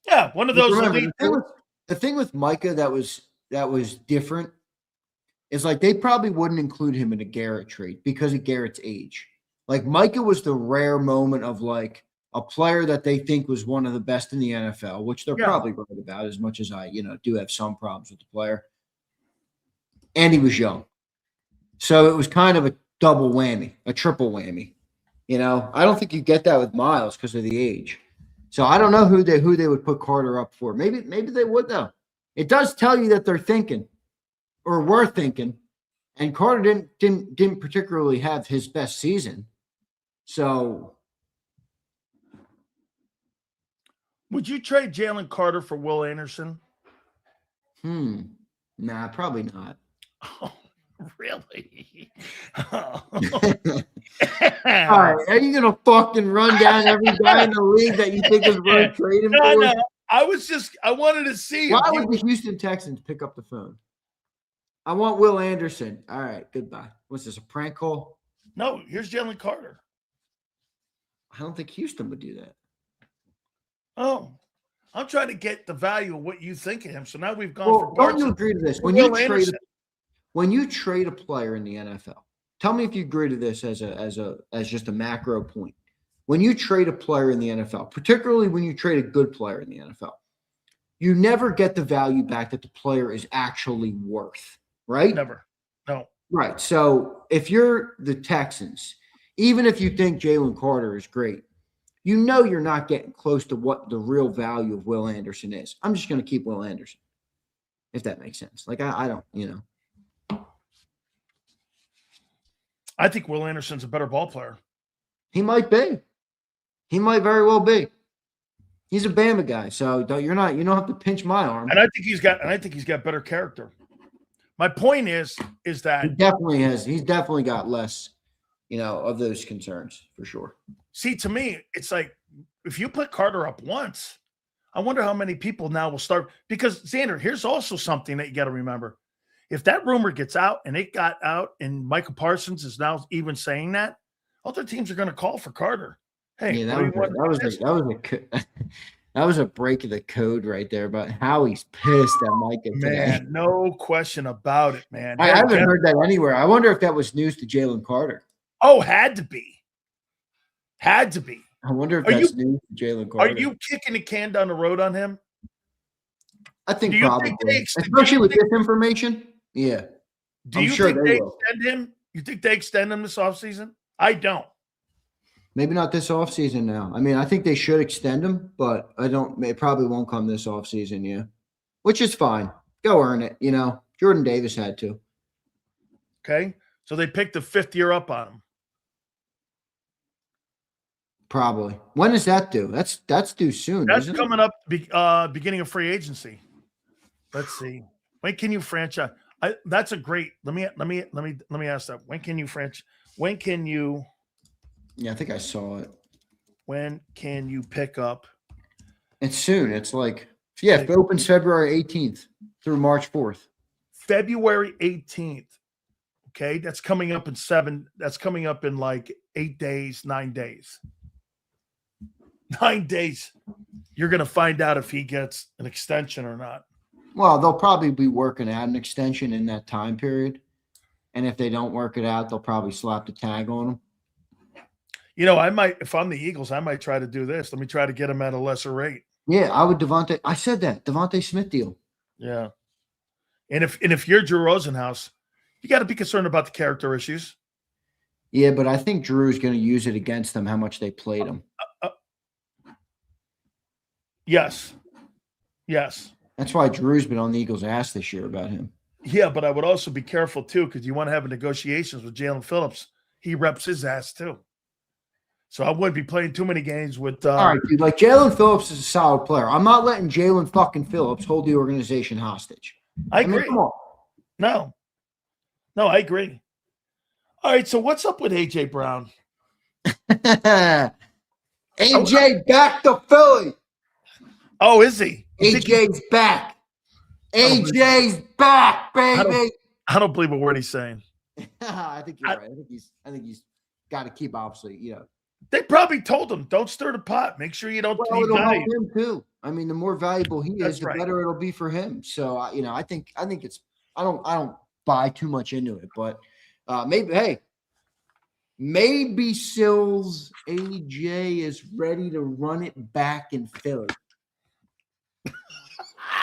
Yeah, one of those Remember, elite. the thing with Micah that was different is like they probably wouldn't include him in a Garrett trade because of Garrett's age. Like Micah was the rare moment of like a player that they think was one of the best in the NFL, which they're probably right about, as much as I, do have some problems with the player. And he was young. So it was kind of a double whammy, a triple whammy. I don't think you get that with Miles because of the age. So I don't know who they would put Carter up for. Maybe they would though. It does tell you that they're thinking or were thinking, and Carter didn't particularly have his best season. So would you trade Jalen Carter for Will Anderson? Nah, probably not. Oh, really? All right, are you gonna fucking run down every guy in the league that you think is worth trading for? No. I wanted to see. Why would the Houston Texans pick up the phone? I want Will Anderson. All right, goodbye. What's this, a prank call? No, here's Jalen Carter. I don't think Houston would do that. Oh, I'm trying to get the value of what you think of him. So now we've gone for Don't you agree to this? When you trade a player in the NFL, tell me if you agree to this as just a macro point. When you trade a player in the NFL, particularly when you trade a good player in the NFL, you never get the value back that the player is actually worth, right? Never. No. Right. So if you're the Texans, even if you think Jalen Carter is great, you're not getting close to what the real value of Will Anderson is. I'm just going to keep Will Anderson, if that makes sense. Like, I don't, I think Will Anderson's a better ball player. He might be. He might very well be. He's a Bama guy, so you don't have to pinch my arm. And I think he's got better character. My point is that he definitely has. He's definitely got less, of those concerns for sure. See, to me, it's like if you put Carter up once, I wonder how many people now will start. Because Xander, here's also something that you got to remember. If that rumor gets out and it got out and Michael Parsons is now even saying that, other teams are going to call for Carter. Hey, yeah, that was a break of the code right there about how he's pissed at Micah today. Man, no question about it, man. I haven't heard that anywhere. I wonder if that was news to Jalen Carter. Oh, had to be. Had to be. I wonder if that's news to Jalen Carter. Are you kicking the can down the road on him? I think probably. Especially with this information. Yeah. Do you think they extend him? You think they extend him this offseason? I don't. Maybe not this offseason now. I mean, I think they should extend him, but it probably won't come this offseason, yeah. Which is fine. Go earn it, Jordan Davis had to. Okay. So they picked the 5th year up on him. Probably. When is that due? That's due soon. That's coming up beginning of free agency. Let's see. When can you franchise? That's a great. Let me ask that. When can you franchise? When can you? Yeah, I think I saw it. When can you pick up? It's soon. It's like it opens February 18th through March 4th. February 18th. Okay, that's coming up in 7. That's coming up in like 8 days, 9 days. 9 days. You're going to find out if he gets an extension or not. Well, they'll probably be working out an extension in that time period. And if they don't work it out, they'll probably slap the tag on him. I might, if I'm the Eagles, I might try to do this. Let me try to get him at a lesser rate. Yeah, I would I said that. Devontae Smith deal. Yeah. And if you're Drew Rosenhaus, you got to be concerned about the character issues. Yeah, but I think Drew is going to use it against them, how much they played him. Yes. That's why Drew's been on the Eagles' ass this year about him. Yeah, but I would also be careful, too, because you want to have negotiations with Jalen Phillips. He reps his ass, too. So I wouldn't be playing too many games with all right, dude. Like, Jalen Phillips is a solid player. I'm not letting Jalen fucking Phillips hold the organization hostage. I agree. Come on. No, I agree. All right, so what's up with A.J. Brown? AJ back to Philly. Oh, is he? AJ's back. AJ's back, baby. I don't believe a word he's saying. I think you're right. I think he's got to keep, obviously, They probably told him, don't stir the pot. Make sure you don't Well, it'll help devalue. him too. I mean, the more valuable he That's is, the right. better it'll be for him. So, I think it's. I don't buy too much into it, but maybe Sills AJ is ready to run it back in Philly.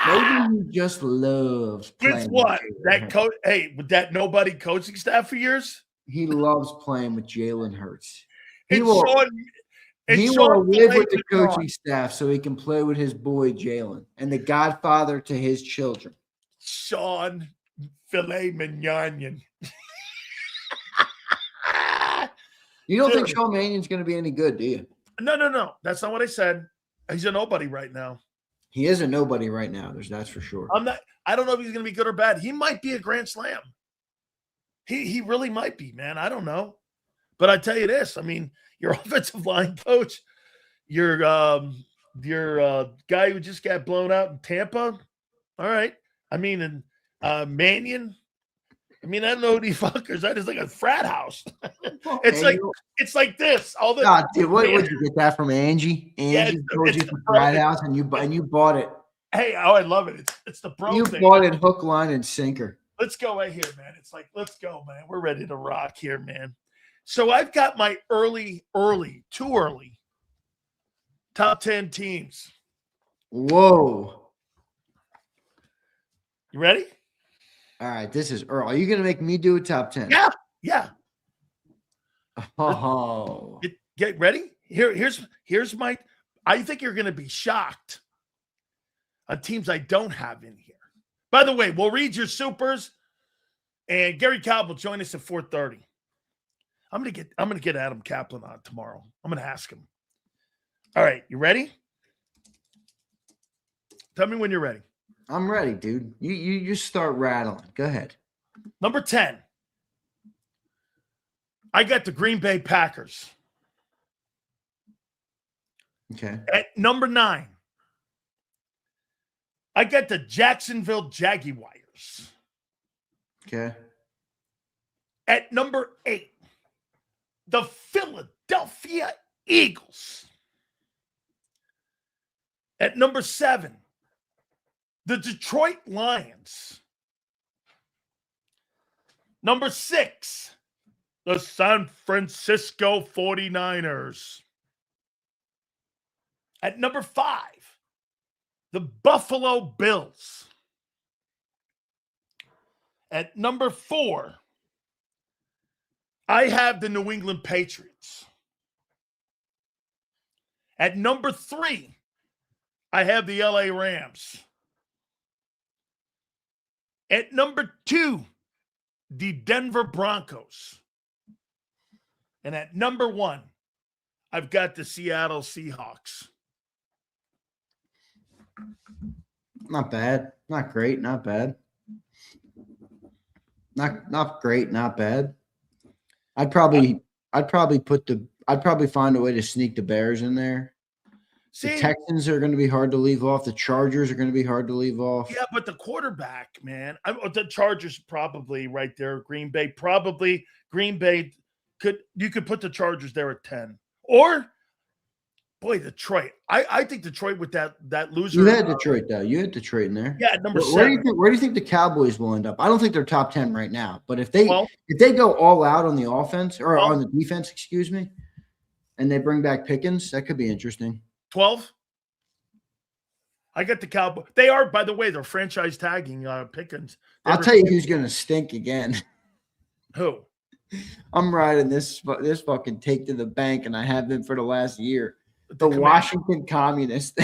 Maybe he just loves playing. With what? That coach? Hey, with that nobody coaching staff for years? He loves playing with Jalen Hurts. He It's will Sean. he It's will Sean live with the Filet coaching staff so he can play with his boy Jalen and the godfather to his children. Sean Filet Mignon. You don't think Dude. Sean Mannion's going to be any good, do you? No. That's not what I said. He's a nobody right now. He is a nobody right now. That's for sure. I don't know if he's going to be good or bad. He might be a grand slam. He really might be, man. I don't know. But I tell you this, I mean, your offensive line coach, your guy who just got blown out in Tampa. All right. I mean, and Mannion. I mean, I don't know who these fuckers. That is like a frat house. It's like this. All the dude, what would you get that from Angie? Angie told you from frat house, and you bought it. Hey, I love it. It's the bro you thing. Bought it hook, line, and sinker. Let's go right here, man. It's like, let's go, man. We're ready to rock here, man. So I've got my too early top 10 teams. Whoa. You ready? All right, this is Earl. Are you going to make me do a top 10? Yeah. Oh. Get ready? Here's my – I think you're going to be shocked on teams I don't have in here. By the way, we'll read your supers, and Gary Cobb will join us at 4:30. I'm gonna get Adam Kaplan on tomorrow. I'm gonna ask him. All right, you ready? Tell me when you're ready. I'm ready, dude. You just start rattling. Go ahead. Number 10. I got the Green Bay Packers. Okay. At number 9, I got the Jacksonville Jaguars. Okay. At number 8, the Philadelphia Eagles. At number 7, the Detroit Lions. Number 6, the San Francisco 49ers. At number 5, the Buffalo Bills. At number 4, I have the New England Patriots. At number 3, I have the LA Rams. At number 2, the Denver Broncos. And at number 1, I've got the Seattle Seahawks. Not bad. Not great. Not bad. Not great. Not bad. I'd probably find a way to sneak the Bears in there. See, the Texans are going to be hard to leave off. The Chargers are going to be hard to leave off. Yeah, but the quarterback, man. The Chargers probably right there. Green Bay probably. Green Bay you could put the Chargers there at 10. Or, boy, Detroit. I think Detroit with that loser. You had Detroit though. You had Detroit in there. Yeah, number 7. Where do you think the Cowboys will end up? I don't think they're top 10 right now. But if they go all out on the offense or on the defense, excuse me, and they bring back Pickens, that could be interesting. 12. I got the Cowboys. They are, by the way, they're franchise tagging Pickens. I'll tell you who's going to stink again. Who? I'm riding this fucking take to the bank, and I have been for the last year. The Washington Communists.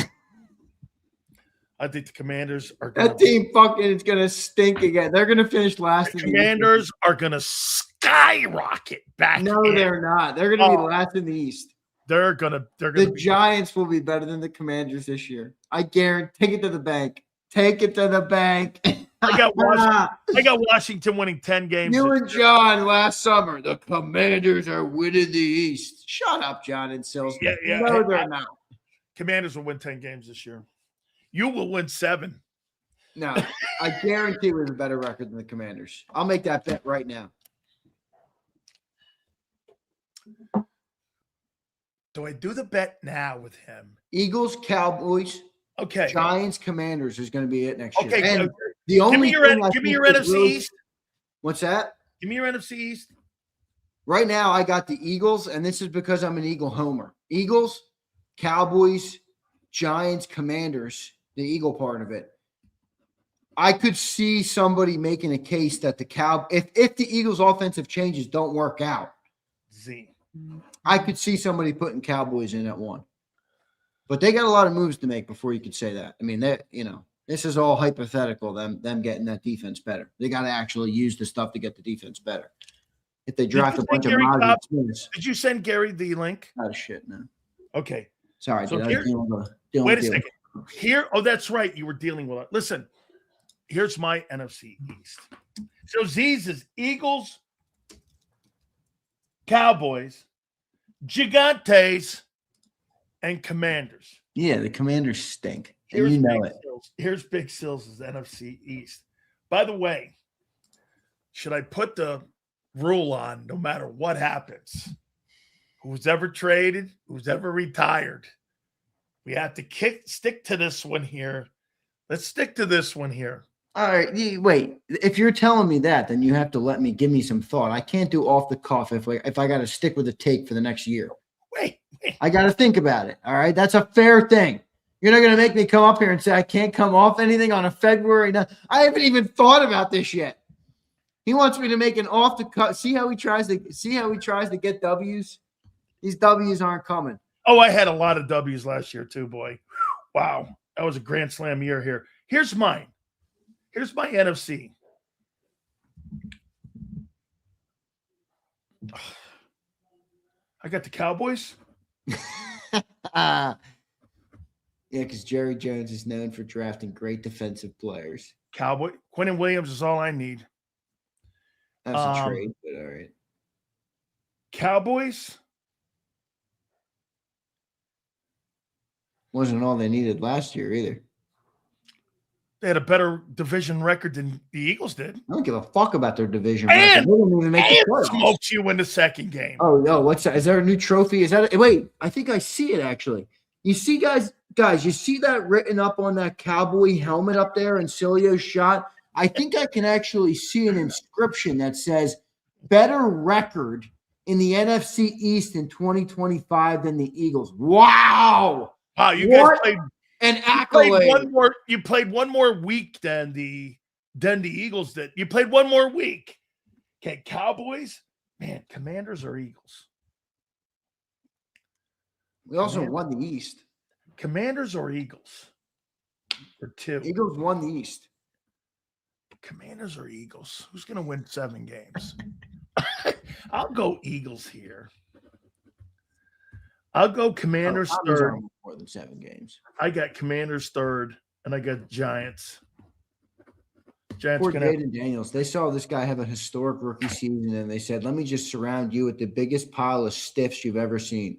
I think the Commanders are that team fucking is going to stink again. They're going to finish last. The Commanders are going to skyrocket back. No, they're not. They're going to be last in the East. The Giants will be better than the Commanders this year. I guarantee. Take it to the bank. Take it to the bank. I got Washington winning 10 games. You and John last summer. The Commanders are winning the East. Shut up, John and Sills. Yeah. No, they're not. Commanders will win 10 games this year. You will win 7. No, I guarantee we have a better record than the Commanders. I'll make that bet right now. Do I do the bet now with him? Eagles, Cowboys, Okay. Giants, Commanders is going to be it next year. Okay. And the only give me your NFC East. What's that? Give me your NFC East. Right now, I got the Eagles, and this is because I'm an Eagle homer. Eagles, Cowboys, Giants, Commanders, the Eagle part of it. I could see somebody making a case that if the Eagles' offensive changes don't work out, I could see somebody putting Cowboys in at 1. But they got a lot of moves to make before you could say that. I mean, this is all hypothetical, them getting that defense better. They got to actually use the stuff to get the defense better. If they draft a bunch of Gary Smiths. Did you send Gary the link? Oh, shit, no. Okay. Sorry. So wait a second. That's right. You were dealing with it. Listen, here's my NFC East. So Z's is Eagles, Cowboys, Gigantes, and Commanders. Yeah, the Commanders stink. And you know it. Here's Big Sills' NFC East. By the way, should I put the rule on no matter what happens? Who's ever traded, who's ever retired, we have to stick to this one here. Let's stick to this one here. All right, wait. If you're telling me that, then you have to give me some thought. I can't do off the cuff if I got to stick with a take for the next year. Wait. I got to think about it. All right, that's a fair thing. You're not going to make me come up here and say I can't come off anything on a February. I haven't even thought about this yet. He wants me to make an off the cut. See how he tries to get W's. These W's aren't coming. Oh, I had a lot of W's last year too, boy. Wow, that was a grand slam year here. Here's mine. Here's my NFC. I got the Cowboys. Yeah, because Jerry Jones is known for drafting great defensive players. Quentin Williams is all I need. That's a trade, but all right. Cowboys. Wasn't all they needed last year either. They had a better division record than the Eagles did. I don't give a fuck about their division record. They didn't even make the playoffs. Smoked you in the second game. Oh, no. What's that? Is there a new trophy? Wait, I think I see it actually. You see, guys, you see that written up on that cowboy helmet up there in Sileo's shot? I think I can actually see an inscription that says better record in the NFC East in 2025 than the Eagles. Wow. Wow, you guys played an accolade. You played one more week than the Eagles did. You played one more week. Okay, Cowboys, man, Commanders or Eagles? We also won the East. Commanders or Eagles? Or 2. Eagles won the East. Commanders or Eagles? Who's going to win 7 games? I'll go Eagles here. I'll go Commanders third. More than 7 games. I got Commanders third, and I got Giants. Poor Jaden Daniels. They saw this guy have a historic rookie season, and they said, let me just surround you with the biggest pile of stiffs you've ever seen.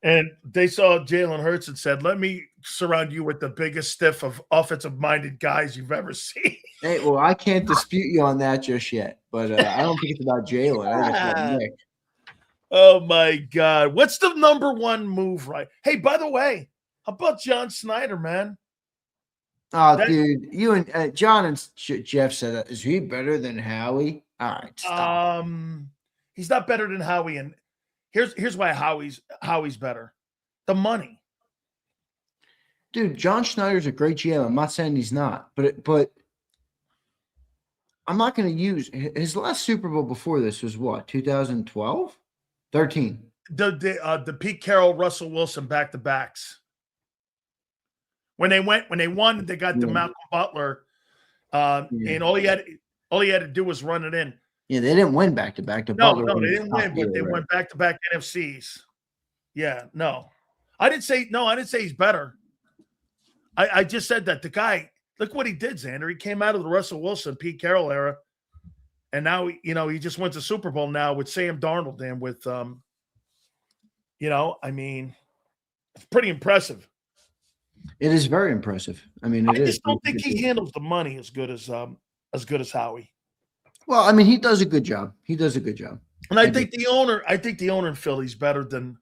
And they saw Jalen Hurts and said, let me surround you with the biggest stiff of offensive-minded guys you've ever seen. Hey, well, I can't dispute you on that just yet, but I don't think it's about Jalen. I think it's about Nick. Oh, my God. What's the number one move, right? Hey, by the way, how about John Snyder, man? Oh, dude, you and John and Jeff said, is he better than Howie? All right, stop. He's not better than Howie, and here's why Howie's better. The money. Dude, John Schneider's a great GM. I'm not saying he's not, but I'm not going to use his last Super Bowl before this was what, 2012? 13. The Pete Carroll, Russell Wilson back-to-backs. When they won, they got the Malcolm Butler, and all he had to do was run it in. Yeah, they didn't win back-to-back. No, they didn't win, but they went back-to-back NFCs. Yeah, no. I didn't say he's better. I just said that the guy, look what he did, Xander. He came out of the Russell Wilson, Pete Carroll era, and now, he just went to Super Bowl now with Sam Darnold and with, it's pretty impressive. It is very impressive. I mean, I just don't think he handles the money as good as Howie. Well, I mean, he does a good job. And I think the owner in Philly's better than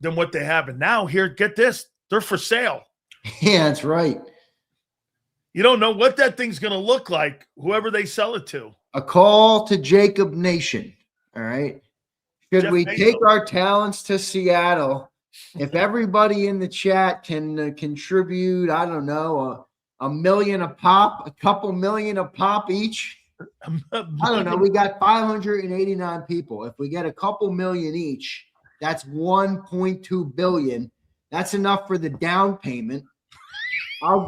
than what they have. And now here, get this, they're for sale. Yeah, that's right. You don't know what that thing's going to look like, whoever they sell it to. A call to JAKIB Nation. All right. Should Jeff we Bezos. take our talents to Seattle? If everybody in the chat can contribute, I don't know, a million a pop, a couple million a pop each. I don't know. We got 589 people. If we get a couple million each, that's 1.2 billion. That's enough for the down payment. I'll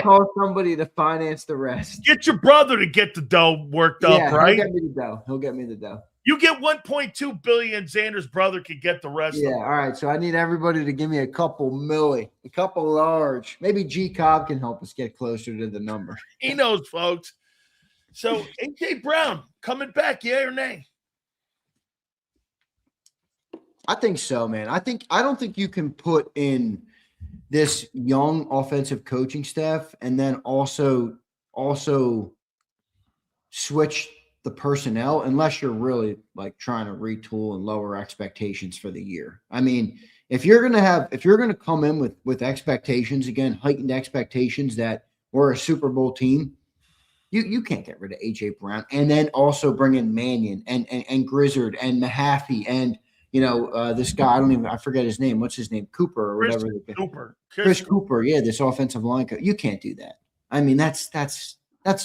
call somebody to finance the rest. Get your brother to get the dough worked up, right? He'll get me the dough. He'll get me the dough. You get 1.2 billion. Xander's brother could get the rest. Yeah. All right. So I need everybody to give me a couple milli, a couple large. Maybe G Cobb can help us get closer to the number. He knows, folks. So AJ Brown coming back, yeah or nay? I think so, man. I don't think you can put in this young offensive coaching staff and then also switch the personnel unless you're really like trying to retool and lower expectations for the year. I mean, if you're going to come in with expectations, again, heightened expectations that we're a Super Bowl team, you can't get rid of AJ Brown and then also bring in Mannion and Grizzard and Mahaffey and this guy, I forget his name. What's his name? Cooper or whatever. Chris Cooper. Yeah, this offensive line coach. You can't do that. I mean, that's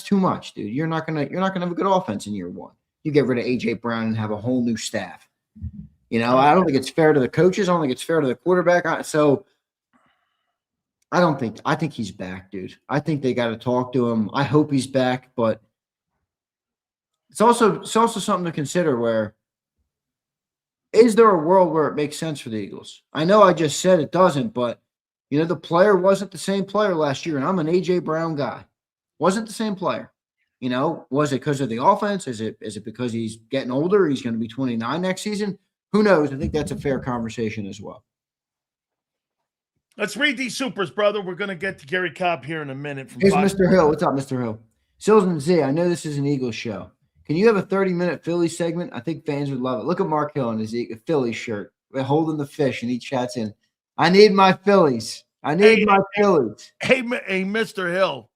too much, dude. You're not gonna have a good offense in year one. You get rid of AJ Brown and have a whole new staff. I don't think it's fair to the coaches. I don't think it's fair to the quarterback. So I think he's back, dude. I think they got to talk to him. I hope he's back, but it's also something to consider where. Is there a world where it makes sense for the Eagles? I know I just said it doesn't, but, the player wasn't the same player last year, and I'm an A.J. Brown guy. Wasn't the same player. Was it because of the offense? Is it because he's getting older? He's going to be 29 next season? Who knows? I think that's a fair conversation as well. Let's read these supers, brother. We're going to get to Gary Cobb here in a minute. Here's Mr. Hill. What's up, Mr. Hill? Sills and Z, I know this is an Eagles show. Can you have a 30-minute Philly segment? I think fans would love it. Look at Mark Hill in his Philly shirt. We're holding the fish, and he chats in, I need my Phillies. Hey, Mr. Hill,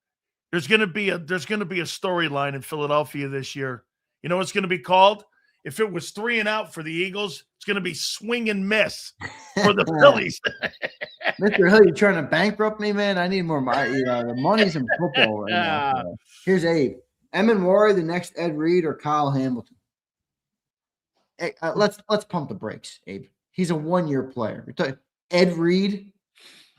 there's going to be a storyline in Philadelphia this year. You know what's going to be called? If it was 3 and out for the Eagles, it's going to be swing and miss for the Phillies. Mr. Hill, you trying to bankrupt me, man? I need more money. The money's in football right now. Here's Abe. Emin Wari, the next Ed Reed, or Kyle Hamilton? Hey, let's pump the brakes, Abe. He's a 1-year player. Ed Reed?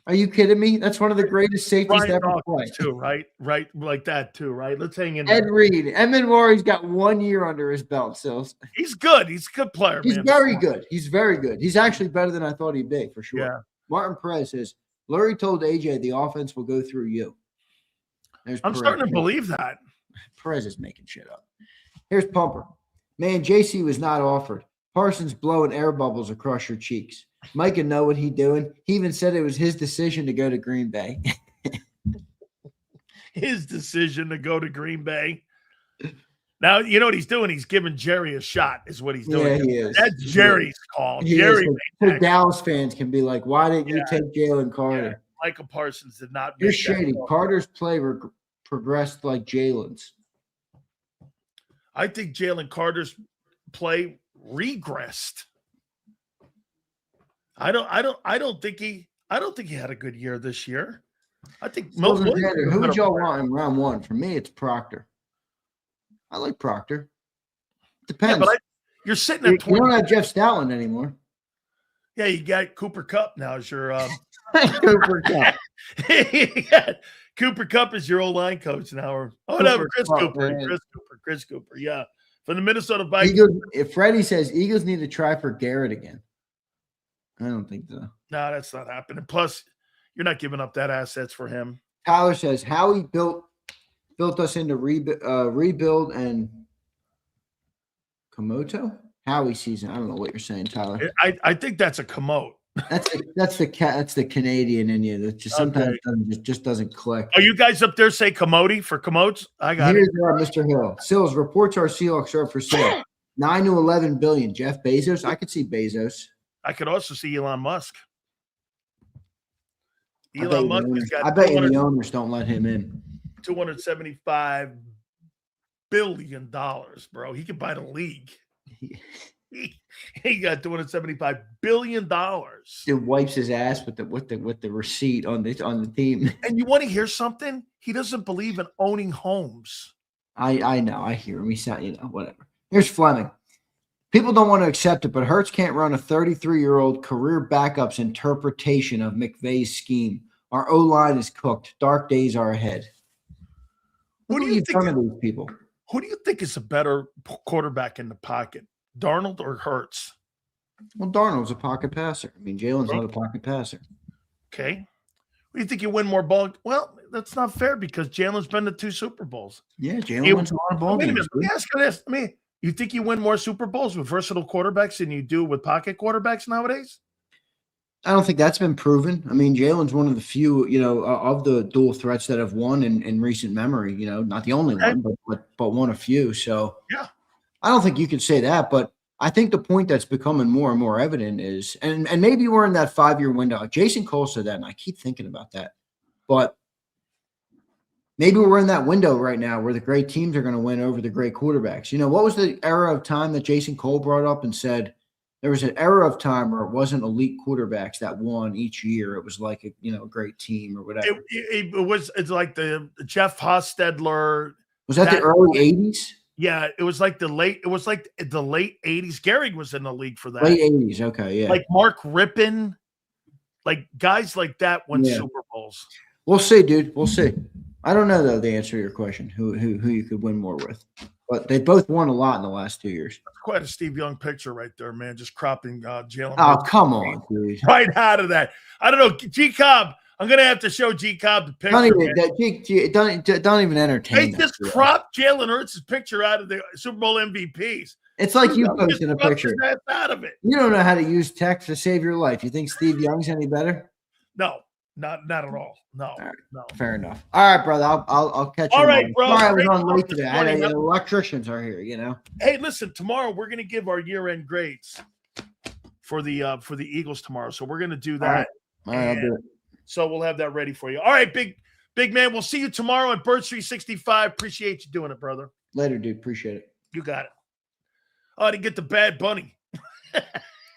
Are you kidding me? That's one of the greatest safeties to ever play. Too, right? Right, like that too, right? Let's hang in. Ed Reed. Emin Wari's got 1 year under his belt, Sills. He's good. He's a good player. He's very good. He's very good. He's actually better than I thought he'd be, for sure. Yeah. Martin Perez says, Lurie told AJ the offense will go through you. I'm starting to believe that. Perez is making shit up. Here's Pumper. Man, JC was not offered. Parsons blowing air bubbles across your cheeks. Micah know what he doing. He even said it was his decision to go to Green Bay. His decision to go to Green Bay. Now, you know what he's doing? He's giving Jerry a shot is what he's doing. Yeah, he is. That's Jerry's call. Jerry. So Dallas fans can be like, why didn't you take Jalen Carter? Yeah. Micah Parsons did not. You're shady. Carter's play progressed like Jalen's. I think Jalen Carter's play regressed. I don't think he had a good year this year. I think Milton Williams. Who would y'all want in round 1? For me, it's Proctor. I like Proctor. Depends. Yeah, but you're sitting at 20. You don't have Jeff Stoutland anymore. Yeah, you got Cooper Kupp now as your Cooper Kupp. Cooper Kupp is your old line coach now. Chris Cooper. Yeah, from the Minnesota Vikings. If Freddie says Eagles need to try for Garrett again, I don't think so. No, that's not happening. Plus, you're not giving up that assets for him. Tyler says Howie built us into rebuild and Komodo Howie season. I don't know what you're saying, Tyler. I think that's a commode. That's the Canadian in you that just sometimes just doesn't click. Are you guys up there say commodity for commodes? I got it. Mr. Hill. Sills reports our Seahawks are for sale. 9 to 11 billion. Jeff Bezos. I could see Bezos. I could also see Elon Musk. I bet the owners don't let him in. $275 billion, bro. He could buy the league. He got $275 billion. Dude wipes his ass with the receipt on the team. And you want to hear something? He doesn't believe in owning homes. I know. I hear him. He's not, whatever. Here's Fleming. People don't want to accept it, but Hurts can't run a 33-year-old career backup's interpretation of McVay's scheme. Our O-line is cooked. Dark days are ahead. Who do you think of these people? Who do you think is a better quarterback in the pocket, Darnold or Hurts? Well, Darnold's a pocket passer. I mean, Jalen's not a pocket passer. Okay. What do you think you win more ball? Well, that's not fair because Jalen's been to 2 Super Bowls. Yeah, Jalen wins a lot of ball games. Let me ask you this. You think you win more Super Bowls with versatile quarterbacks than you do with pocket quarterbacks nowadays? I don't think that's been proven. I mean, Jalen's one of the few, of the dual threats that have won in recent memory. Not the only one, but one of few. So yeah, I don't think you could say that. But I think the point that's becoming more and more evident is, and maybe we're in that 5-year window. Jason Cole said that, and I keep thinking about that. But maybe we're in that window right now where the great teams are going to win over the great quarterbacks. What was the era of time that Jason Cole brought up and said there was an era of time where it wasn't elite quarterbacks that won each year. It was like a great team or whatever. It's like the Jeff Hostetler. Was that the early 80s? Yeah, it was like the late 80s. Gary was in the league for that. Late 80s, okay, yeah. Like Mark Rippon, like guys like that won Super Bowls. We'll see, dude. We'll see. I don't know though the answer to your question. Who you could win more with, but they both won a lot in the last 2 years. That's quite a Steve Young picture right there, man. Just cropping Jalen. Oh, come on, dude! Right out of that. I don't know, G Cobb. I'm gonna have to show G Cobb the picture. Don't even entertain. They just cropped Jalen Hurts' picture out of the Super Bowl MVPs. It's like you posted a picture. Out of it. You don't know how to use text to save your life. You think Steve Young's any better? No. Not at all. No, right. No. Fair enough. All right, brother. I'll catch you. All right, bro. Sorry, I was on late today. The electricians are here. Hey, listen. Tomorrow we're going to give our year-end grades for the Eagles tomorrow. So we're going to do that. All right, I'll do it. So we'll have that ready for you. All right, big man. We'll see you tomorrow at Birds 365. Appreciate you doing it, brother. Later, dude. Appreciate it. You got it. Oh, I didn't get the Bad Bunny.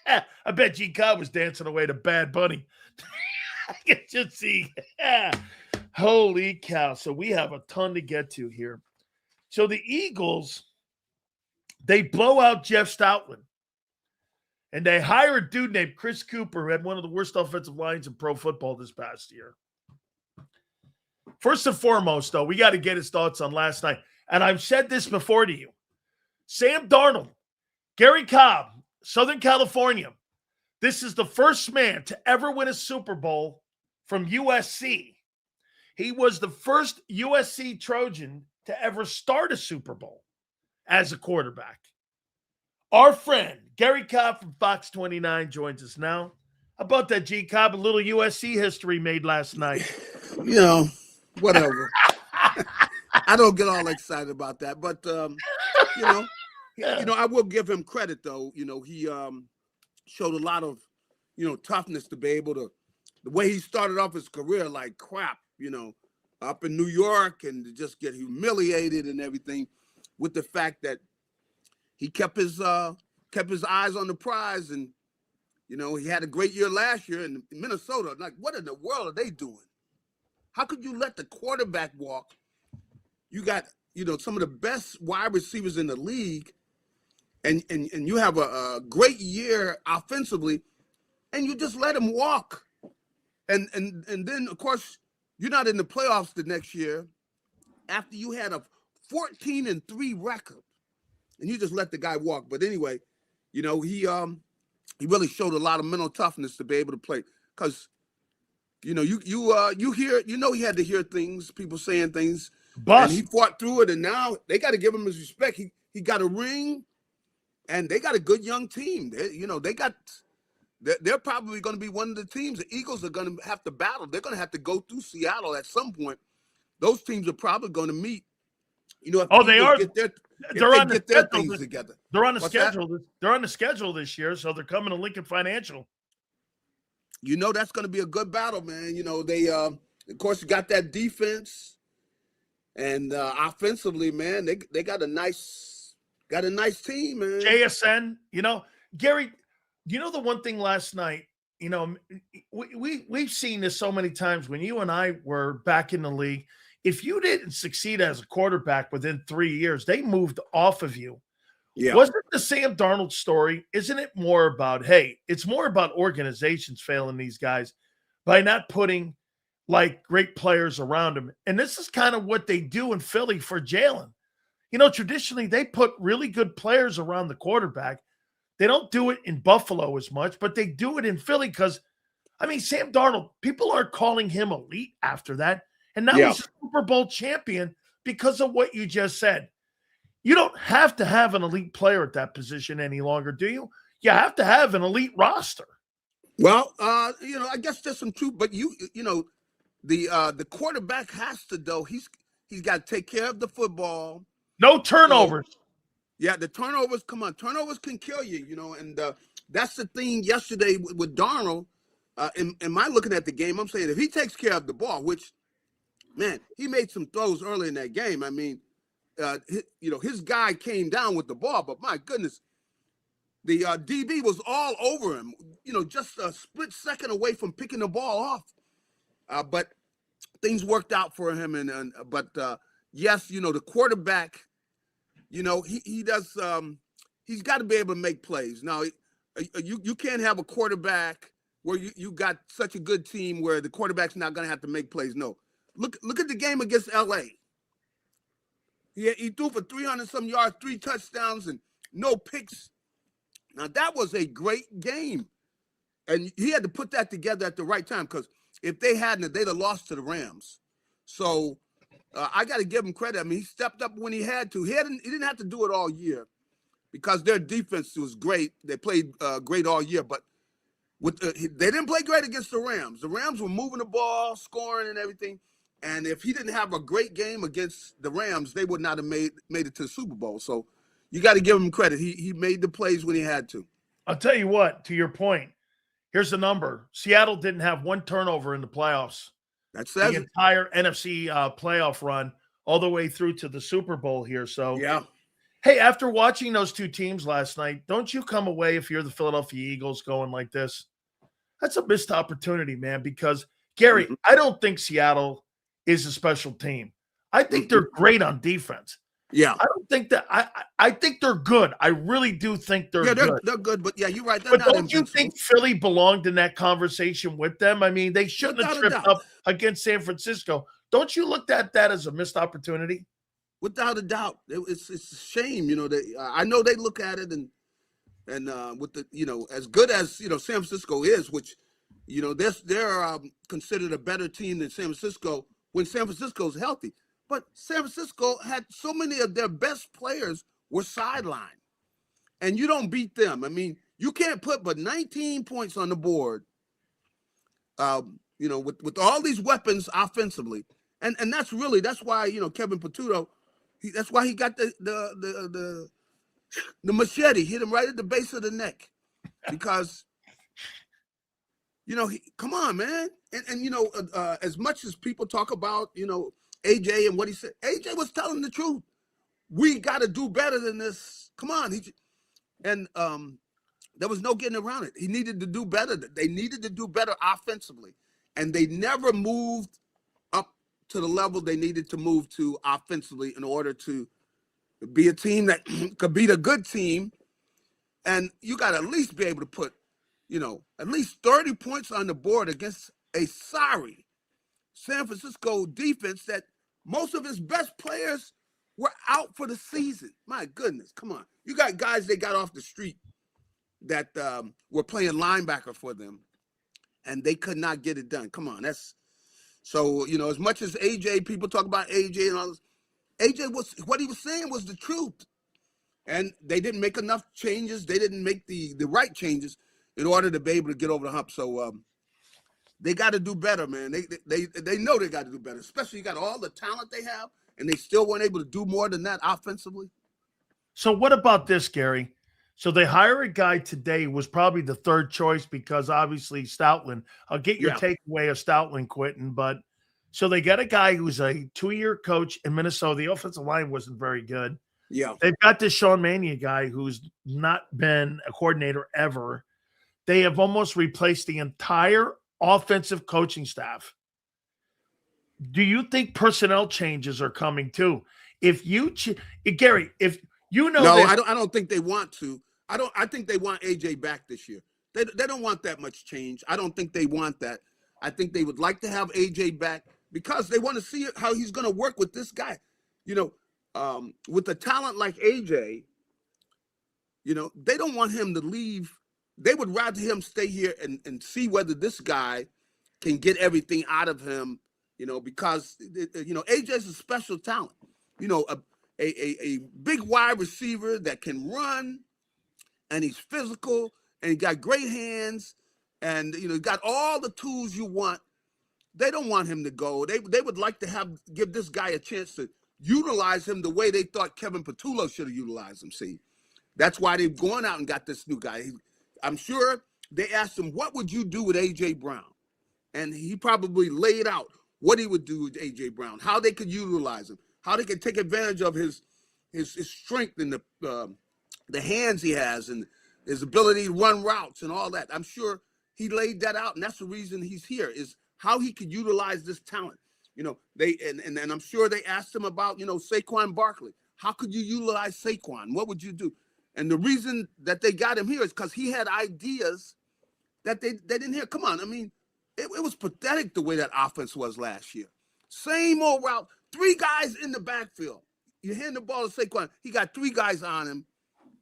I bet G Cobb was dancing away to Bad Bunny. I can just see. Holy cow. So we have a ton to get to here. So the Eagles, they blow out Jeff Stoutland. And they hire a dude named Chris Cooper, who had one of the worst offensive lines in pro football this past year. First and foremost, though, we got to get his thoughts on last night. And I've said this before to you. Sam Darnold, Gary Cobb, Southern California. This is the first man to ever win a Super Bowl from USC. He was the first USC Trojan to ever start a Super Bowl as a quarterback. Our friend, Gary Cobb from Fox 29 joins us now. How about that, G Cobb? A little USC history made last night. Whatever. I don't get all excited about that, but I will give him credit though. He showed a lot of, toughness to be able to, the way he started off his career like crap, up in New York and to just get humiliated and everything, with the fact that he kept his eyes on the prize, and he had a great year last year in Minnesota. Like, what in the world are they doing? How could you let the quarterback walk? You got some of the best wide receivers in the league, and you have a great year offensively, and you just let him walk. And then of course you're not in the playoffs the next year after you had a 14-3 record, and you just let the guy walk. But anyway, he really showed a lot of mental toughness to be able to play, because you hear, he had to hear things, people saying things, and he fought through it, and now they got to give him his respect. He got a ring, and they got a good young team. They're probably going to be one of the teams the Eagles are going to have to battle. They're going to have to go through Seattle at some point. Those teams are probably going to meet. They are. if they get their things together. They're on the What's schedule. that? They're on the schedule this year, so they're coming to Lincoln Financial. You know that's going to be a good battle, man. You know they, of course, got that defense, and offensively, man, they got a nice team, man. JSN, Gary, the one thing last night, we've seen this so many times when you and I were back in the league. If you didn't succeed as a quarterback within 3 years, they moved off of you. Yeah. Wasn't the Sam Darnold story? Isn't it more about, it's more about organizations failing these guys by not putting like great players around them. And this is kind of what they do in Philly for Jalen. Traditionally they put really good players around the quarterback. They don't do it in Buffalo as much, but they do it in Philly because, Sam Darnold, people aren't calling him elite after that. And now he's a Super Bowl champion because of what you just said. You don't have to have an elite player at that position any longer, do you? You have to have an elite roster. Well, I guess there's some truth, but the quarterback has to, though. He's got to take care of the football. No turnovers. Yeah, the turnovers, come on. Turnovers can kill you, and that's the thing yesterday with Darnold. In my looking at the game, I'm saying if he takes care of the ball, which, man, he made some throws early in that game. His guy came down with the ball, but my goodness, the DB was all over him, just a split second away from picking the ball off. But things worked out for him. But yes, the quarterback, he does, he's got to be able to make plays. Now, you can't have a quarterback where you got such a good team where the quarterback's not going to have to make plays. No. Look at the game against L.A. He threw for 300-some yards, 3 touchdowns, and no picks. Now, that was a great game. And he had to put that together at the right time because if they hadn't, they'd have lost to the Rams. So I got to give him credit. He stepped up when he had to. He didn't have to do it all year because their defense was great. They played great all year, but they didn't play great against the Rams. The Rams were moving the ball, scoring and everything. And if he didn't have a great game against the Rams, they would not have made it to the Super Bowl. So you got to give him credit. He made the plays when he had to. I'll tell you what, to your point, here's the number. Seattle didn't have 1 turnover in the playoffs. That's the entire NFC playoff run all the way through to the Super Bowl here. So, yeah. Hey, after watching those 2 teams last night, don't you come away, if you're the Philadelphia Eagles, going like this? That's a missed opportunity, man, because, Gary, I don't think Seattle is a special team. I think they're great on defense. Yeah. I don't think that I think they're good. I really do think they're good. They're good, but yeah, you're right. But don't you think Philly belonged in that conversation with them? They shouldn't have tripped up against San Francisco. Don't you look at that as a missed opportunity? Without a doubt. It's a shame, I know they look at it and with the, as good as, San Francisco is, which, they're considered a better team than San Francisco when San Francisco's healthy. But San Francisco had so many of their best players were sidelined. And you don't beat them. You can't put but 19 points on the board, with all these weapons offensively. And that's why, Kevin Patuto, that's why he got the machete, hit him right at the base of the neck. Because, come on, man. And as much as people talk about, AJ and what he said, AJ was telling the truth. We got to do better than this. Come on. There was no getting around it. He needed to do better. They needed to do better offensively. And they never moved up to the level they needed to move to offensively in order to be a team that could beat a good team. And you got to at least be able to put, at least 30 points on the board against a sorry San Francisco defense that most of his best players were out for the season. My goodness, come on. You got guys they got off the street that were playing linebacker for them, and they could not get it done. Come on, so, as much as AJ, people talk about AJ and all this, AJ what he was saying was the truth. And they didn't make enough changes. They didn't make the right changes in order to be able to get over the hump. So they got to do better, man. They know they got to do better, especially you got all the talent they have, and they still weren't able to do more than that offensively. So what about this, Gary? So they hire a guy today who was probably the third choice because obviously Stoutland. I'll get your Yeah. takeaway of Stoutland quitting, but so they got a guy who's a 2-year coach in Minnesota. The offensive line wasn't very good. Yeah. They've got this Sean Mannion guy who's not been a coordinator ever. They have almost replaced the entire offensive coaching staff. Do you think personnel changes are coming too? If you, Gary, if you know, No, that, I don't think they want to. I think they want AJ back this year. They don't want that much change. I don't think they want that. I think they would like to have AJ back because they want to see how he's going to work with this guy. You know, with a talent like AJ, you know, they don't want him to leave. They would rather him stay here and see whether this guy can get everything out of him, you know, because, you know, AJ is a special talent. You know, a big wide receiver that can run, and he's physical, and he got great hands, and, you know, got all the tools you want. They don't want him to go. They would like to give this guy a chance to utilize him the way they thought Kevin Patullo should have utilized him. See, that's why they've gone out and got this new guy. I'm sure they asked him, what would you do with A.J. Brown? And he probably laid out what he would do with A.J. Brown, how they could utilize him, how they could take advantage of his strength and the hands he has and his ability to run routes and all that. I'm sure he laid that out, and that's the reason he's here, is how he could utilize this talent. You know, and I'm sure they asked him about, you know, Saquon Barkley. How could you utilize Saquon? What would you do? And the reason that they got him here is because he had ideas that they didn't hear. Come on, I mean, it was pathetic the way that offense was last year. Same old route, 3 guys in the backfield. You hand the ball to Saquon, he got 3 guys on him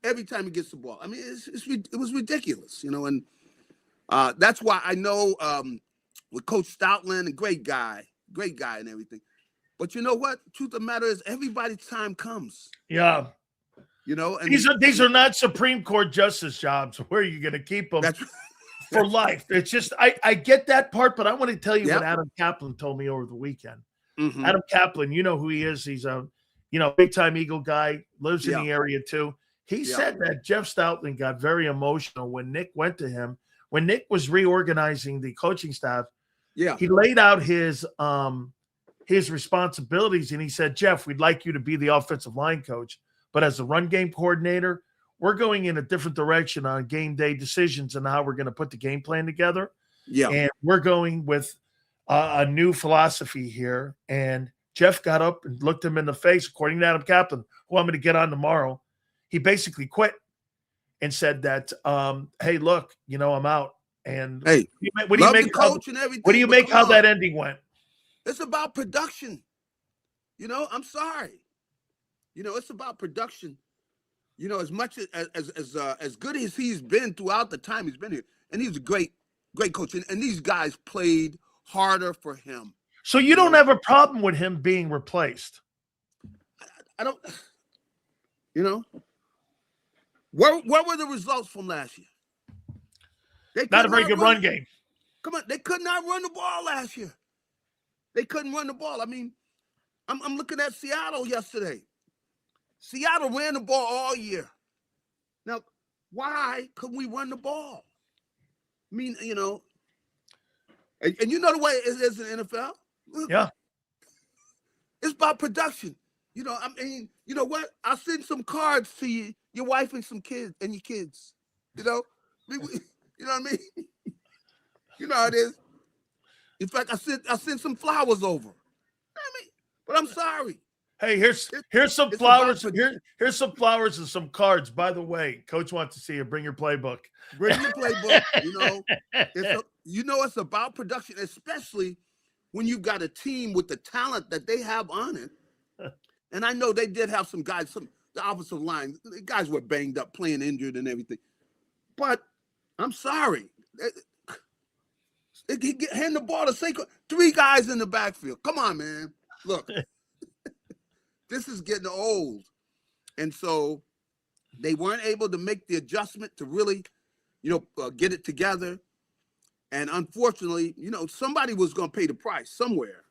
every time he gets the ball. I mean, it was ridiculous, you know, and that's why I know with Coach Stoutland, a great guy and everything. But you know what? Truth of the matter is everybody's time comes. yeah. You know, and These are not Supreme Court justice jobs where you're going to keep them for life. It's just I get that part, but I want to tell you what Adam Kaplan told me over the weekend. Mm-hmm. Adam Kaplan, you know who he is. He's a big time Eagle guy, lives in the area too. He said that Jeff Stoutland got very emotional when Nick went to him. When Nick was reorganizing the coaching staff, he laid out his responsibilities, and he said, Jeff, we'd like you to be the offensive line coach. But as a run game coordinator, we're going in a different direction on game day decisions and how we're going to put the game plan together. Yeah. And we're going with a new philosophy here. And Jeff got up and looked him in the face, according to Adam Kaplan, who I'm going to get on tomorrow. He basically quit and said that, hey, look, you know, I'm out. And hey, what do you make coach and everything? What do you make how that ending went? It's about production. You know, I'm sorry. You know, it's about production. You know, as much as good as he's been throughout the time he's been here, and he's a great coach, and these guys played harder for him. So you don't have a problem with him being replaced? I don't. You know, what were the results from last year? Not a very good run game. Come on, they could not run the ball last year. They couldn't run the ball. I mean, I'm looking at Seattle yesterday. Seattle ran the ball all year. Now, why couldn't we run the ball? I mean, you know, and you know the way it is in the NFL? Yeah. It's about production. You know, I mean, you know what? I'll send some cards to you, your wife and some kids and your kids. You know? You know what I mean? You know how it is. In fact, I sent some flowers over. I mean, but I'm sorry. Hey, here's some flowers. Here's some flowers and some cards. By the way, Coach wants to see you. Bring your playbook. Bring your playbook. You know, it's about production, especially when you've got a team with the talent that they have on it. And I know they did have some guys, the offensive line, the guys were banged up, playing injured and everything. But I'm sorry. Hand the ball to Saquon. 3 guys in the backfield. Come on, man. Look. This is getting old. And so they weren't able to make the adjustment to really, you know, get it together. And unfortunately, you know, somebody was going to pay the price somewhere.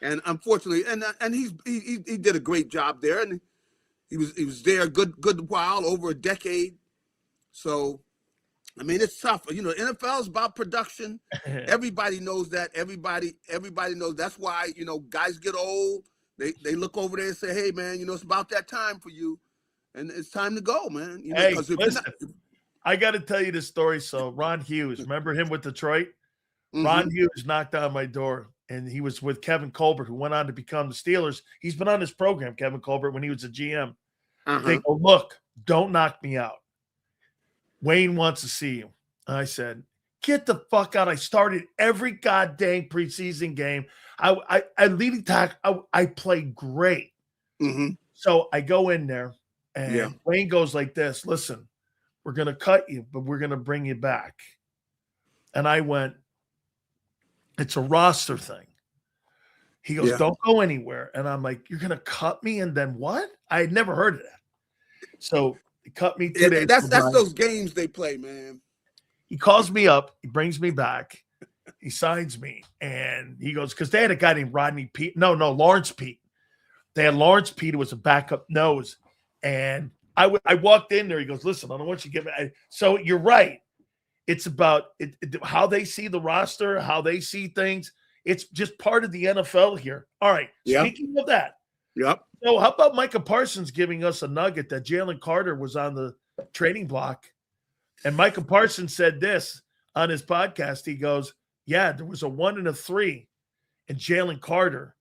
And unfortunately, and he did a great job there. And He was there a good while, over a decade. So, I mean, it's tough. You know, NFL is about production. Everybody knows that. Everybody knows. That's why, you know, guys get old. They look over there and say, hey, man, you know, it's about that time for you. And it's time to go, man. You know, Hey, if listen, I got to tell you this story. So Ron Hughes, remember him with Detroit? Mm-hmm. Ron Hughes knocked on my door, and he was with Kevin Colbert, who went on to become the Steelers. He's been on this program, Kevin Colbert, when he was a GM. They go, look, don't knock me out. Wayne wants to see you. I said, get the fuck out. I started every goddamn preseason game. I leading tackle. I played great. Mm-hmm. So I go in there, and Wayne goes like this, listen, we're going to cut you, but we're going to bring you back. And I went, it's a roster thing. He goes, don't go anywhere. And I'm like, you're going to cut me? And then what? I had never heard of that. So he cut me 2 days. That's those games they play, man. He calls me up. He brings me back. He signs me. And he goes, because they had a guy named Rodney Pete. No, Lawrence Pete. They had Lawrence Pete, who was a backup nose. And I walked in there. He goes, listen, I don't want you to get me. So you're right. It's about how they see the roster, how they see things. It's just part of the NFL here. All right. Speaking of that. Yep. So how about Micah Parsons giving us a nugget that Jalen Carter was on the trading block? And Micah Parsons said this on his podcast. He goes, yeah, there was a 1 and a 3 in Jalen Carter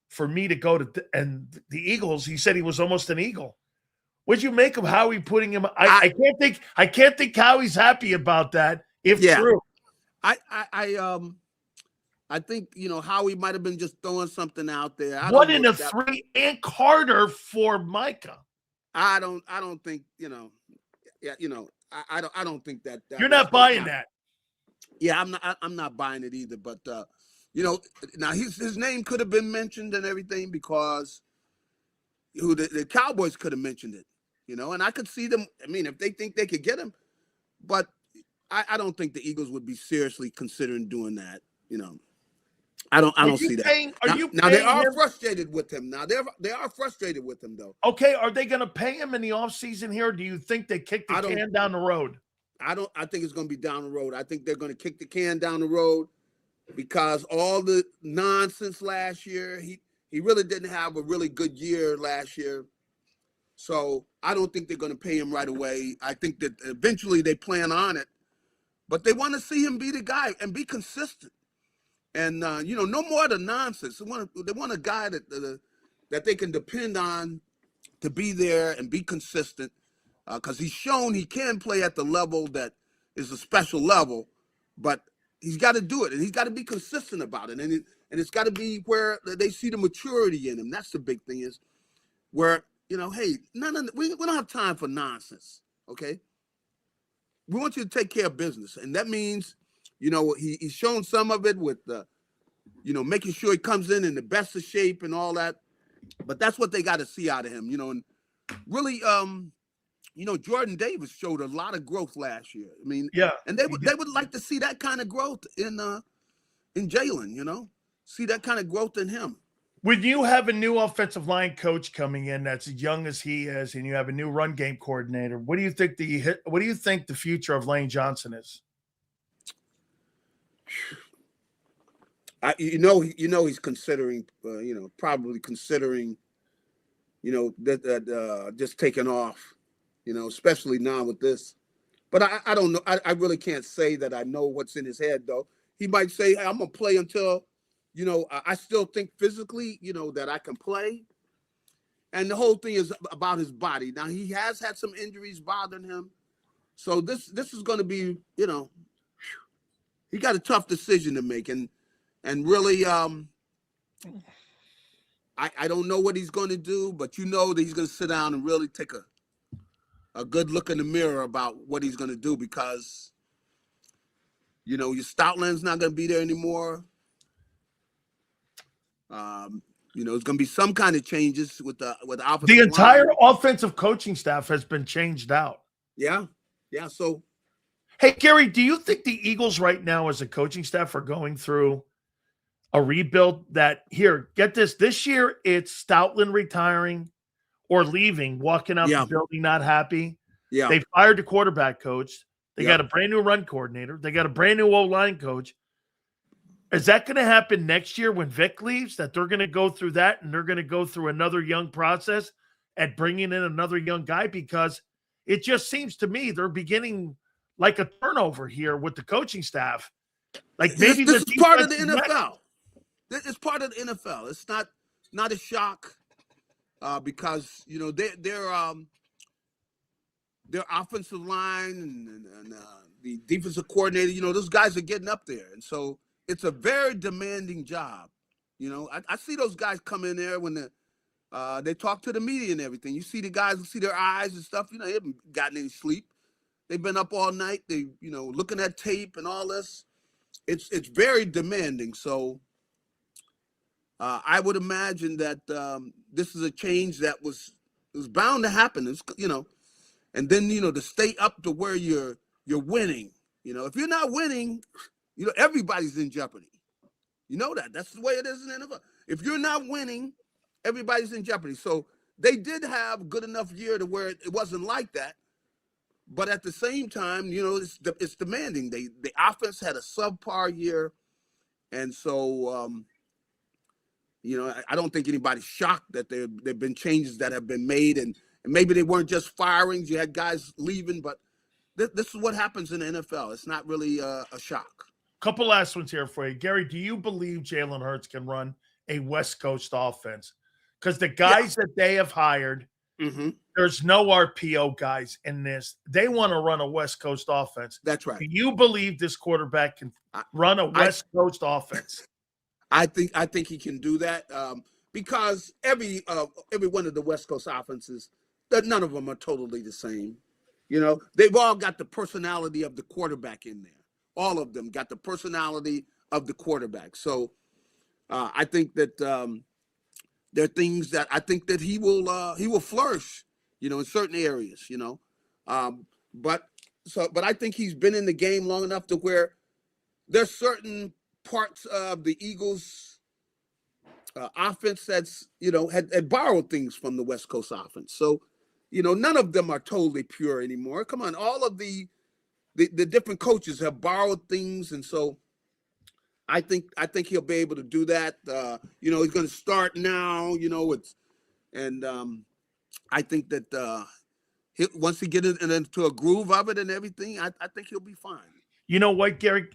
for me to go to and the Eagles. He said he was almost an Eagle. What'd you make of Howie putting him? I can't think Howie's happy about that. If true, I think, you know, Howie might have been just throwing something out there. 1 and a 3 and Carter for Micah. I don't think, you know, I don't think that you're not buying that. Yeah, I'm not buying it either. But you know, now his name could have been mentioned and everything because the Cowboys could have mentioned it. You know, and I could see them. I mean, if they think they could get him, but I don't think the Eagles would be seriously considering doing that. You know, I don't see that. Now they are frustrated with him. Now they are frustrated with him though. Okay, are they going to pay him in the offseason here? Or do you think they kick the can down the road? I think it's going to be down the road. I think they're going to kick the can down the road because all the nonsense last year. He really didn't have a really good year last year. So I don't think they're going to pay him right away. I think that eventually they plan on it, but they want to see him be the guy and be consistent. And you know, no more of the nonsense. They want a guy that they can depend on to be there and be consistent, because he's shown he can play at the level that is a special level, but he's got to do it and he's got to be consistent about it. And it's got to be where they see the maturity in him. That's the big thing, is where, you know, hey, we don't have time for nonsense, okay? We want you to take care of business. And that means, you know, he's shown some of it with, you know, making sure he comes in the best of shape and all that. But that's what they got to see out of him, you know. And really, you know, Jordan Davis showed a lot of growth last year. I mean, yeah, and they would like to see that kind of growth in Jalen, you know, see that kind of growth in him. When you have a new offensive line coach coming in that's as young as he is, and you have a new run game coordinator, what do you think the future of Lane Johnson is? You know, he's considering, you know, probably considering, you know, that just taking off, you know, especially now with this. But I don't know. I really can't say that I know what's in his head, though. He might say, hey, I'm going to play until, you know, I still think physically, you know, that I can play. And the whole thing is about his body. Now, he has had some injuries bothering him. So this is going to be, you know, he got a tough decision to make. And really, I don't know what he's going to do, but you know that he's going to sit down and really take a good look in the mirror about what he's going to do, because, you know, your Stoutland's not going to be there anymore. You know, it's going to be some kind of changes with the offensive The entire line. offensive coaching staff has been changed out. Yeah. So, hey, Gary, do you think the Eagles right now as a coaching staff are going through a rebuild that, here, get this year it's Stoutland retiring, or leaving, walking out Yeah. the building not happy. Yeah. They fired the quarterback coach. They Yeah. got a brand new run coordinator. They got a brand new O-line coach. Is that going to happen next year when Vic leaves, that they're going to go through that and they're going to go through another young process at bringing in another young guy? Because it just seems to me they're beginning like a turnover here with the coaching staff. Like maybe this is part of the defense is NFL. It's part of the NFL. It's not a shock because their offensive line and the defensive coordinator, those guys are getting up there, and so it's a very demanding job. I see those guys come in there when they talk to the media and everything. You see the guys, you see their eyes and stuff. They haven't gotten any sleep. They've been up all night. They, looking at tape and all this. It's very demanding. So I would imagine that this is a change that was bound to happen. And then to stay up to where you're winning. If you're not winning, everybody's in jeopardy. That's the way it is in the NFL. If you're not winning, everybody's in jeopardy. So they did have good enough year to where it wasn't like that. But at the same time, it's demanding. The offense had a subpar year, and so I don't think anybody's shocked that there've been changes that have been made, and maybe they weren't just firings. You had guys leaving, but this is what happens in the NFL. It's not really a shock. Couple last ones here for you, Gary. Do you believe Jalen Hurts can run a West Coast offense? Because the guys that they have hired. Mm-hmm. There's no RPO guys in this. They want to run a West Coast offense. That's right. Do you believe this quarterback can run a West Coast offense? I think he can do that because every one of the West Coast offenses, none of them are totally the same. They've all got the personality of the quarterback in there. All of them got the personality of the quarterback. So I think that there are things that I think that he will flourish, in certain areas, but I think he's been in the game long enough to where there's certain parts of the Eagles offense that's, had borrowed things from the West Coast offense. So, none of them are totally pure anymore. Come on. All of the different coaches have borrowed things. And so I think he'll be able to do that. He's going to start now, I think that once he gets into a groove of it and everything, I think he'll be fine. You know what, Gary?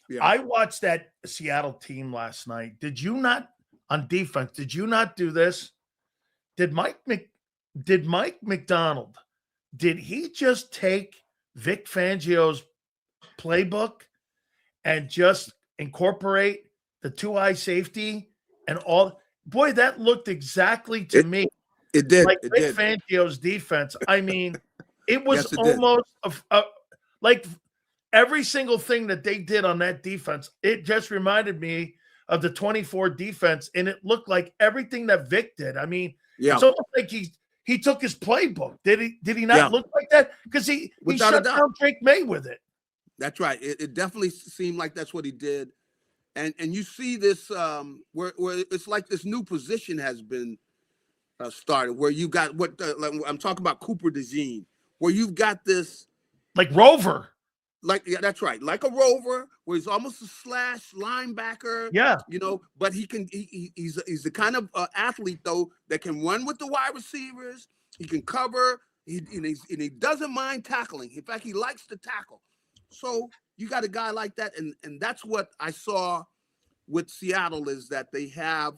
Yeah. I watched that Seattle team last night. Did you not, on defense, did you not do this? Did Mike McDonald, did he just take Vic Fangio's playbook and just incorporate the two-eye safety and all? Boy, that looked exactly to me. It did. Like It Vic did. Fangio's defense. I mean, it was Yes, it almost like every single thing that they did on that defense. It just reminded me of the 24 defense, and it looked like everything that Vic did. I mean, it's almost like he took his playbook. Did he not look like that? Because he shut down Drake Maye with it. That's right. It definitely seemed like that's what he did. And you see this where it's like this new position has been started, where you got like I'm talking about Cooper DeJean, where you've got this like rover. That's right. Like a rover, where he's almost a slash linebacker. Yeah. But he's the kind of athlete though that can run with the wide receivers. He can cover. And he doesn't mind tackling. In fact, he likes to tackle. So you got a guy like that, and that's what I saw with Seattle, is that they have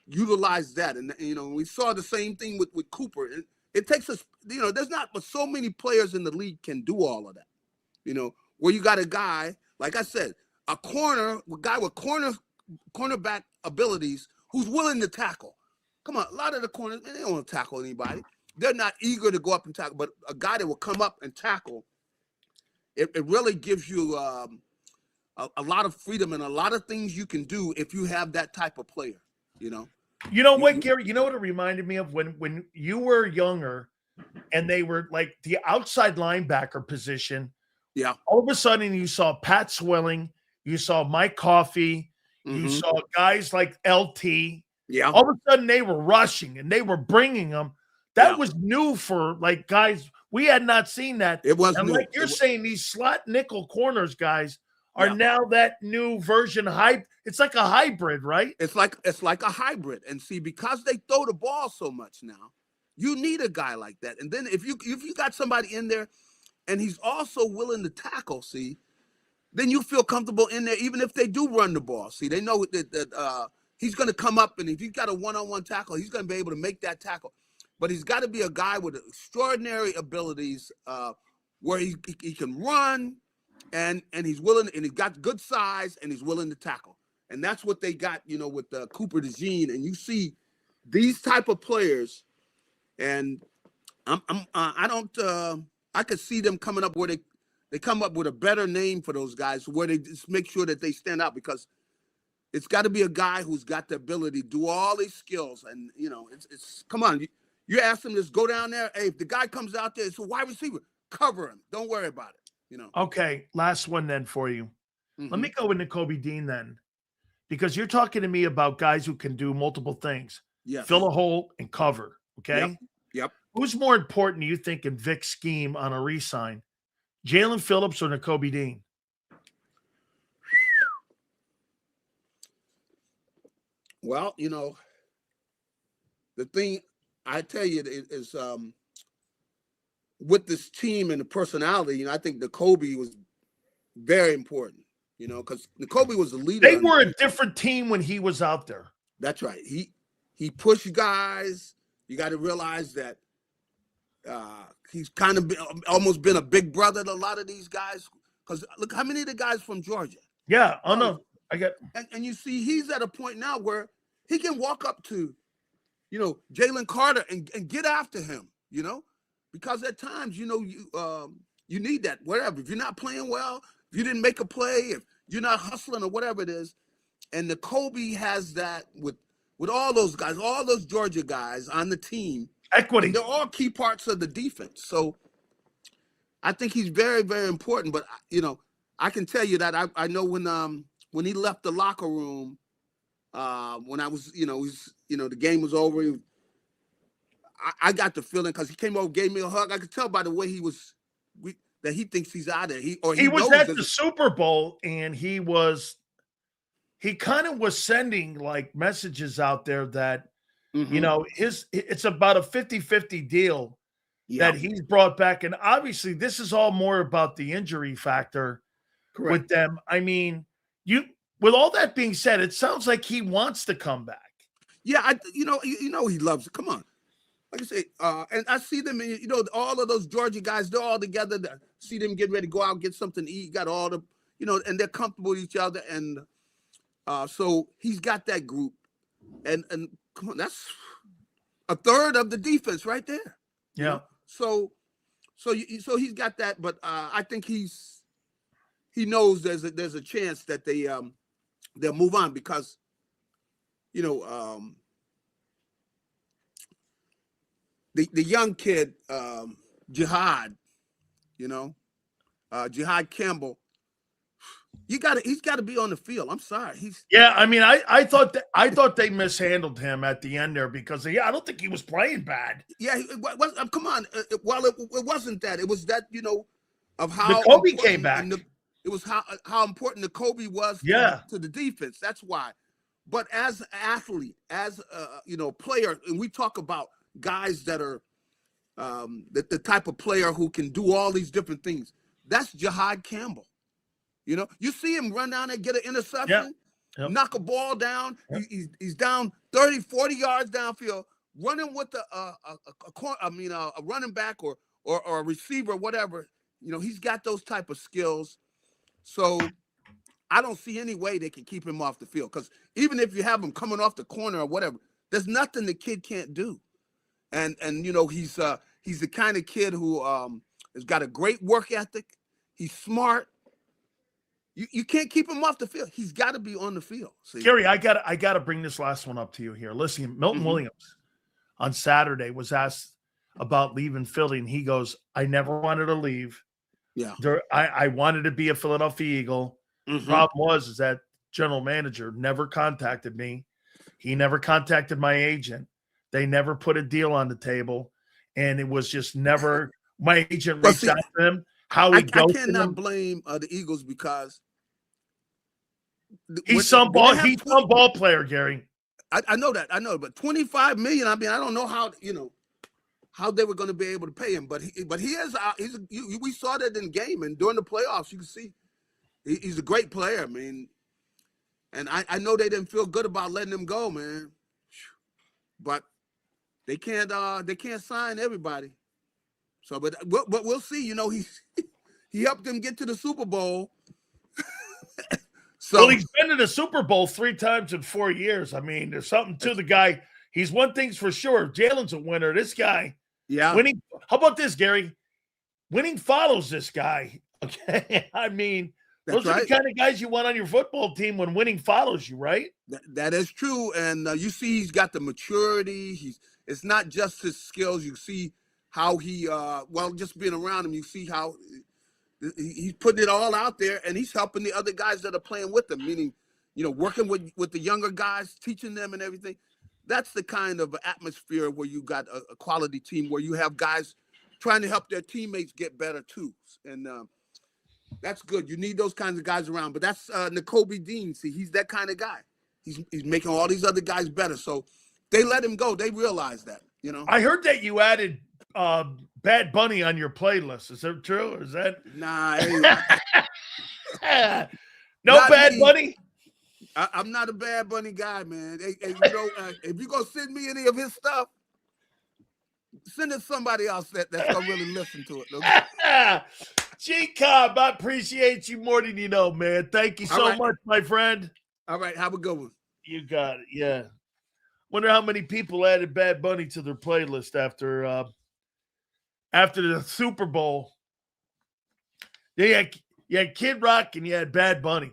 utilized that, and we saw the same thing with Cooper. It takes us, there's not but so many players in the league can do all of that. Where you got a guy, like I said, a guy with cornerback abilities who's willing to tackle. Come on, a lot of the corners, they don't want to tackle anybody. They're not eager to go up and tackle, but a guy that will come up and tackle, it really gives you a lot of freedom and a lot of things you can do if you have that type of player, You know what, Gary? You know what it reminded me of when you were younger and they were like the outside linebacker position. Yeah. All of a sudden you saw Pat Swilling, you saw Mike Coffey, you saw guys like LT. Yeah. All of a sudden they were rushing and they were bringing them That was new for like guys. We had not seen that. It was and new. like you're saying, these slot nickel corners guys are now that new version It's like a hybrid, right? It's like a hybrid. And see, because they throw the ball so much now, you need a guy like that. And then if you got somebody in there and he's also willing to tackle, see, then you feel comfortable in there, even if they do run the ball. See, they know that he's going to come up, and if he's got a one-on-one tackle, he's going to be able to make that tackle. But he's got to be a guy with extraordinary abilities where he can run, and he's willing, and he's got good size, and he's willing to tackle. And that's what they got, with Cooper DeJean. And you see these type of players, and I could see them coming up where they come up with a better name for those guys where they just make sure that they stand out, because it's got to be a guy who's got the ability to do all these skills. And, it's come on. You ask them to just go down there. Hey, if the guy comes out there, it's a wide receiver. Cover him. Don't worry about it. Okay, last one then for you. Mm-hmm. Let me go with Nakobe Dean then, because you're talking to me about guys who can do multiple things. Yes. Fill a hole and cover, okay? Yep. Who's more important, do you think, in Vic's scheme on a re-sign? Jalen Phillips or Nakobe Dean? Well, the thing I tell you is with this team and the personality, I think Nakobe was very important, because Nakobe was the leader. They were a different team when he was out there. That's right. He pushed guys. You got to realize that he's kind of almost been a big brother to a lot of these guys. Because look, how many of the guys from Georgia? Yeah, I know. And you see, he's at a point now where he can walk up to, Jalen Carter and get after him, because at times, you need that. Whatever. If you're not playing well, if you didn't make a play, if you're not hustling or whatever it is, and Nakobe has that with all those guys, all those Georgia guys on the team. Equity. They're all key parts of the defense. So I think he's very, very important. But, I can tell you that I know when he left the locker room, when I was, the game was over, I got the feeling, because he came over, gave me a hug. I could tell by the way that he thinks he's out there. He was at the Super Bowl, and he kind of was sending like messages out there that, it's about a 50-50 deal that he's brought back. And obviously this is all more about the injury factor with them. I mean, with all that being said, it sounds like he wants to come back. Yeah. He loves it. Come on. Like I say, and I see them, all of those Georgia guys, they're all together. See them getting ready to go out and get something to eat. Got all the, and they're comfortable with each other. And so he's got that group. And come on, that's a third of the defense right there. Yeah. So he's got that, but I think he knows there's a chance that they'll move on, because the young kid Jihad, Jihad Campbell. He's got to be on the field. I'm sorry. I mean, I thought they mishandled him at the end there, because I don't think he was playing bad. Yeah, come on. Well, it wasn't that. It was that of how Nakobe came back. It was how important Nakobe was to the defense. That's why. But as an athlete, as a player, and we talk about guys that are the type of player who can do all these different things. That's Jihad Campbell. You see him run down and get an interception, knock a ball down. Yep. He's down 30, 40 yards downfield, running with a running back or a receiver, whatever. He's got those type of skills. So I don't see any way they can keep him off the field, because even if you have him coming off the corner or whatever, there's nothing the kid can't do. And he's the kind of kid who has got a great work ethic. He's smart. You can't keep him off the field. He's got to be on the field. See? Gary, I got to bring this last one up to you here. Listen, Milton Williams on Saturday was asked about leaving Philly, and he goes, "I never wanted to leave. Yeah, I wanted to be a Philadelphia Eagle. The problem is that general manager never contacted me. He never contacted my agent. They never put a deal on the table. and it was just never. My agent But reached see, out to him. How I he ghosted cannot him. blame the Eagles because He's some when they ball. have He's some ball player, Gary. I know that. I know, but $25 million. I mean, I don't know how how they were going to be able to pay him, but he is. We saw that in game and during the playoffs. You can see he's a great player. I mean, and I know they didn't feel good about letting him go, man. But they can't sign everybody. So, but we'll see. He helped them get to the Super Bowl. So Well, he's been to the Super Bowl 3 times in 4 years. I mean, there's something to the guy. He's one thing's for sure. Jalen's a winner. This guy, yeah. winning. How about this, Gary? Winning follows this guy. Okay, I mean, those are the kind of guys you want on your football team when winning follows you, right? That is true, and you see, he's got the maturity. It's not just his skills. You see how he, just being around him, you see how he's putting it all out there, and he's helping the other guys that are playing with him. Meaning, working with the younger guys, teaching them and everything. That's the kind of atmosphere where you got a quality team, where you have guys trying to help their teammates get better too, and that's good. You need those kinds of guys around. But that's Nakobe Dean. See, he's that kind of guy. He's making all these other guys better. So they let him go. They realize that. I heard that you added Bad Bunny on your playlist. Is that true? Or is that nah? No Bad Bunny. I'm not a Bad Bunny guy, man. If you're gonna send me any of his stuff, send it to somebody else that's gonna really listen to it. Okay? JAKIB, I appreciate you more than you know, man. Thank you so much, my friend. All right, have a good one. You got it. Yeah. Wonder how many people added Bad Bunny to their playlist after the Super Bowl. You had Kid Rock and you had Bad Bunny.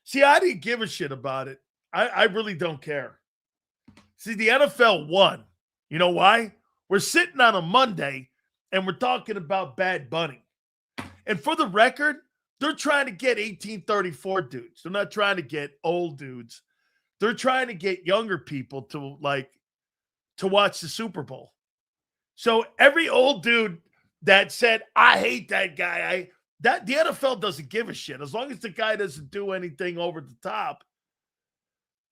See, I didn't give a shit about it. I really don't care. See, the NFL won. You know why? We're sitting on a Monday and we're talking about Bad Bunny. And for the record, they're trying to get 1834 dudes. They're not trying to get old dudes. They're trying to get younger people to watch the Super Bowl. So every old dude that said, I hate that guy, the NFL doesn't give a shit. As long as the guy doesn't do anything over the top,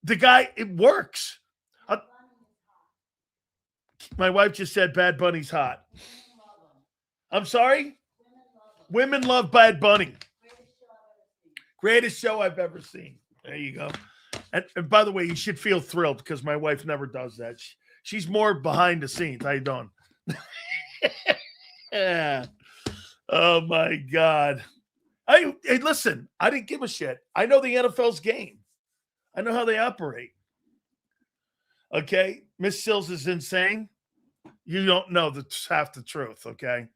it works. My wife just said Bad Bunny's hot. I'm sorry? Women love Bad Bunny. Greatest show I've ever seen. There you go. And by the way, you should feel thrilled because my wife never does that. She's more behind the scenes. How you doing? Yeah. Oh, my God. Hey, listen, I didn't give a shit. I know the NFL's game. I know how they operate. Okay? Miss Sills is insane. You don't know half the truth, okay?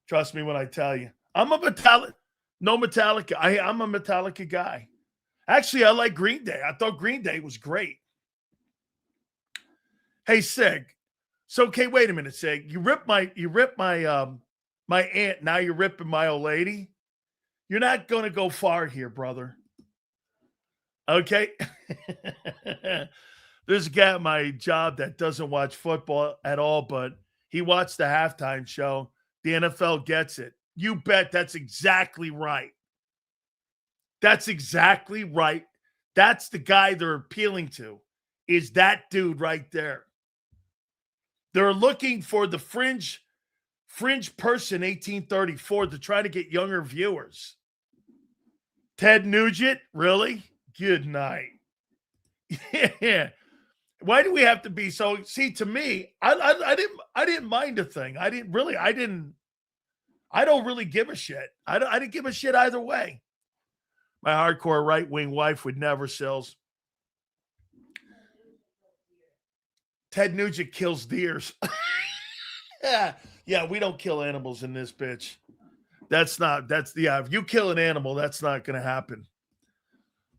Trust me when I tell you. I'm a Metallica. No Metallica. I'm a Metallica guy. Actually, I like Green Day. I thought Green Day was great. Hey, Sig. So, okay, wait a minute, Sig. You ripped my my aunt. Now you're ripping my old lady. You're not going to go far here, brother. Okay? There's a guy at my job that doesn't watch football at all, but he watched the halftime show. The NFL gets it. You bet that's exactly right. That's exactly right. That's the guy they're appealing to, is that dude right there. They're looking for the fringe person, 1834, to try to get younger viewers. Ted Nugent, really? Good night. Yeah. Why do we have to be so? See, to me, I didn't mind a thing. I don't really give a shit. I didn't give a shit either way. My hardcore right-wing wife would never sells. Ted Nugent kills deers. Yeah, we don't kill animals in this bitch. If you kill an animal, that's not going to happen.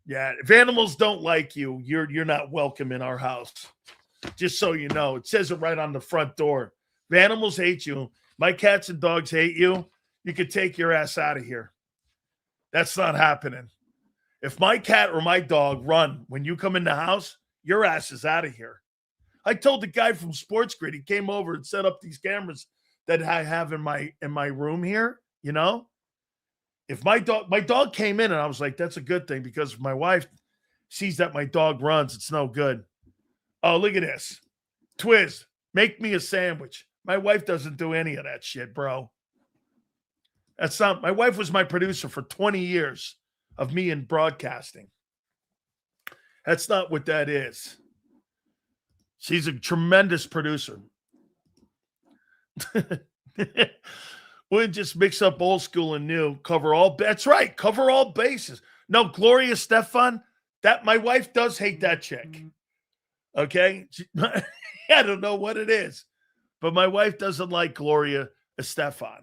Yeah, if animals don't like you, you're not welcome in our house. Just so you know, it says it right on the front door. If animals hate you, my cats and dogs hate you, you could take your ass out of here. That's not happening. If my cat or my dog run when you come in the house, your ass is out of here. I told the guy from Sports Grid, he came over and set up these cameras that I have in my room here, you know? If my dog came in and I was like, that's a good thing because if my wife sees that my dog runs, it's no good. Oh, look at this. Twiz, make me a sandwich. My wife doesn't do any of that shit, bro. That's not, my wife was my producer for 20 years of me in broadcasting. That's not what that is. She's a tremendous producer. Wouldn't just mix up old school and new. That's right. Cover all bases. No, Gloria Stefan, that my wife does hate that chick. Okay? I don't know what it is, but my wife doesn't like Gloria Estefan.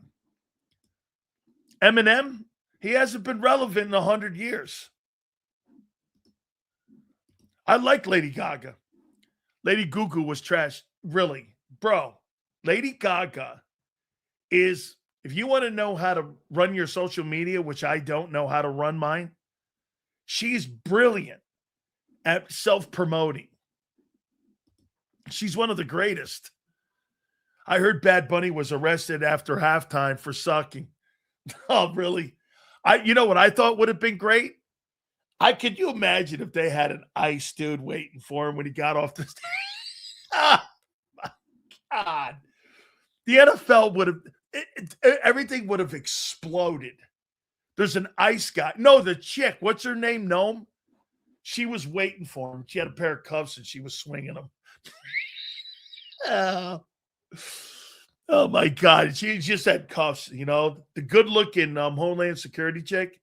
Eminem, he hasn't been relevant in 100 years. I like Lady Gaga. Lady Gugu was trash. Really. Bro, Lady Gaga is, if you want to know how to run your social media, which I don't know how to run mine, she's brilliant at self-promoting. She's one of the greatest. I heard Bad Bunny was arrested after halftime for sucking. Oh, really? You know what I thought would have been great? Could you imagine if they had an ice dude waiting for him when he got off the stage? Oh, my God. The NFL would have, everything would have exploded. There's an ice guy. No, the chick. What's her name? Gnome? She was waiting for him. She had a pair of cuffs and she was swinging them. Oh, my God. She just had cuffs, you know. The good-looking Homeland Security chick,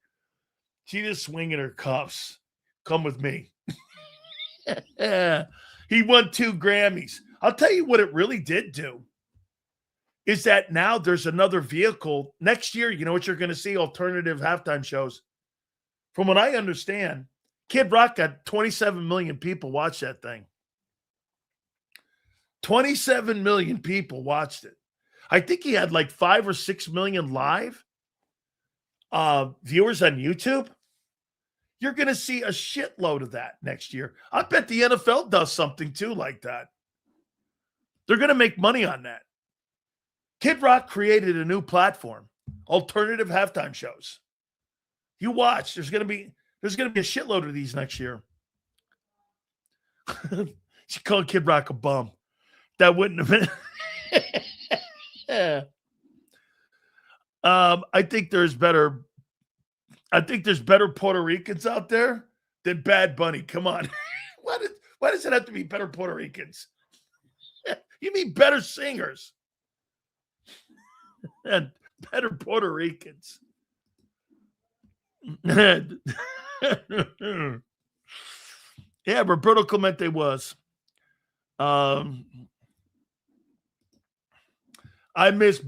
she just swinging her cuffs. Come with me. He won 2 Grammys. I'll tell you what it really did do is that now there's another vehicle. Next year, you know what you're going to see? Alternative halftime shows. From what I understand, Kid Rock got 27 million people watch that thing. 27 million people watched it. I think he had like 5 or 6 million live viewers on YouTube. You're going to see a shitload of that next year. I bet the NFL does something too like that. They're going to make money on that. Kid Rock created a new platform, alternative halftime shows. You watch. There's going to be a shitload of these next year. She called Kid Rock a bum. That wouldn't have been. I think there's better Puerto Ricans out there than Bad Bunny. Come on. Why does it have to be better Puerto Ricans? You mean better singers and better Puerto Ricans. Yeah, Roberto Clemente was. I miss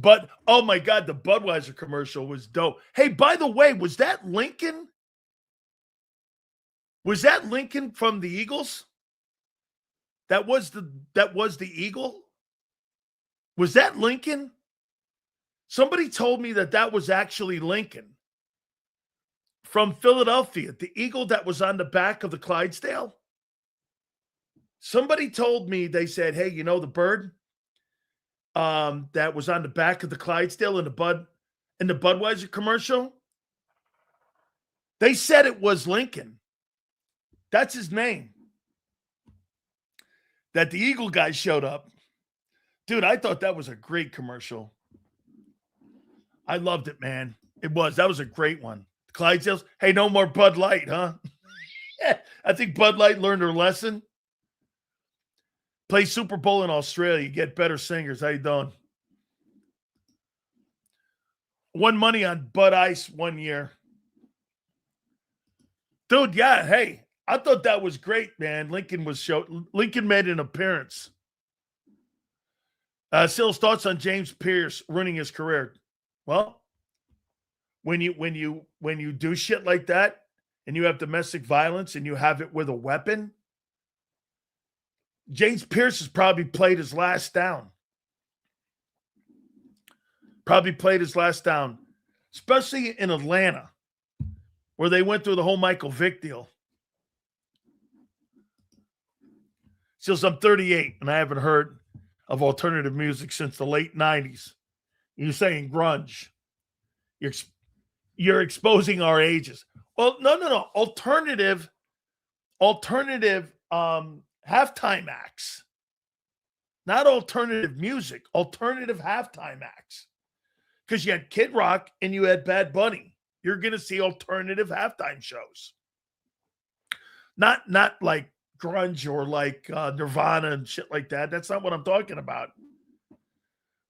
oh my God, the Budweiser commercial was dope. Hey, by the way, was that Lincoln? Was that Lincoln from the Eagles? That was the Eagle? Was that Lincoln? Somebody told me that was actually Lincoln from Philadelphia, the Eagle that was on the back of the Clydesdale. Somebody told me, they said, hey, you know the bird that was on the back of the Clydesdale in the Budweiser commercial? They said it was Lincoln. That's his name. That the Eagle guy showed up. Dude, I thought that was a great commercial. I loved it, man. That was a great one. Clydesdales, hey, no more Bud Light, huh? I think Bud Light learned her lesson. Play Super Bowl in Australia, get better singers. How you doing? Won money on Bud Ice one year. Dude, yeah, hey, I thought that was great, man. Lincoln made an appearance. Sil's thoughts on James Pierce ruining his career. Well, when you do shit like that and you have domestic violence and you have it with a weapon, James Pierce has probably played his last down. Especially in Atlanta, where they went through the whole Michael Vick deal. Seals, I'm 38, and I haven't heard of alternative music since the late 90s. You're saying grunge. You're exposing our ages. Well, no. Alternative halftime acts. Not alternative music, alternative halftime acts. Because you had Kid Rock and you had Bad Bunny. You're going to see alternative halftime shows. Not like grunge or like Nirvana and shit like that. That's not what I'm talking about.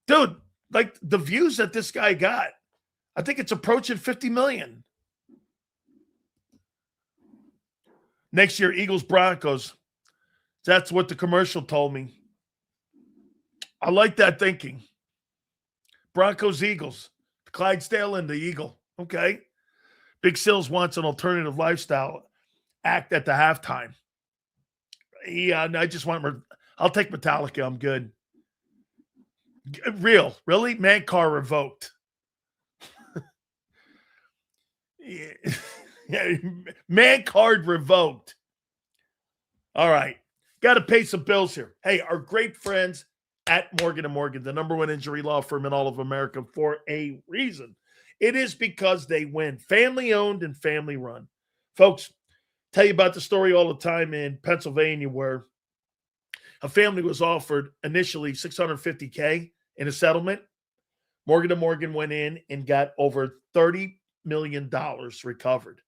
Dude, like the views that this guy got, I think it's approaching 50 million. Next year, Eagles, Broncos. That's what the commercial told me. I like that thinking. Broncos, Eagles. Clydesdale and the Eagle. Okay. Big Sills wants an alternative lifestyle act at the halftime. Yeah, I just want I'll take Metallica. I'm good. Real. Really? Man car revoked. Yeah. Man card revoked. All right. Got to pay some bills here. Hey, our great friends at Morgan & Morgan, the number one injury law firm in all of America, for a reason. It is because they win. Family owned and family run. Folks, tell you about the story all the time in Pennsylvania where a family was offered initially $650K in a settlement. Morgan & Morgan went in and got over $30 million recovered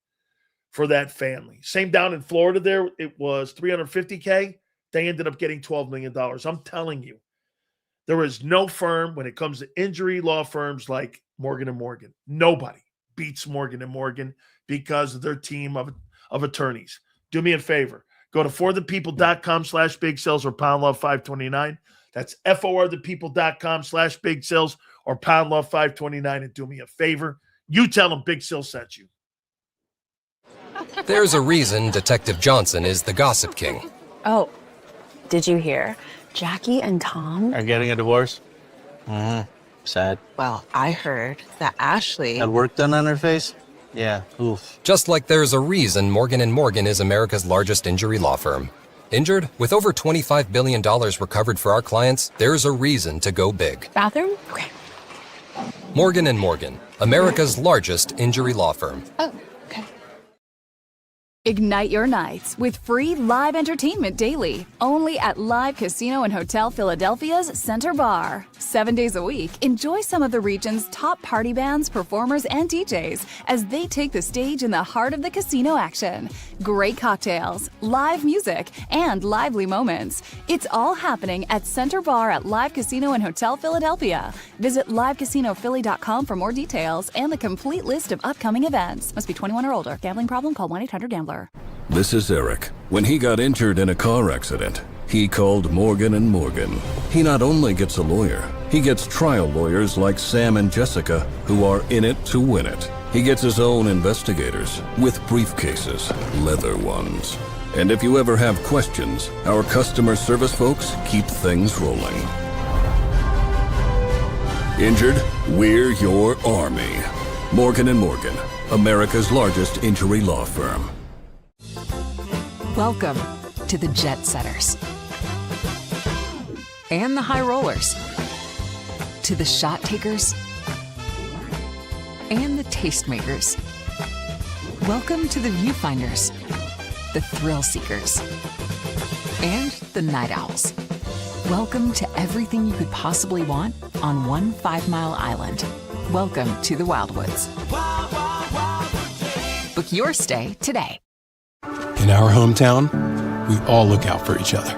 for that family. Same down in Florida there, it was $350K. They ended up getting $12 million. I'm telling you, there is no firm when it comes to injury law firms like Morgan & Morgan. Nobody beats Morgan & Morgan because of their team of attorneys. Do me a favor. Go to forthepeople.com/big sales or pound love 529. That's forthepeople.com/big sales or pound love 529. And do me a favor. You tell them Big Sil sent you. There's a reason Detective Johnson is the gossip king. Oh, did you hear? Jackie and Tom are getting a divorce? Sad. Well, I heard that Ashley Had work done on her face? Yeah, oof. Just like there's a reason Morgan & Morgan is America's largest injury law firm. Injured? With over $25 billion recovered for our clients, there's a reason to go big. bathroom. Okay. Morgan & Morgan, America's largest injury law firm. Oh, okay. Ignite your nights with free live entertainment daily, only at Live Casino and Hotel Philadelphia's Center Bar. 7 days a week, enjoy some of the region's top party bands, performers, and DJs as they take the stage in the heart of the casino action. Great cocktails, live music, and lively moments. It's all happening at Center Bar at Live Casino and Hotel Philadelphia. Visit livecasinophilly.com for more details and the complete list of upcoming events. Must be 21 or older. Gambling problem? Call 1-800-GAMBLER. This is Eric. When he got injured in a car accident, he called Morgan & Morgan. He not only gets a lawyer, he gets trial lawyers like Sam and Jessica, who are in it to win it. He gets his own investigators with briefcases, leather ones. And if you ever have questions, our customer service folks keep things rolling. Injured? We're your army. Morgan & Morgan, America's largest injury law firm. Welcome to the Jet Setters and the High Rollers, to the Shot Takers and the Tastemakers. Welcome to the Viewfinders, the Thrill Seekers, and the Night Owls. Welcome to everything you could possibly want on one 5-mile island. Welcome to the Wildwoods. Book your stay today. In our hometown, we all look out for each other.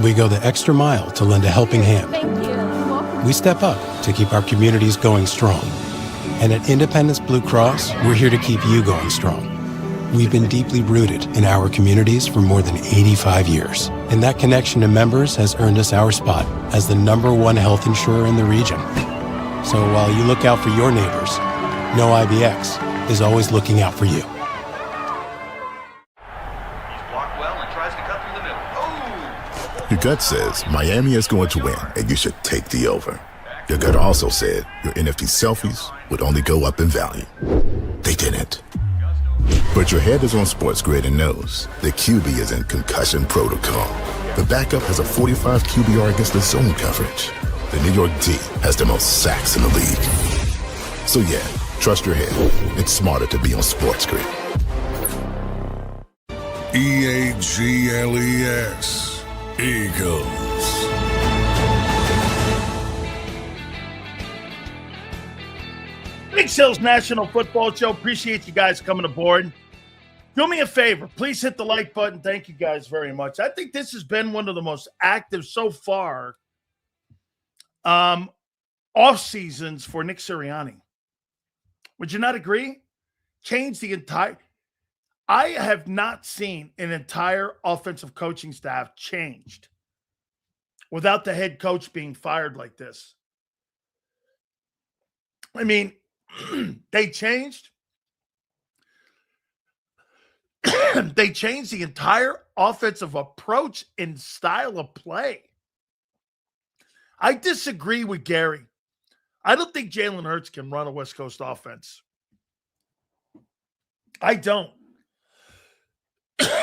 We go the extra mile to lend a helping hand. Thank you. We step up to keep our communities going strong. And at Independence Blue Cross, we're here to keep you going strong. We've been deeply rooted in our communities for more than 85 years. And that connection to members has earned us our spot as the #1 health insurer in the region. So while you look out for your neighbors, know IBX is always looking out for you. Your gut says Miami is going to win and you should take the over. Your gut also said your NFC selfies would only go up in value. They didn't. But your head is on Sports Grid and knows the QB is in concussion protocol. The backup has a 45 QBR against the zone coverage. The New York D has the most sacks in the league. So yeah, trust your head. It's smarter to be on Sports Grid. EAGLES. Eagles. Big Sales National Football Show. Appreciate you guys coming aboard. Do me a favor. Please hit the like button. Thank you guys very much. I think this has been one of the most active so far off seasons for Nick Sirianni. Would you not agree? Change the entire – I have not seen an entire offensive coaching staff changed without the head coach being fired like this. I mean, they changed. They changed the entire offensive approach and style of play. I disagree with Gary. I don't think Jalen Hurts can run a West Coast offense. I don't.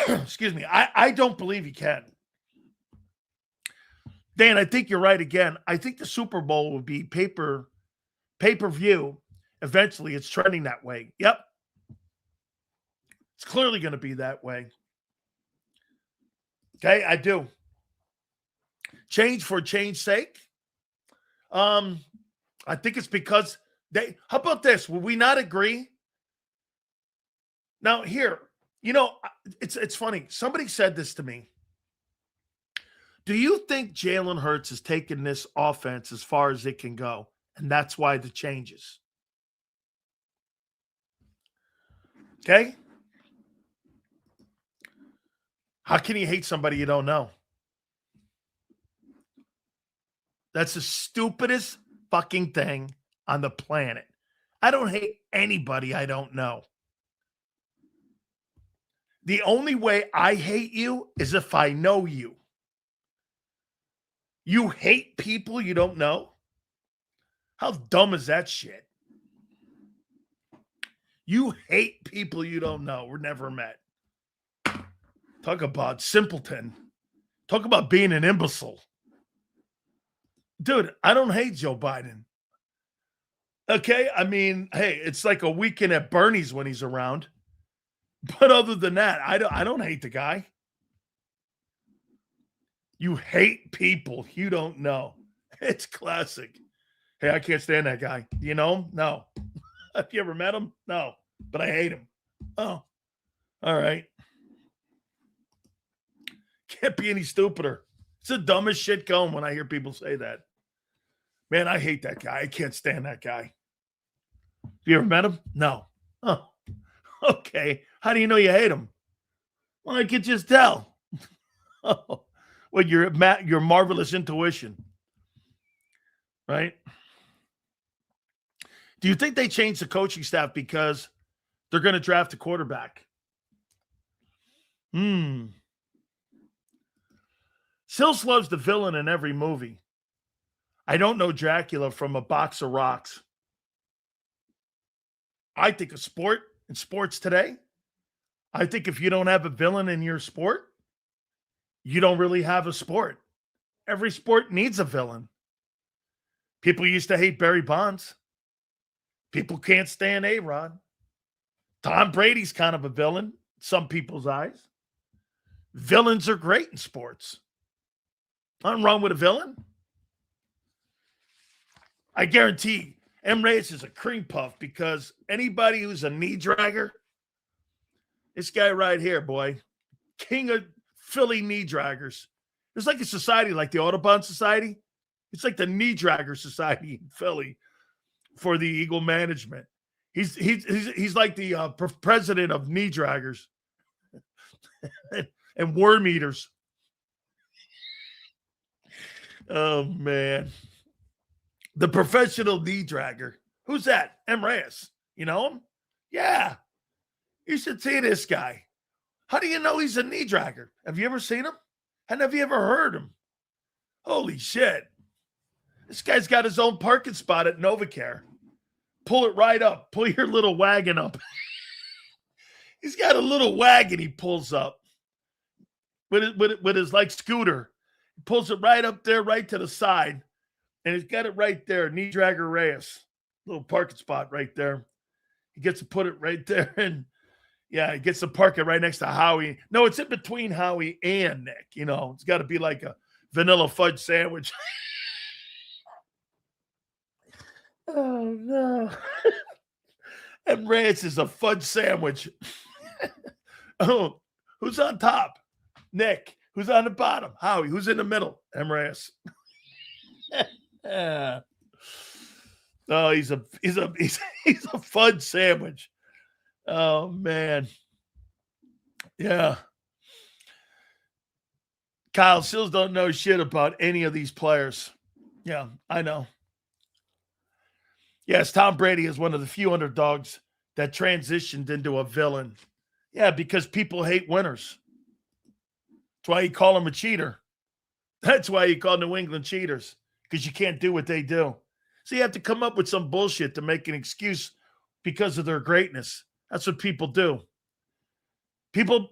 Excuse me. I don't believe he can. Dan, I think you're right again. I think the Super Bowl will be pay-per-view. Eventually, it's trending that way. Yep. It's clearly going to be that way. Okay, I do. Change for change's sake. I think it's because they. How about this? Will we not agree? Now, here, it's funny. Somebody said this to me. Do you think Jalen Hurts has taken this offense as far as it can go, and that's why the changes? Okay. How can you hate somebody you don't know? That's the stupidest fucking thing on the planet. I don't hate anybody I don't know. The only way I hate you is if I know you. You hate people you don't know? How dumb is that shit? You hate people you don't know or never met. Talk about simpleton. Talk about being an imbecile. Dude, I don't hate Joe Biden. Okay? I mean, hey, it's like a weekend at Bernie's when he's around. But other than that, I don't hate the guy. You hate people you don't know. It's classic. Hey, I can't stand that guy. You know him? No. Have you ever met him? No. But I hate him. Oh, all right. Can't be any stupider. It's the dumbest shit going when I hear people say that. Man, I hate that guy. I can't stand that guy. Have you ever met him? No. Oh, okay. How do you know you hate him? Well, I could just tell. Oh, well, your marvelous intuition, right? Do you think they changed the coaching staff because they're going to draft a quarterback? Sills loves the villain in every movie. I don't know Dracula from a box of rocks. I think in sports today, I think if you don't have a villain in your sport, you don't really have a sport. Every sport needs a villain. People used to hate Barry Bonds. People can't stand A-Rod. Tom Brady's kind of a villain in some people's eyes. Villains are great in sports. Nothing wrong with a villain. I guarantee M. Reyes is a cream puff because anybody who's a knee dragger, this guy right here, boy, king of Philly knee draggers. It's like a society like the Audubon Society. It's like the knee dragger society in Philly for the Eagle management. He's like the president of knee draggers and worm eaters. Oh, man. The professional knee dragger. Who's that? M. Reyes. You know him? Yeah. You should see this guy. How do you know he's a knee dragger? Have you ever seen him? And have you ever heard him? Holy shit. This guy's got his own parking spot at NovaCare. Pull it right up. Pull your little wagon up. He's got a little wagon he pulls up. with his like scooter. He pulls it right up there, right to the side, and he's got it right there. Knee dragger Reyes, little parking spot right there. He gets to put it right there, and yeah, he gets to park it right next to Howie. No, it's in between Howie and Nick. You know, it's got to be like a vanilla fudge sandwich. Oh no! And Reyes is a fudge sandwich. Oh, who's on top? Nick. Who's on the bottom? Howie. Who's in the middle? Reyes. Yeah. Oh, he's a fudge sandwich. Oh man. Yeah. Kyle Sills don't know shit about any of these players. Yeah, I know. Yes, Tom Brady is one of the few underdogs that transitioned into a villain. Yeah, because people hate winners. That's why you call him a cheater. That's why you call New England cheaters, because you can't do what they do. So you have to come up with some bullshit to make an excuse because of their greatness. That's what people do. People,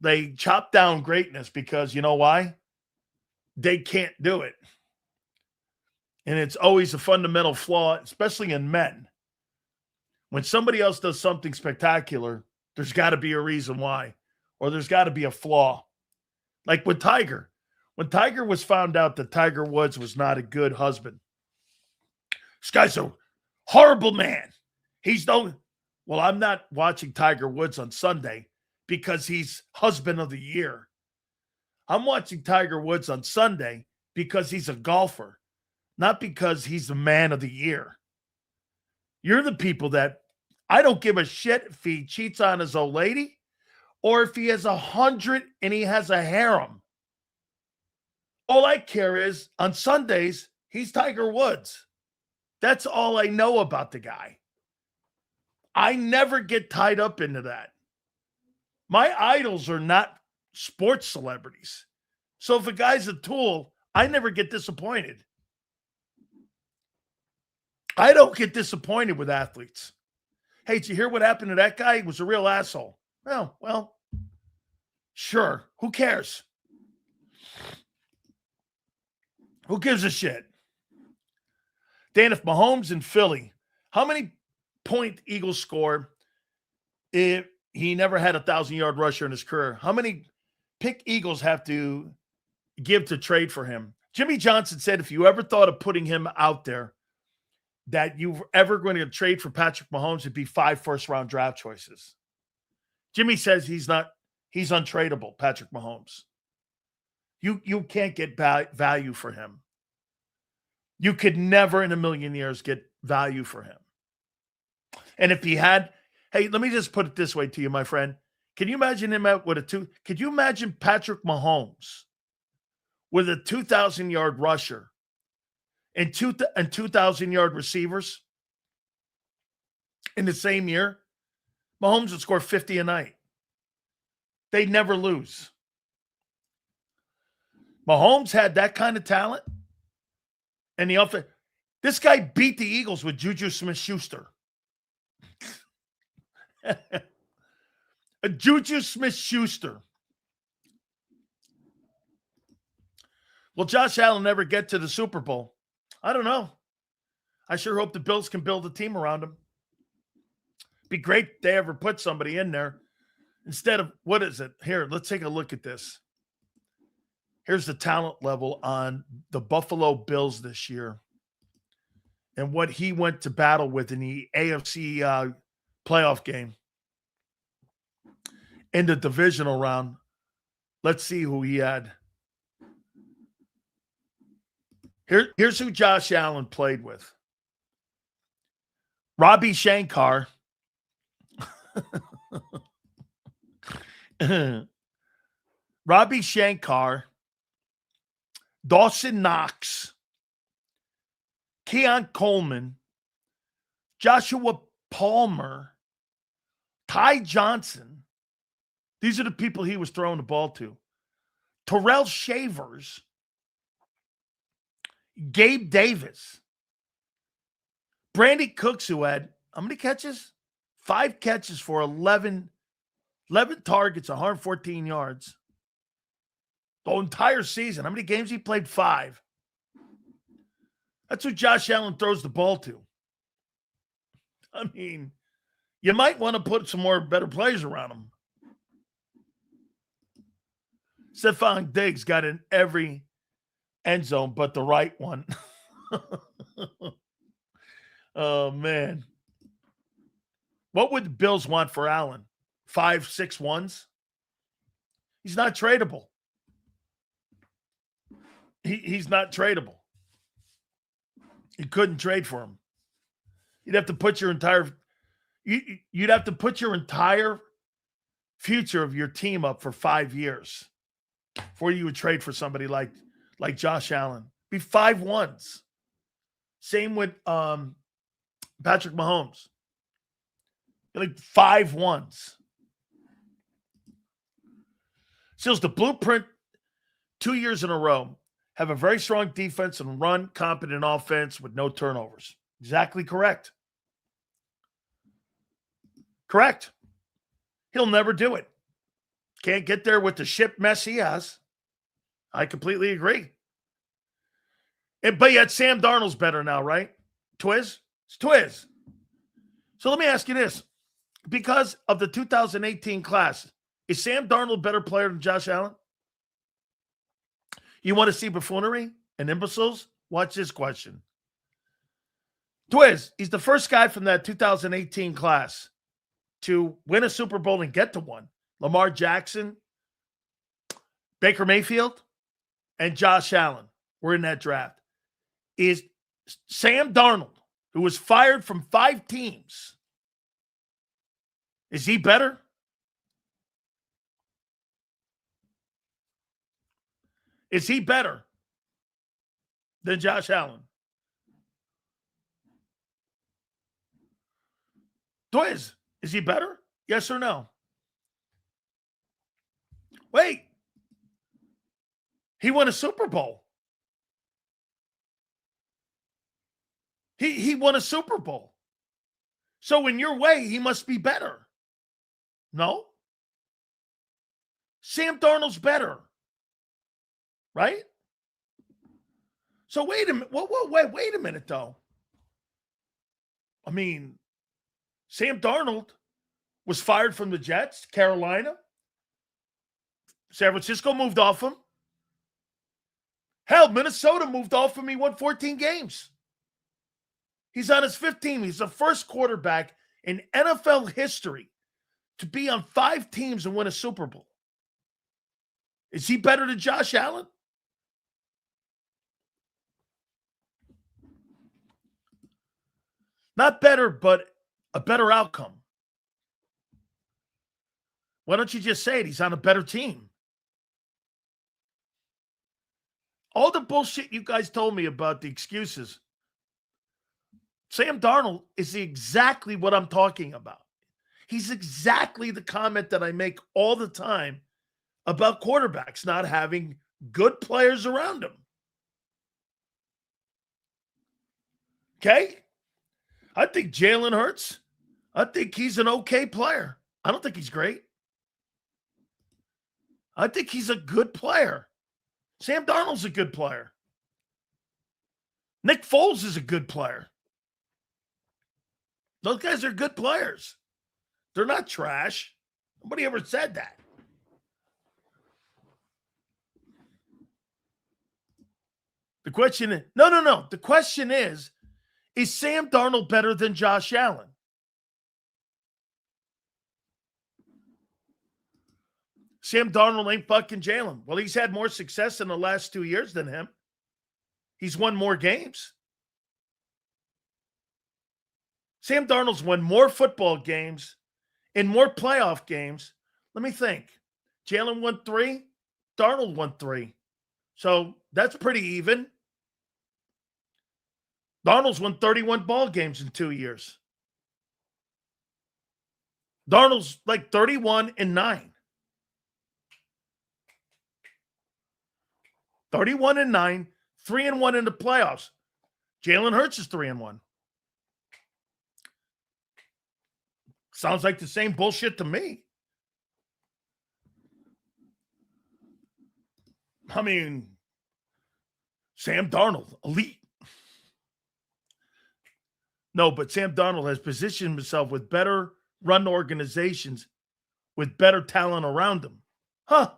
they chop down greatness because you know why? They can't do it. And it's always a fundamental flaw, especially in men. When somebody else does something spectacular, there's got to be a reason why, or there's got to be a flaw. Like with Tiger. When Tiger was found out that Tiger Woods was not a good husband, this guy's a horrible man. Well, I'm not watching Tiger Woods on Sunday because he's husband of the year. I'm watching Tiger Woods on Sunday because he's a golfer, not because he's the man of the year. You're the people that I don't give a shit if he cheats on his old lady or if he has 100 and he has a harem. All I care is on Sundays, he's Tiger Woods. That's all I know about the guy. I never get tied up into that. My idols are not sports celebrities. So if a guy's a tool, I never get disappointed. I don't get disappointed with athletes. Hey, did you hear what happened to that guy? He was a real asshole. Oh, well, sure. Who cares? Who gives a shit? Dan, if Mahomes in Philly, how many point Eagles score if he never had 1,000-yard rusher in his career? How many pick Eagles have to give to trade for him? Jimmy Johnson said if you ever thought of putting him out there, that you were ever going to trade for Patrick Mahomes, it'd be 5 first-round draft choices. Jimmy says he's untradeable, Patrick Mahomes. You can't get value for him. You could never in a million years get value for him. And if he had, hey, let me just put it this way to you, my friend. Can you imagine him out with could you imagine Patrick Mahomes with a 2,000-yard rusher and 2,000-yard receivers in the same year? Mahomes would score 50 a night. They'd never lose. Mahomes had that kind of talent. And the offense, this guy beat the Eagles with Juju Smith-Schuster. A Juju Smith-Schuster. Will Josh Allen never get to the Super Bowl? I don't know. I sure hope the Bills can build a team around him. Be great if they ever put somebody in there. Instead of, what is it? Here, let's take a look at this. Here's the talent level on the Buffalo Bills this year and what he went to battle with in the AFC playoff game. In the divisional round, let's see who he had. Here's who Josh Allen played with. Robbie Shankar. Robbie Shankar. Dawson Knox. Keon Coleman. Joshua Palmer. Ty Johnson. These are the people he was throwing the ball to. Terrell Shavers. Gabe Davis. Brandon Cooks, who had how many catches? 5 catches for 11 targets, 114 yards. The entire season. How many games he played? 5. That's who Josh Allen throws the ball to. I mean, you might want to put some more better players around him. Stephon Diggs got in every end zone but the right one. Oh, man. What would the Bills want for Allen? 5, 6 ones? He's not tradable. He's not tradable. You couldn't trade for him. You'd have to put your entire future of your team up for 5 years before you would trade for somebody like Josh Allen. Be 5 ones. Same with Patrick Mahomes. Like 5 ones. Seals the blueprint 2 years in a row. Have a very strong defense and run competent offense with no turnovers. Exactly correct. Correct. He'll never do it. Can't get there with the ship mess he has. I completely agree. But yet Sam Darnold's better now, right? Twiz? It's Twiz. So let me ask you this. Because of the 2018 class, is Sam Darnold a better player than Josh Allen? You want to see buffoonery and imbeciles? Watch this question. Twiz, he's the first guy from that 2018 class to win a Super Bowl and get to one. Lamar Jackson, Baker Mayfield, and Josh Allen were in that draft. Is Sam Darnold, who was fired from 5 teams, is he better? Is he better than Josh Allen? Twiz, is he better? Yes or no? Wait. He won a Super Bowl. He won a Super Bowl. So in your way, he must be better. No? Sam Darnold's better. Right? So wait a minute. Wait a minute, though. I mean, Sam Darnold was fired from the Jets, Carolina. San Francisco moved off him. Hell, Minnesota moved off him. He won 14 games. He's on his 5th team. He's the first quarterback in NFL history to be on 5 teams and win a Super Bowl. Is he better than Josh Allen? Not better, but a better outcome. Why don't you just say it? He's on a better team. All the bullshit you guys told me about the excuses. Sam Darnold is exactly what I'm talking about. He's exactly the comment that I make all the time about quarterbacks not having good players around them. Okay? I think Jalen Hurts, I think he's an okay player. I don't think he's great. I think he's a good player. Sam Darnold's a good player. Nick Foles is a good player. Those guys are good players. They're not trash. Nobody ever said that. The question is, no. The question is Sam Darnold better than Josh Allen? Sam Darnold ain't fucking Jalen. Well, he's had more success in the last 2 years than him. He's won more games. Sam Darnold's won more football games and more playoff games. Let me think. Jalen won 3. Darnold won 3. So that's pretty even. Darnold's won 31 ball games in 2 years. Darnold's like 31-9. 31-9, 3-1 in the playoffs. Jalen Hurts is 3-1. Sounds like the same bullshit to me. I mean, Sam Darnold, elite. No, but Sam Darnold has positioned himself with better run organizations with better talent around him. Huh.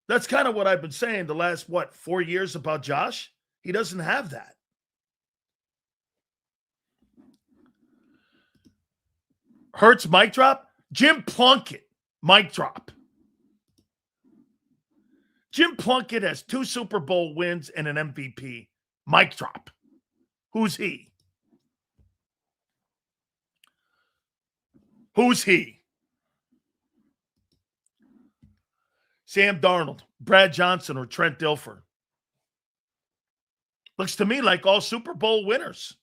That's kind of what I've been saying the last, 4 years about Josh? He doesn't have that. Hurts mic drop? Jim Plunkett mic drop. Jim Plunkett has 2 Super Bowl wins and an MVP. Mic drop. Who's he? Who's he? Sam Darnold, Brad Johnson, or Trent Dilfer? Looks to me like all Super Bowl winners.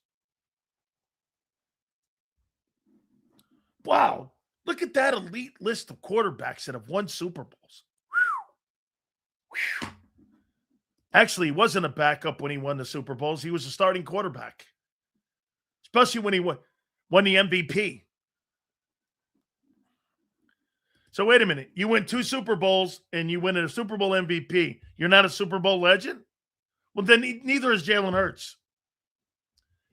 Wow. Look at that elite list of quarterbacks that have won Super Bowls. Whew. Whew. Actually, he wasn't a backup when he won the Super Bowls. He was a starting quarterback, especially when he won the MVP. So wait a minute. You win 2 Super Bowls and you win a Super Bowl MVP. You're not a Super Bowl legend? Well, then neither is Jalen Hurts.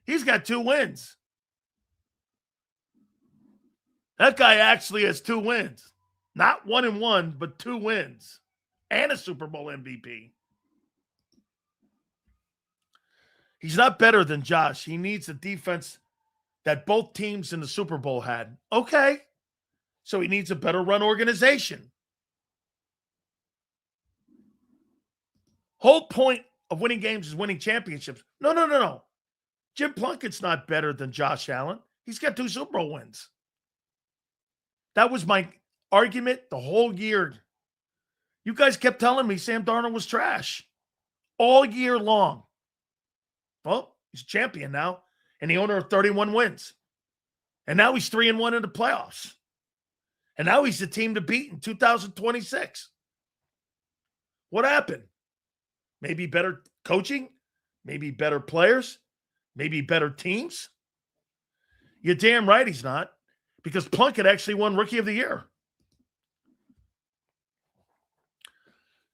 He's got 2 wins. That guy actually has 2 wins. Not 1-1, but 2 wins. And a Super Bowl MVP. He's not better than Josh. He needs a defense that both teams in the Super Bowl had. Okay. So he needs a better run organization. Whole point of winning games is winning championships. No. Jim Plunkett's not better than Josh Allen. He's got 2 Super Bowl wins. That was my argument the whole year. You guys kept telling me Sam Darnold was trash all year long. Well, he's a champion now, and the owner of 31 wins. And now he's 3-1 in the playoffs. And now he's the team to beat in 2026. What happened? Maybe better coaching? Maybe better players? Maybe better teams? You're damn right he's not, because Plunkett actually won Rookie of the Year.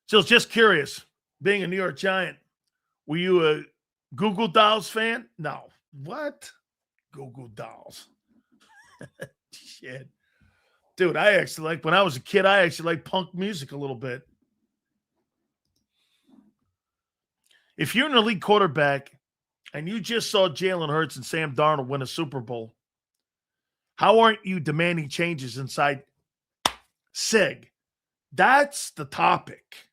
So just curious, being a New York Giant, were you a Google Dolls fan? No. What? Google Dolls. Shit. Dude, I actually when I was a kid, I actually liked punk music a little bit. If you're an elite quarterback and you just saw Jalen Hurts and Sam Darnold win a Super Bowl, how aren't you demanding changes inside SIG? That's the topic.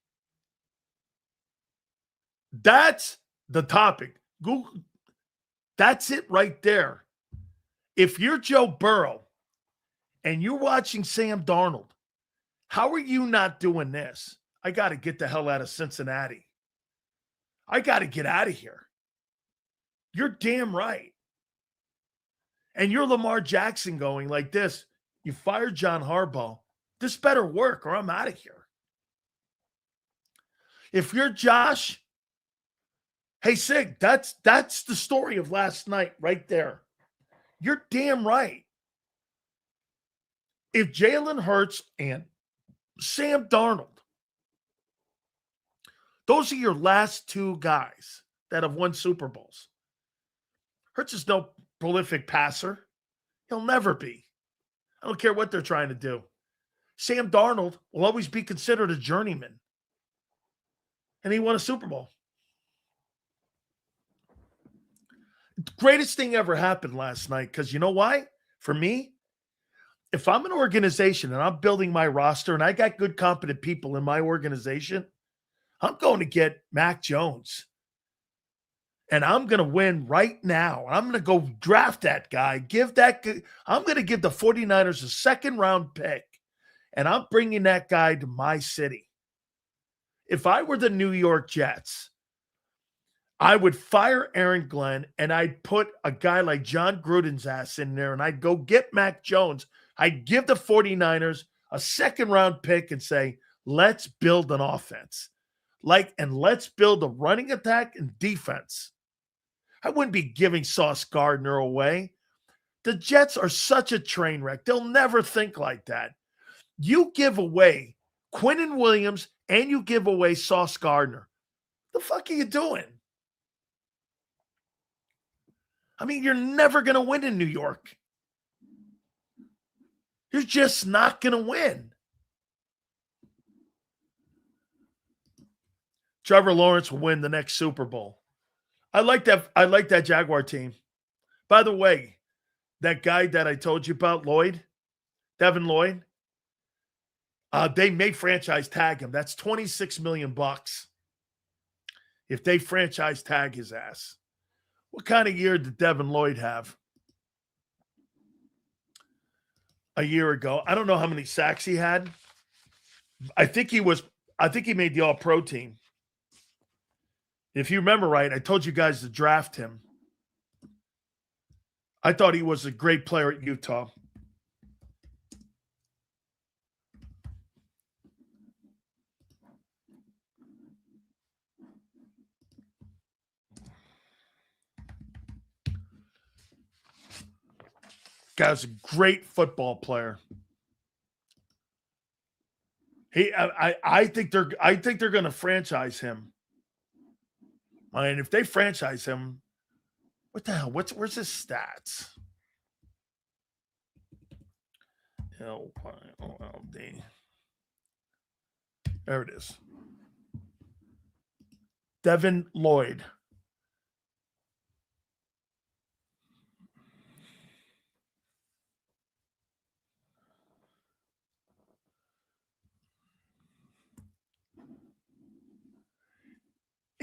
That's the topic. Google. That's it right there. If you're Joe Burrow and you're watching Sam Darnold, how are you not doing this? I got to get the hell out of Cincinnati. I got to get out of here. You're damn right. And you're Lamar Jackson going like this. You fired John Harbaugh. This better work or I'm out of here. If you're Josh, hey, Sig, that's the story of last night right there. You're damn right. If Jalen Hurts and Sam Darnold, those are your last 2 guys that have won Super Bowls. Hurts is no prolific passer. He'll never be. I don't care what they're trying to do. Sam Darnold will always be considered a journeyman. And he won a Super Bowl. The greatest thing ever happened last night, because you know why? For me, if I'm an organization and I'm building my roster and I got good, competent people in my organization, I'm going to get Mac Jones. And I'm going to win right now. I'm going to go draft that guy. I'm going to give the 49ers a 2nd-round pick. And I'm bringing that guy to my city. If I were the New York Jets, I would fire Aaron Glenn and I'd put a guy like John Gruden's ass in there and I'd go get Mac Jones. I'd give the 49ers a 2nd-round pick and say, let's build an offense. And let's build a running attack and defense. I wouldn't be giving Sauce Gardner away. The Jets are such a train wreck. They'll never think like that. You give away Quinnen Williams, and you give away Sauce Gardner. The fuck are you doing? I mean, you're never going to win in New York. You're just not going to win. Trevor Lawrence will win the next Super Bowl. I like that Jaguar team. By the way, that guy that I told you about, Devin Lloyd, they may franchise tag him. That's $26 million if they franchise tag his ass. What kind of year did Devin Lloyd have a year ago? I don't know how many sacks he had. I think he made the All-Pro team. If you remember right, I told you guys to draft him. I thought he was a great player at Utah. Guy's a great football player. I think they're going to franchise him. I mean, if they franchise him, what the hell? Where's his stats? LYOLD. There it is. Devin Lloyd.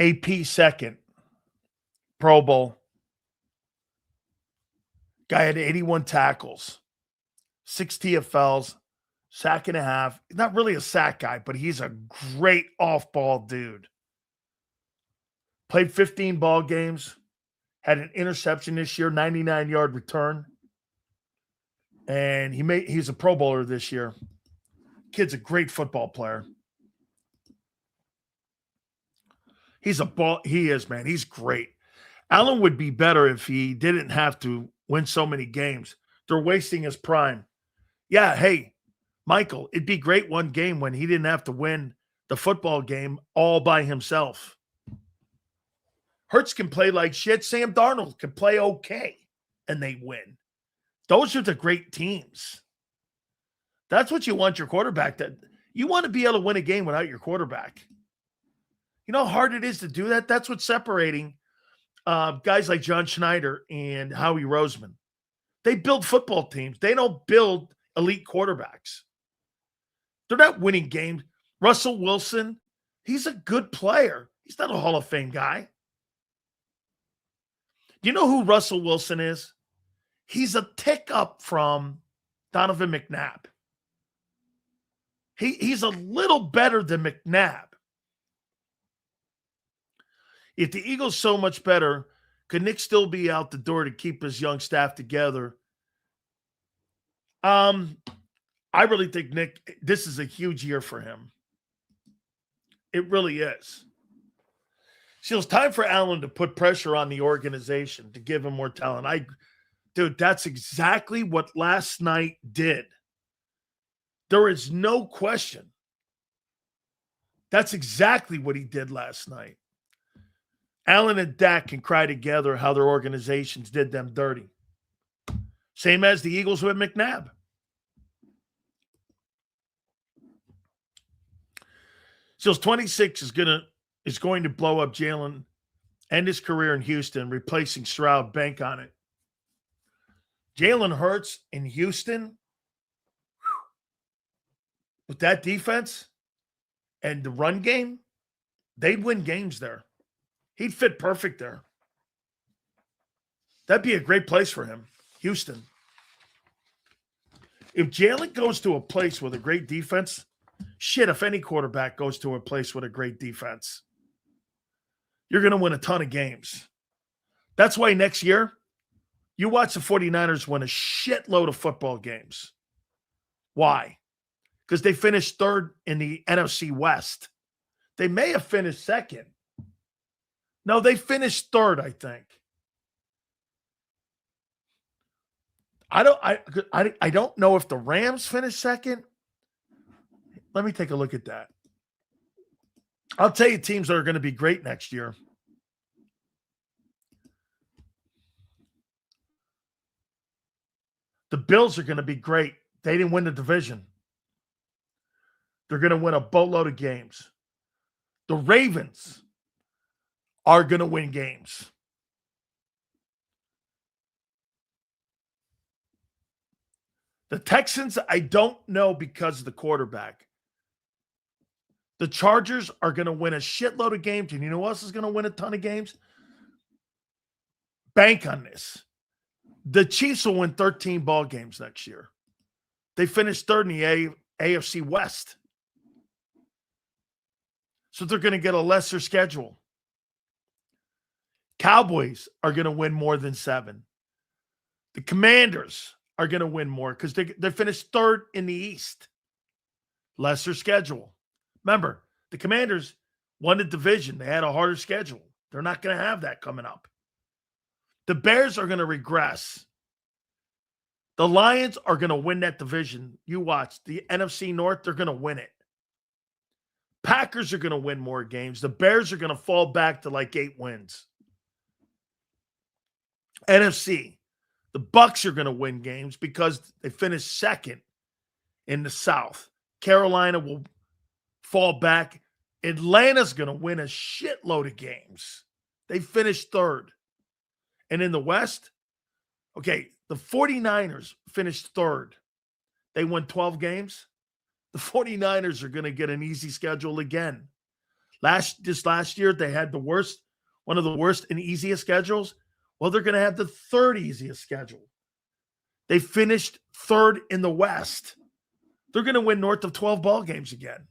AP second. Pro Bowl. Guy had 81 tackles, 6 TFLs, sack and a half. He's not really a sack guy, but he's a great off-ball dude. Played 15 ball games, had an interception this year, 99-yard return. And he's a Pro Bowler this year. Kid's a great football player. He is, man. He's great. Allen would be better if he didn't have to win so many games. They're wasting his prime. Yeah, hey, Michael, it'd be great one game when he didn't have to win the football game all by himself. Hurts can play like shit. Sam Darnold can play okay, and they win. Those are the great teams. That's what you want your quarterback. You want to be able to win a game without your quarterback. You know how hard it is to do that? That's what's separating guys like John Schneider and Howie Roseman. They build football teams. They don't build elite quarterbacks. They're not winning games. Russell Wilson, he's a good player. He's not a Hall of Fame guy. Do you know who Russell Wilson is? He's a tick up from Donovan McNabb. He's a little better than McNabb. If the Eagles so much better, could Nick still be out the door to keep his young staff together? I really think Nick, this is a huge year for him. It really is. So it's time for Allen to put pressure on the organization to give him more talent. Dude, that's exactly what last night did. There is no question. That's exactly what he did last night. Allen and Dak can cry together how their organizations did them dirty. Same as the Eagles with McNabb. Seals 26 is going to blow up Jalen and his career in Houston, replacing Stroud. Bank on it. Jalen Hurts in Houston, with that defense and the run game, they'd win games there. He'd fit perfect there. That'd be a great place for him, Houston. If Jalen goes to a place with a great defense, shit, if any quarterback goes to a place with a great defense, you're going to win a ton of games. That's why next year, you watch the 49ers win a shitload of football games. Why? Because they finished third in the NFC West. They may have finished second. No, they finished third, I think. I don't know if the Rams finished second. Let me take a look at that. I'll tell you teams that are going to be great next year. The Bills are going to be great. They didn't win the division. They're going to win a boatload of games. The Ravens are going to win games. The Texans, I don't know because of the quarterback. The Chargers are going to win a shitload of games. And you know who else is going to win a ton of games? Bank on this. The Chiefs will win 13 ball games next year. They finished third in the AFC West. So they're going to get a lesser schedule. Cowboys are going to win more than 7. The Commanders are going to win more because they finished third in the East. Lesser schedule. Remember, the Commanders won the division. They had a harder schedule. They're not going to have that coming up. The Bears are going to regress. The Lions are going to win that division. You watch. The NFC North, they're going to win it. Packers are going to win more games. The Bears are going to fall back to like 8 wins. NFC, the Bucs are going to win games because they finished second in the South. Carolina will fall back. Atlanta's going to win a shitload of games. They finished third. And in the West, okay, the 49ers finished third. They won 12 games. The 49ers are going to get an easy schedule again. This last year, they had one of the worst and easiest schedules. Well, they're going to have the third easiest schedule. They finished third in the West. They're going to win north of 12 ball games again.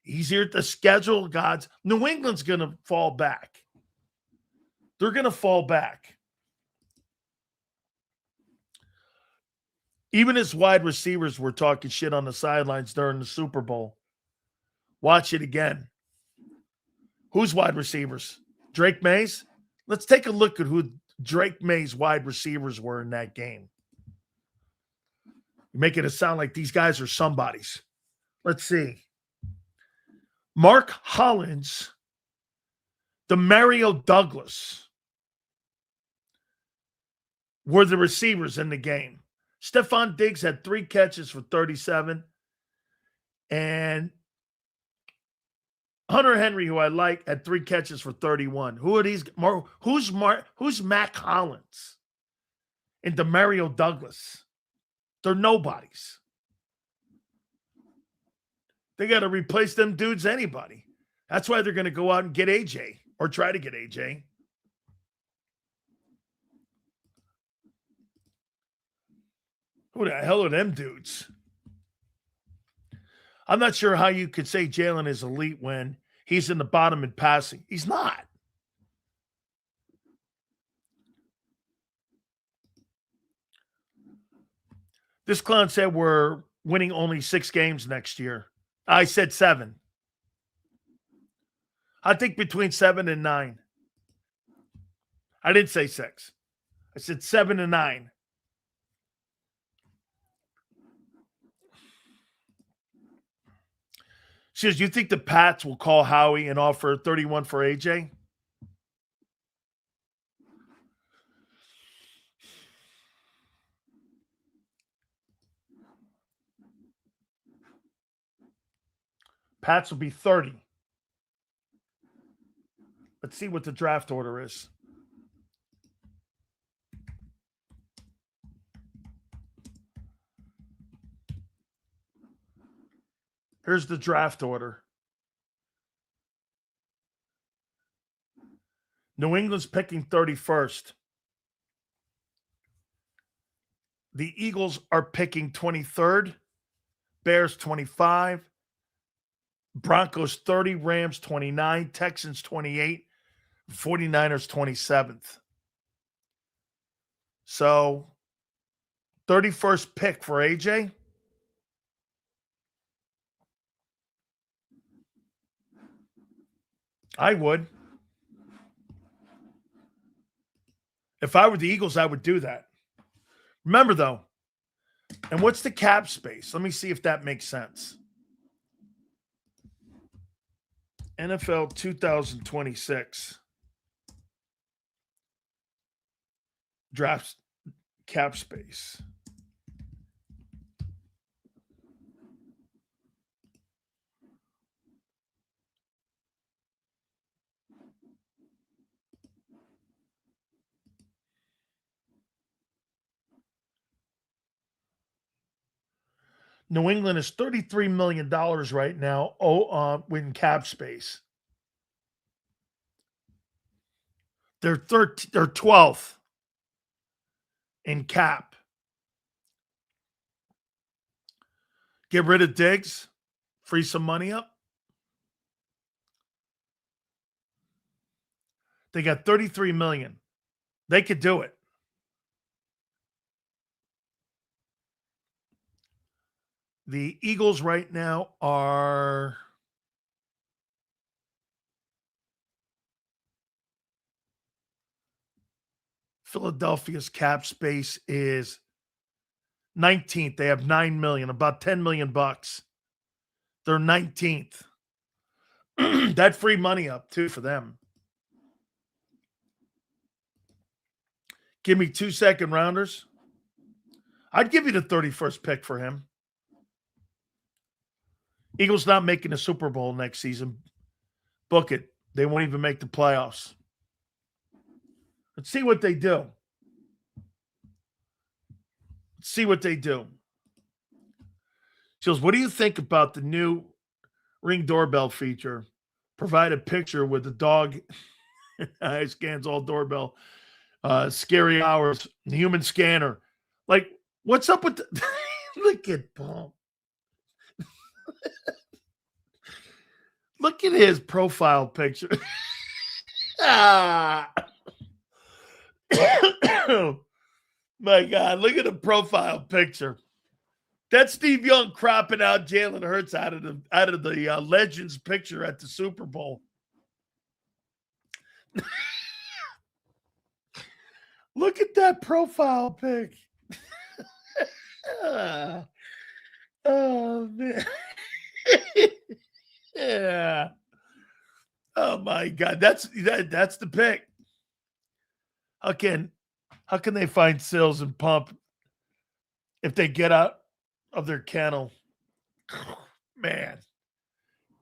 Easier to schedule, gods. New England's going to fall back. They're going to fall back. Even as wide receivers were talking shit on the sidelines during the Super Bowl. Watch it again. Who's wide receivers? Drake Maye's? Let's take a look at who Drake Maye's wide receivers were in that game. You're making it sound like these guys are somebodies. Let's see. Mark Hollins, Demario Douglas were the receivers in the game. Stephon Diggs had 3 catches for 37. And Hunter Henry, who I like, had 3 catches for 31. Who are these? Who's Mac Hollins and Demario Douglas? They're nobodies. They got to replace them dudes anybody. That's why they're going to go out and get AJ or try to get AJ. Who the hell are them dudes? I'm not sure how you could say Jalen is elite when he's in the bottom in passing. He's not. This clown said we're winning only 6 games next year. I said 7. I think between 7 and 9. I didn't say 6. I said 7 and 9. She says, you think the Pats will call Howie and offer 31 for AJ? Pats will be 30. Let's see what the draft order is. Here's the draft order. New England's picking 31st. The Eagles are picking 23rd. Bears 25. Broncos 30. Rams 29. Texans 28. 49ers 27th. So 31st pick for AJ. I would. If I were the Eagles, I would do that. Remember, though, and what's the cap space? Let me see if that makes sense. NFL 2026 draft cap space. New England is $33 million right now in cap space. They're 12th in cap. Get rid of Diggs, free some money up. They got $33 million. They could do it. The Eagles right now are Philadelphia's cap space is 19th. They have $9 million, about $10 million bucks. They're 19th. That free money up too for them. Give me 2 second rounders. I'd give you the 31st pick for him. Eagles not making a Super Bowl next season. Book it. They won't even make the playoffs. Let's see what they do. Let's see what they do. Jules, what do you think about the new Ring doorbell feature? Provide a picture with the dog. It scans all doorbell. Scary hours. Human scanner. Like, what's up with the... Look at Paul. Look at his profile picture. My God, look at the profile picture. That's Steve Young cropping out Jalen Hurts out of the Legends picture at the Super Bowl. Look at that profile pic. Oh man. Yeah. Oh my God. That's the pick. How can they find Sills and Pump if they get out of their kennel? Man,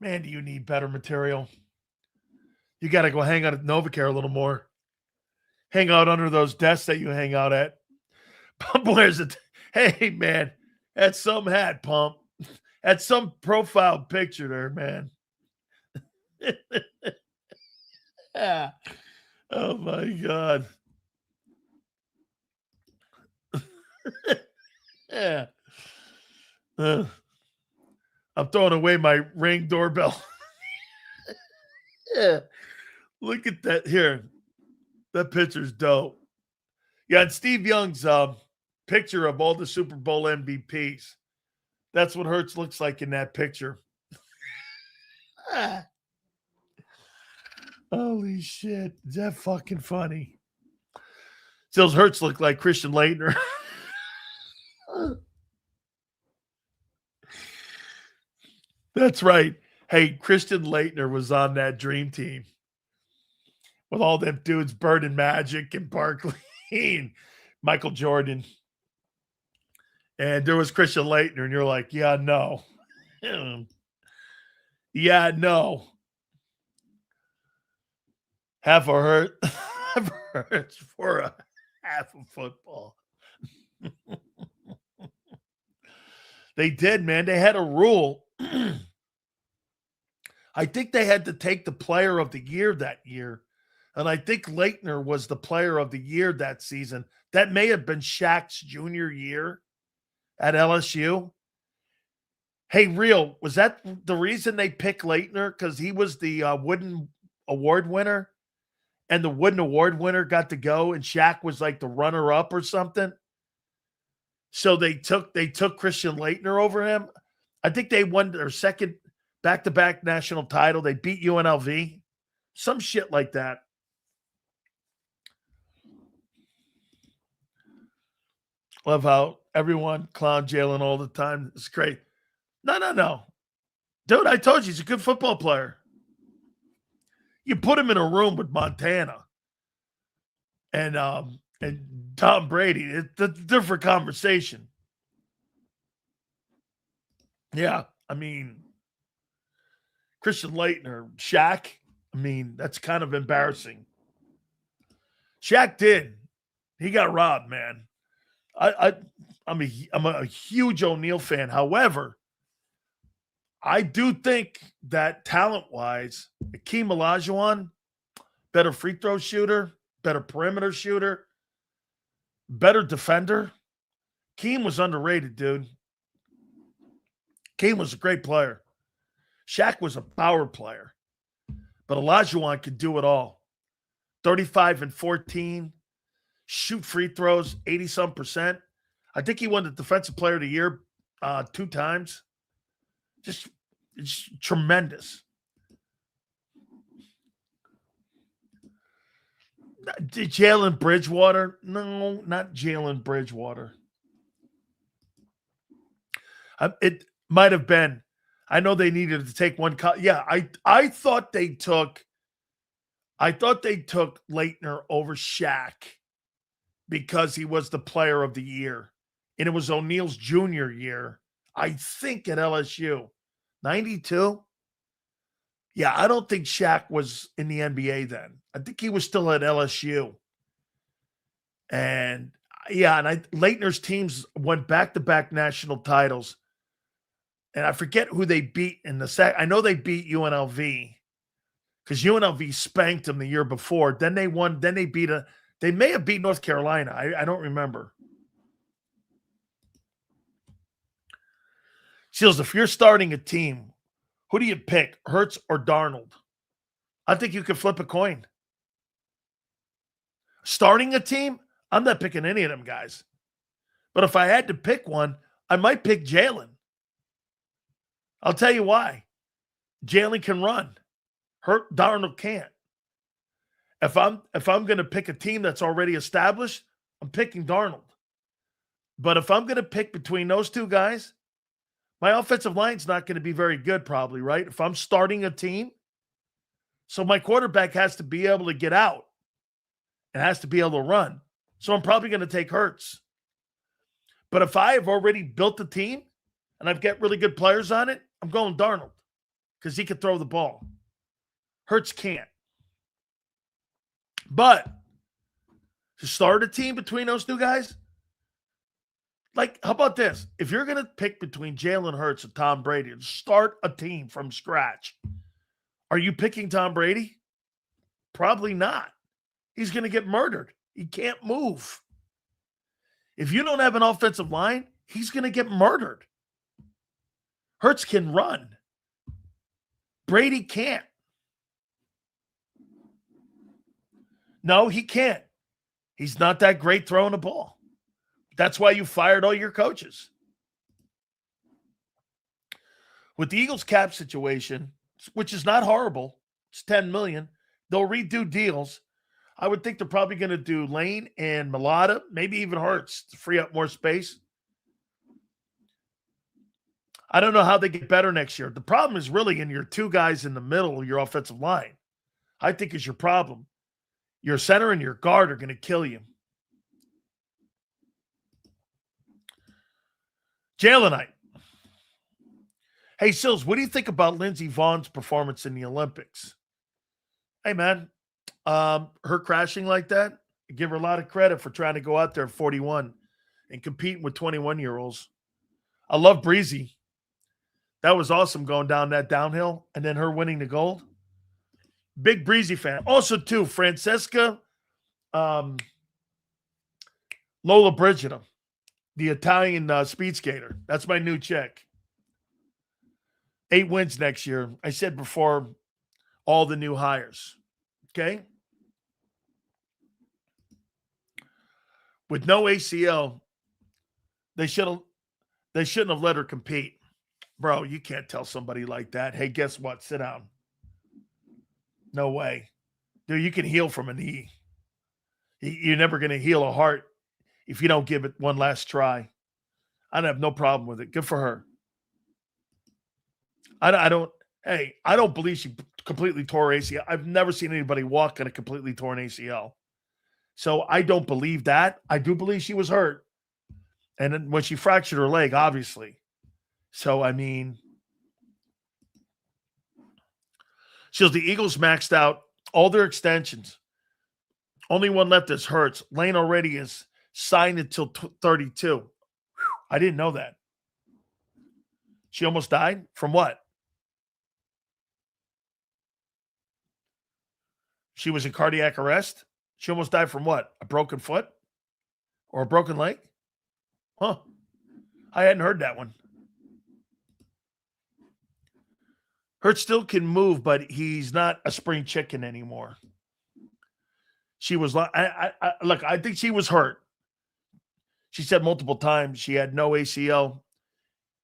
do you need better material? You got to go hang out at Novacare a little more. Hang out under those desks that you hang out at. Pump wears it. Hey, man, that's some hat, Pump. That's some profile picture there, man. Yeah. Oh, my God. Yeah. I'm throwing away my Ring doorbell. Yeah. Look at that here. That picture's dope. Yeah, and Steve Young's picture of all the Super Bowl MVPs. That's what Hurts looks like in that picture. Holy shit. Is that fucking funny? Still Hurts look like Christian Laettner. That's right. Hey, Christian Laettner was on that dream team with all them dudes, Bird and Magic and Barkley and Michael Jordan. And there was Christian Laettner, and you're like, yeah, no. Yeah, no. Half a Hurts for a half of football. They did, man. They had a rule. I think they had to take the player of the year that year. And I think Laettner was the player of the year that season. That may have been Shaq's junior year at LSU. Hey, Real, was that the reason they picked Laettner? Because he was the Wooden Award winner? And the Wooden Award winner got to go, and Shaq was like the runner-up or something? So they took Christian Laettner over him. I think they won their second back-to-back national title. They beat UNLV. Some shit like that. Love how everyone clown Jalen all the time. It's great. No. Dude, I told you he's a good football player. You put him in a room with Montana and Tom Brady. It's a different conversation. Yeah, I mean, Christian Leitner, Shaq. I mean, that's kind of embarrassing. Shaq did. He got robbed, man. I'm a huge O'Neal fan. However, I do think that talent-wise, Akeem Olajuwon, better free throw shooter, better perimeter shooter, better defender. Akeem was underrated, dude. Akeem was a great player. Shaq was a power player. But Olajuwon could do it all. 35 and 14, shoot free throws, 80-some%. I think he won the Defensive Player of the Year 2 times. Just it's tremendous. Jalen Bridgewater? No, not Jalen Bridgewater. It might have been. I know they needed to take one cut. Yeah, I thought they took Leitner over Shaq because he was the player of the year. And it was O'Neal's junior year, I think, at LSU. 92? Yeah, I don't think Shaq was in the NBA then. I think he was still at LSU. And yeah, and Leitner's teams went back-to-back national titles. And I forget who they beat in the I know they beat UNLV because UNLV spanked them the year before. Then they won. Then they may have beat North Carolina. I don't remember. Seals, if you're starting a team, who do you pick, Hurts or Darnold? I think you could flip a coin. Starting a team, I'm not picking any of them guys. But if I had to pick one, I might pick Jalen. I'll tell you why. Jalen can run. Darnold can't. If I'm going to pick a team that's already established, I'm picking Darnold. But if I'm going to pick between those two guys, my offensive line's not going to be very good probably, right? If I'm starting a team. So my quarterback has to be able to get out. It has to be able to run. So I'm probably going to take Hurts. But if I have already built the team and I've got really good players on it, I'm going Darnold because he can throw the ball. Hurts can't. But to start a team between those two guys, like, how about this? If you're going to pick between Jalen Hurts and Tom Brady and start a team from scratch, are you picking Tom Brady? Probably not. He's going to get murdered. He can't move. If you don't have an offensive line, he's going to get murdered. Hurts can run. Brady can't. No, he can't. He's not that great throwing the ball. That's why you fired all your coaches. With the Eagles cap situation, which is not horrible, it's $10 million. They'll redo deals. I would think they're probably going to do Lane and Mulata, maybe even Hurts to free up more space. I don't know how they get better next year. The problem is really in your two guys in the middle of your offensive line. I think is your problem. Your center and your guard are going to kill you. Jalenite. Hey, Sills, what do you think about Lindsey Vonn's performance in the Olympics? Hey, man, her crashing like that, I give her a lot of credit for trying to go out there at 41 and competing with 21-year-olds. I love Breezy. That was awesome going down that downhill and then her winning the gold. Big Breezy fan. Also, too, Francesca Lola Brigida, the Italian speed skater. That's my new chick. 8 wins next year. I said before, all the new hires. Okay? With no ACL, they shouldn't have let her compete. Bro, you can't tell somebody like that, hey, guess what? Sit down. No way. Dude, you can heal from a knee. You're never going to heal a heart if you don't give it one last try. I have no problem with it. Good for her. I don't believe she completely tore ACL. I've never seen anybody walk on a completely torn ACL. So I don't believe that. I do believe she was hurt. And then when she fractured her leg, obviously. So, I mean, she goes, the Eagles maxed out all their extensions. Only one left is Hurts. Lane already is signed until 32. Whew, I didn't know that. She almost died? From what? She was in cardiac arrest? She almost died from what? A broken foot? Or a broken leg? Huh. I hadn't heard that one. Hurts still can move, but he's not a spring chicken anymore. She was look, I think she was hurt. She said multiple times she had no ACL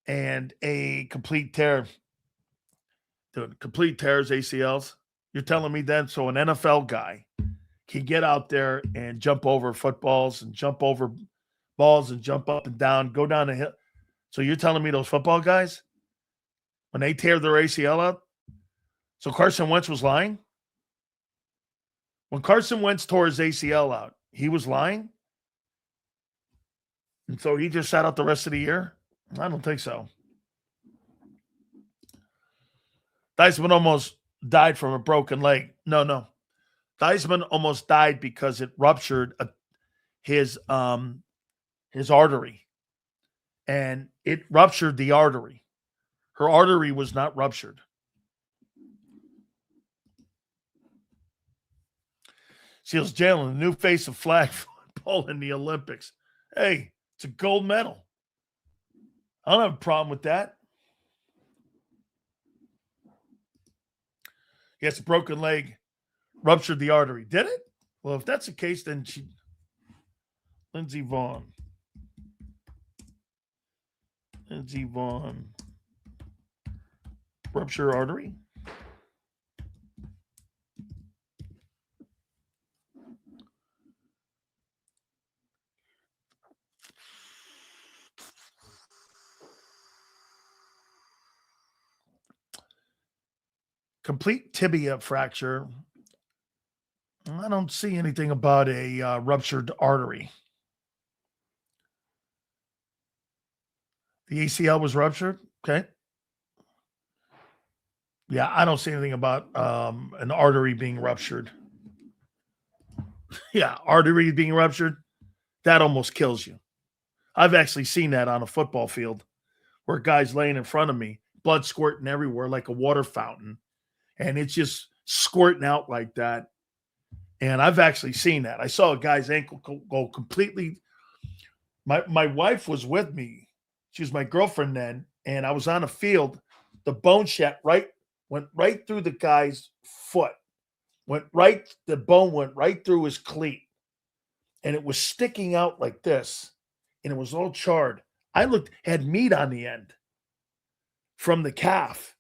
and a complete tear. Dude, complete tears, ACLs. You're telling me then, so an NFL guy can get out there and jump over footballs and jump over balls and jump up and down, go down a hill. So you're telling me those football guys, when they tear their ACL up, so Carson Wentz was lying? When Carson Wentz tore his ACL out, he was lying? And so he just sat out the rest of the year? I don't think so. Theismann almost died from a broken leg. No. Theismann almost died because it ruptured his artery. And it ruptured the artery. Her artery was not ruptured. Seals Jalen, the new face of flag football in the Olympics. Hey, it's a gold medal. I don't have a problem with that. Yes, a broken leg ruptured the artery. Did it? Well, if that's the case, then Lindsey Vonn. Lindsey Vonn. Rupture artery? Complete tibia fracture. I don't see anything about a ruptured artery. The ACL was ruptured? Okay. Yeah, I don't see anything about an artery being ruptured. Yeah, artery being ruptured, that almost kills you. I've actually seen that on a football field where a guy's laying in front of me, blood squirting everywhere like a water fountain, and it's just squirting out like that. And I've actually seen that. I saw a guy's ankle go completely. My wife was with me. She was my girlfriend then, and I was on a field. The bone shaft went right through the guy's foot. The bone went right through his cleat. And it was sticking out like this. And it was all charred. I looked, had meat on the end from the calf.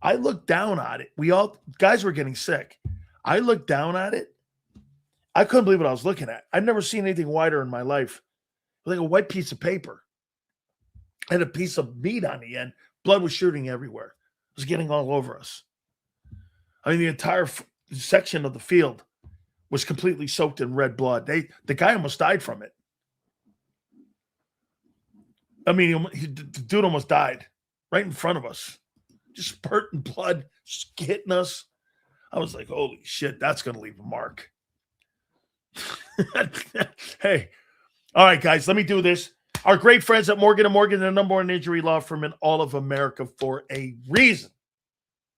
I looked down at it. Guys were getting sick. I looked down at it. I couldn't believe what I was looking at. I've never seen anything whiter in my life. Like a white piece of paper. I had a piece of meat on the end. Blood was shooting everywhere. It was getting all over us. I mean, the entire section of the field was completely soaked in red blood. The guy almost died from it. I mean, the dude almost died right in front of us. Just spurting blood, just hitting us. I was like, holy shit, that's going to leave a mark. Hey, all right, guys, let me do this. Our great friends at Morgan & Morgan, the number one injury law firm in all of America for a reason.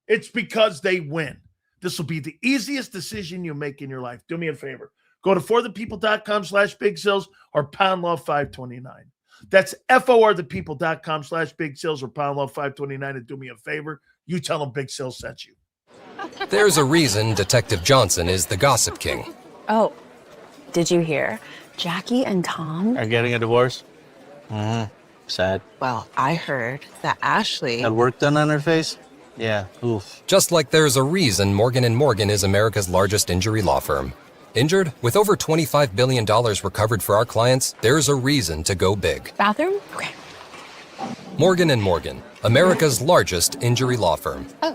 It's because they win. This will be the easiest decision you make in your life. Do me a favor. Go to forthepeople.com/big sales or pound law 529. That's forthepeople.com/big sales or pound law 529. And do me a favor. You tell them Big Sales sent you. There's a reason Detective Johnson is the gossip king. Oh, did you hear? Jackie and Tom are getting a divorce? Sad. Well, I heard that Ashley had work done on her face? Yeah, oof. Just like there's a reason Morgan & Morgan is America's largest injury law firm. Injured? With over $25 billion recovered for our clients, there's a reason to go big. Bathroom? Okay. Morgan & Morgan, America's largest injury law firm. Oh.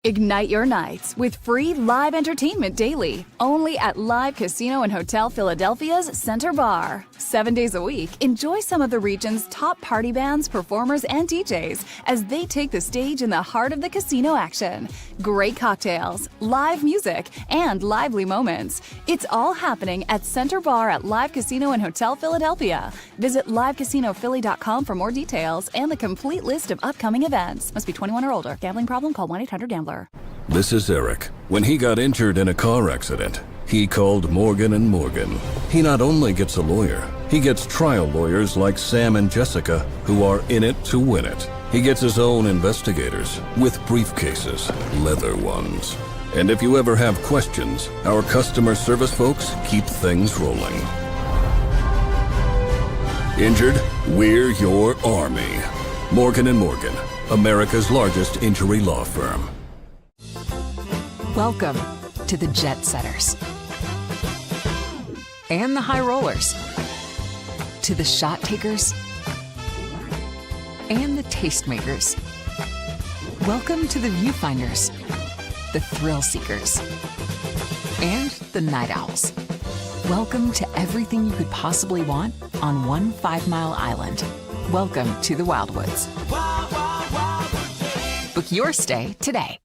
Ignite your nights with free live entertainment daily, only at Live Casino and Hotel Philadelphia's Center Bar. 7 days a week, enjoy some of the region's top party bands, performers, and DJs as they take the stage in the heart of the casino action. Great cocktails, live music, and lively moments. It's all happening at Center Bar at Live Casino and Hotel Philadelphia. Visit livecasinophilly.com for more details and the complete list of upcoming events. Must be 21 or older. Gambling problem? Call 1-800-GAMBLER. This is Eric. When he got injured in a car accident, he called Morgan & Morgan. He not only gets a lawyer, he gets trial lawyers like Sam and Jessica, who are in it to win it. He gets his own investigators with briefcases, leather ones. And if you ever have questions, our customer service folks keep things rolling. Injured? We're your army. Morgan & Morgan, America's largest injury law firm. Welcome to the Jet Setters and the High Rollers, to the Shot Takers and the Tastemakers. Welcome to the Viewfinders, the Thrill Seekers, and the Night Owls. Welcome to everything you could possibly want on one 5-mile island. Welcome to the Wildwoods. Book your stay today.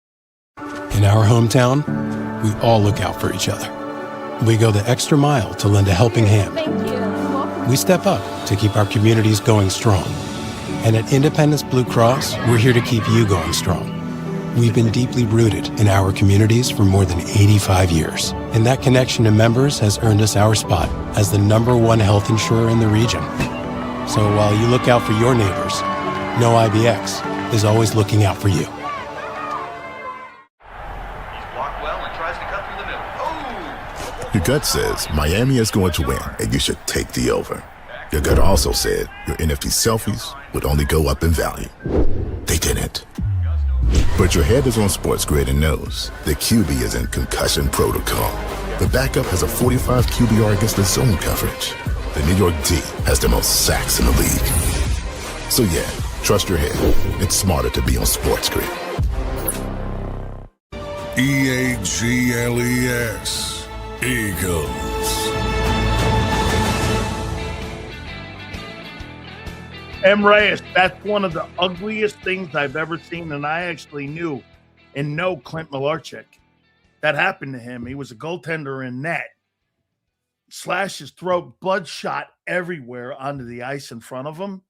In our hometown, we all look out for each other. We go the extra mile to lend a helping hand. We step up to keep our communities going strong. And at Independence Blue Cross, we're here to keep you going strong. We've been deeply rooted in our communities for more than 85 years. And that connection to members has earned us our spot as the #1 health insurer in the region. So while you look out for your neighbors, know IBX is always looking out for you. Your gut says Miami is going to win, and you should take the over. Your gut also said your NFC selfies would only go up in value. They didn't. But your head is on Sports Grid and knows the QB is in concussion protocol. The backup has a 45 QBR against the zone coverage. The New York D has the most sacks in the league. So yeah, trust your head. It's smarter to be on Sports Grid. EAGLES. Eagles. M. Reyes, that's one of the ugliest things I've ever seen, and I actually knew and know Clint Malarchuk. That happened to him. He was a goaltender in net. Slashed his throat, blood shot everywhere onto the ice in front of him.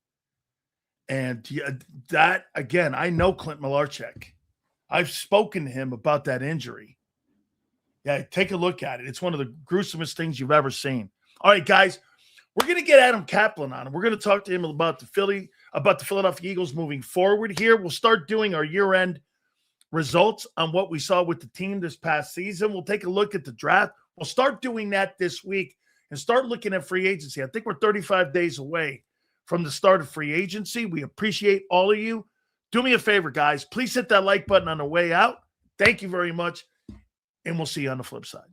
And that, again, I know Clint Malarchuk. I've spoken to him about that injury. Yeah, take a look at it. It's one of the gruesomest things you've ever seen. All right, guys, we're going to get Adam Kaplan on. We're going to talk to him about the Philadelphia Eagles moving forward here. We'll start doing our year-end results on what we saw with the team this past season. We'll take a look at the draft. We'll start doing that this week and start looking at free agency. I think we're 35 days away from the start of free agency. We appreciate all of you. Do me a favor, guys. Please hit that like button on the way out. Thank you very much. And we'll see you on the flip side.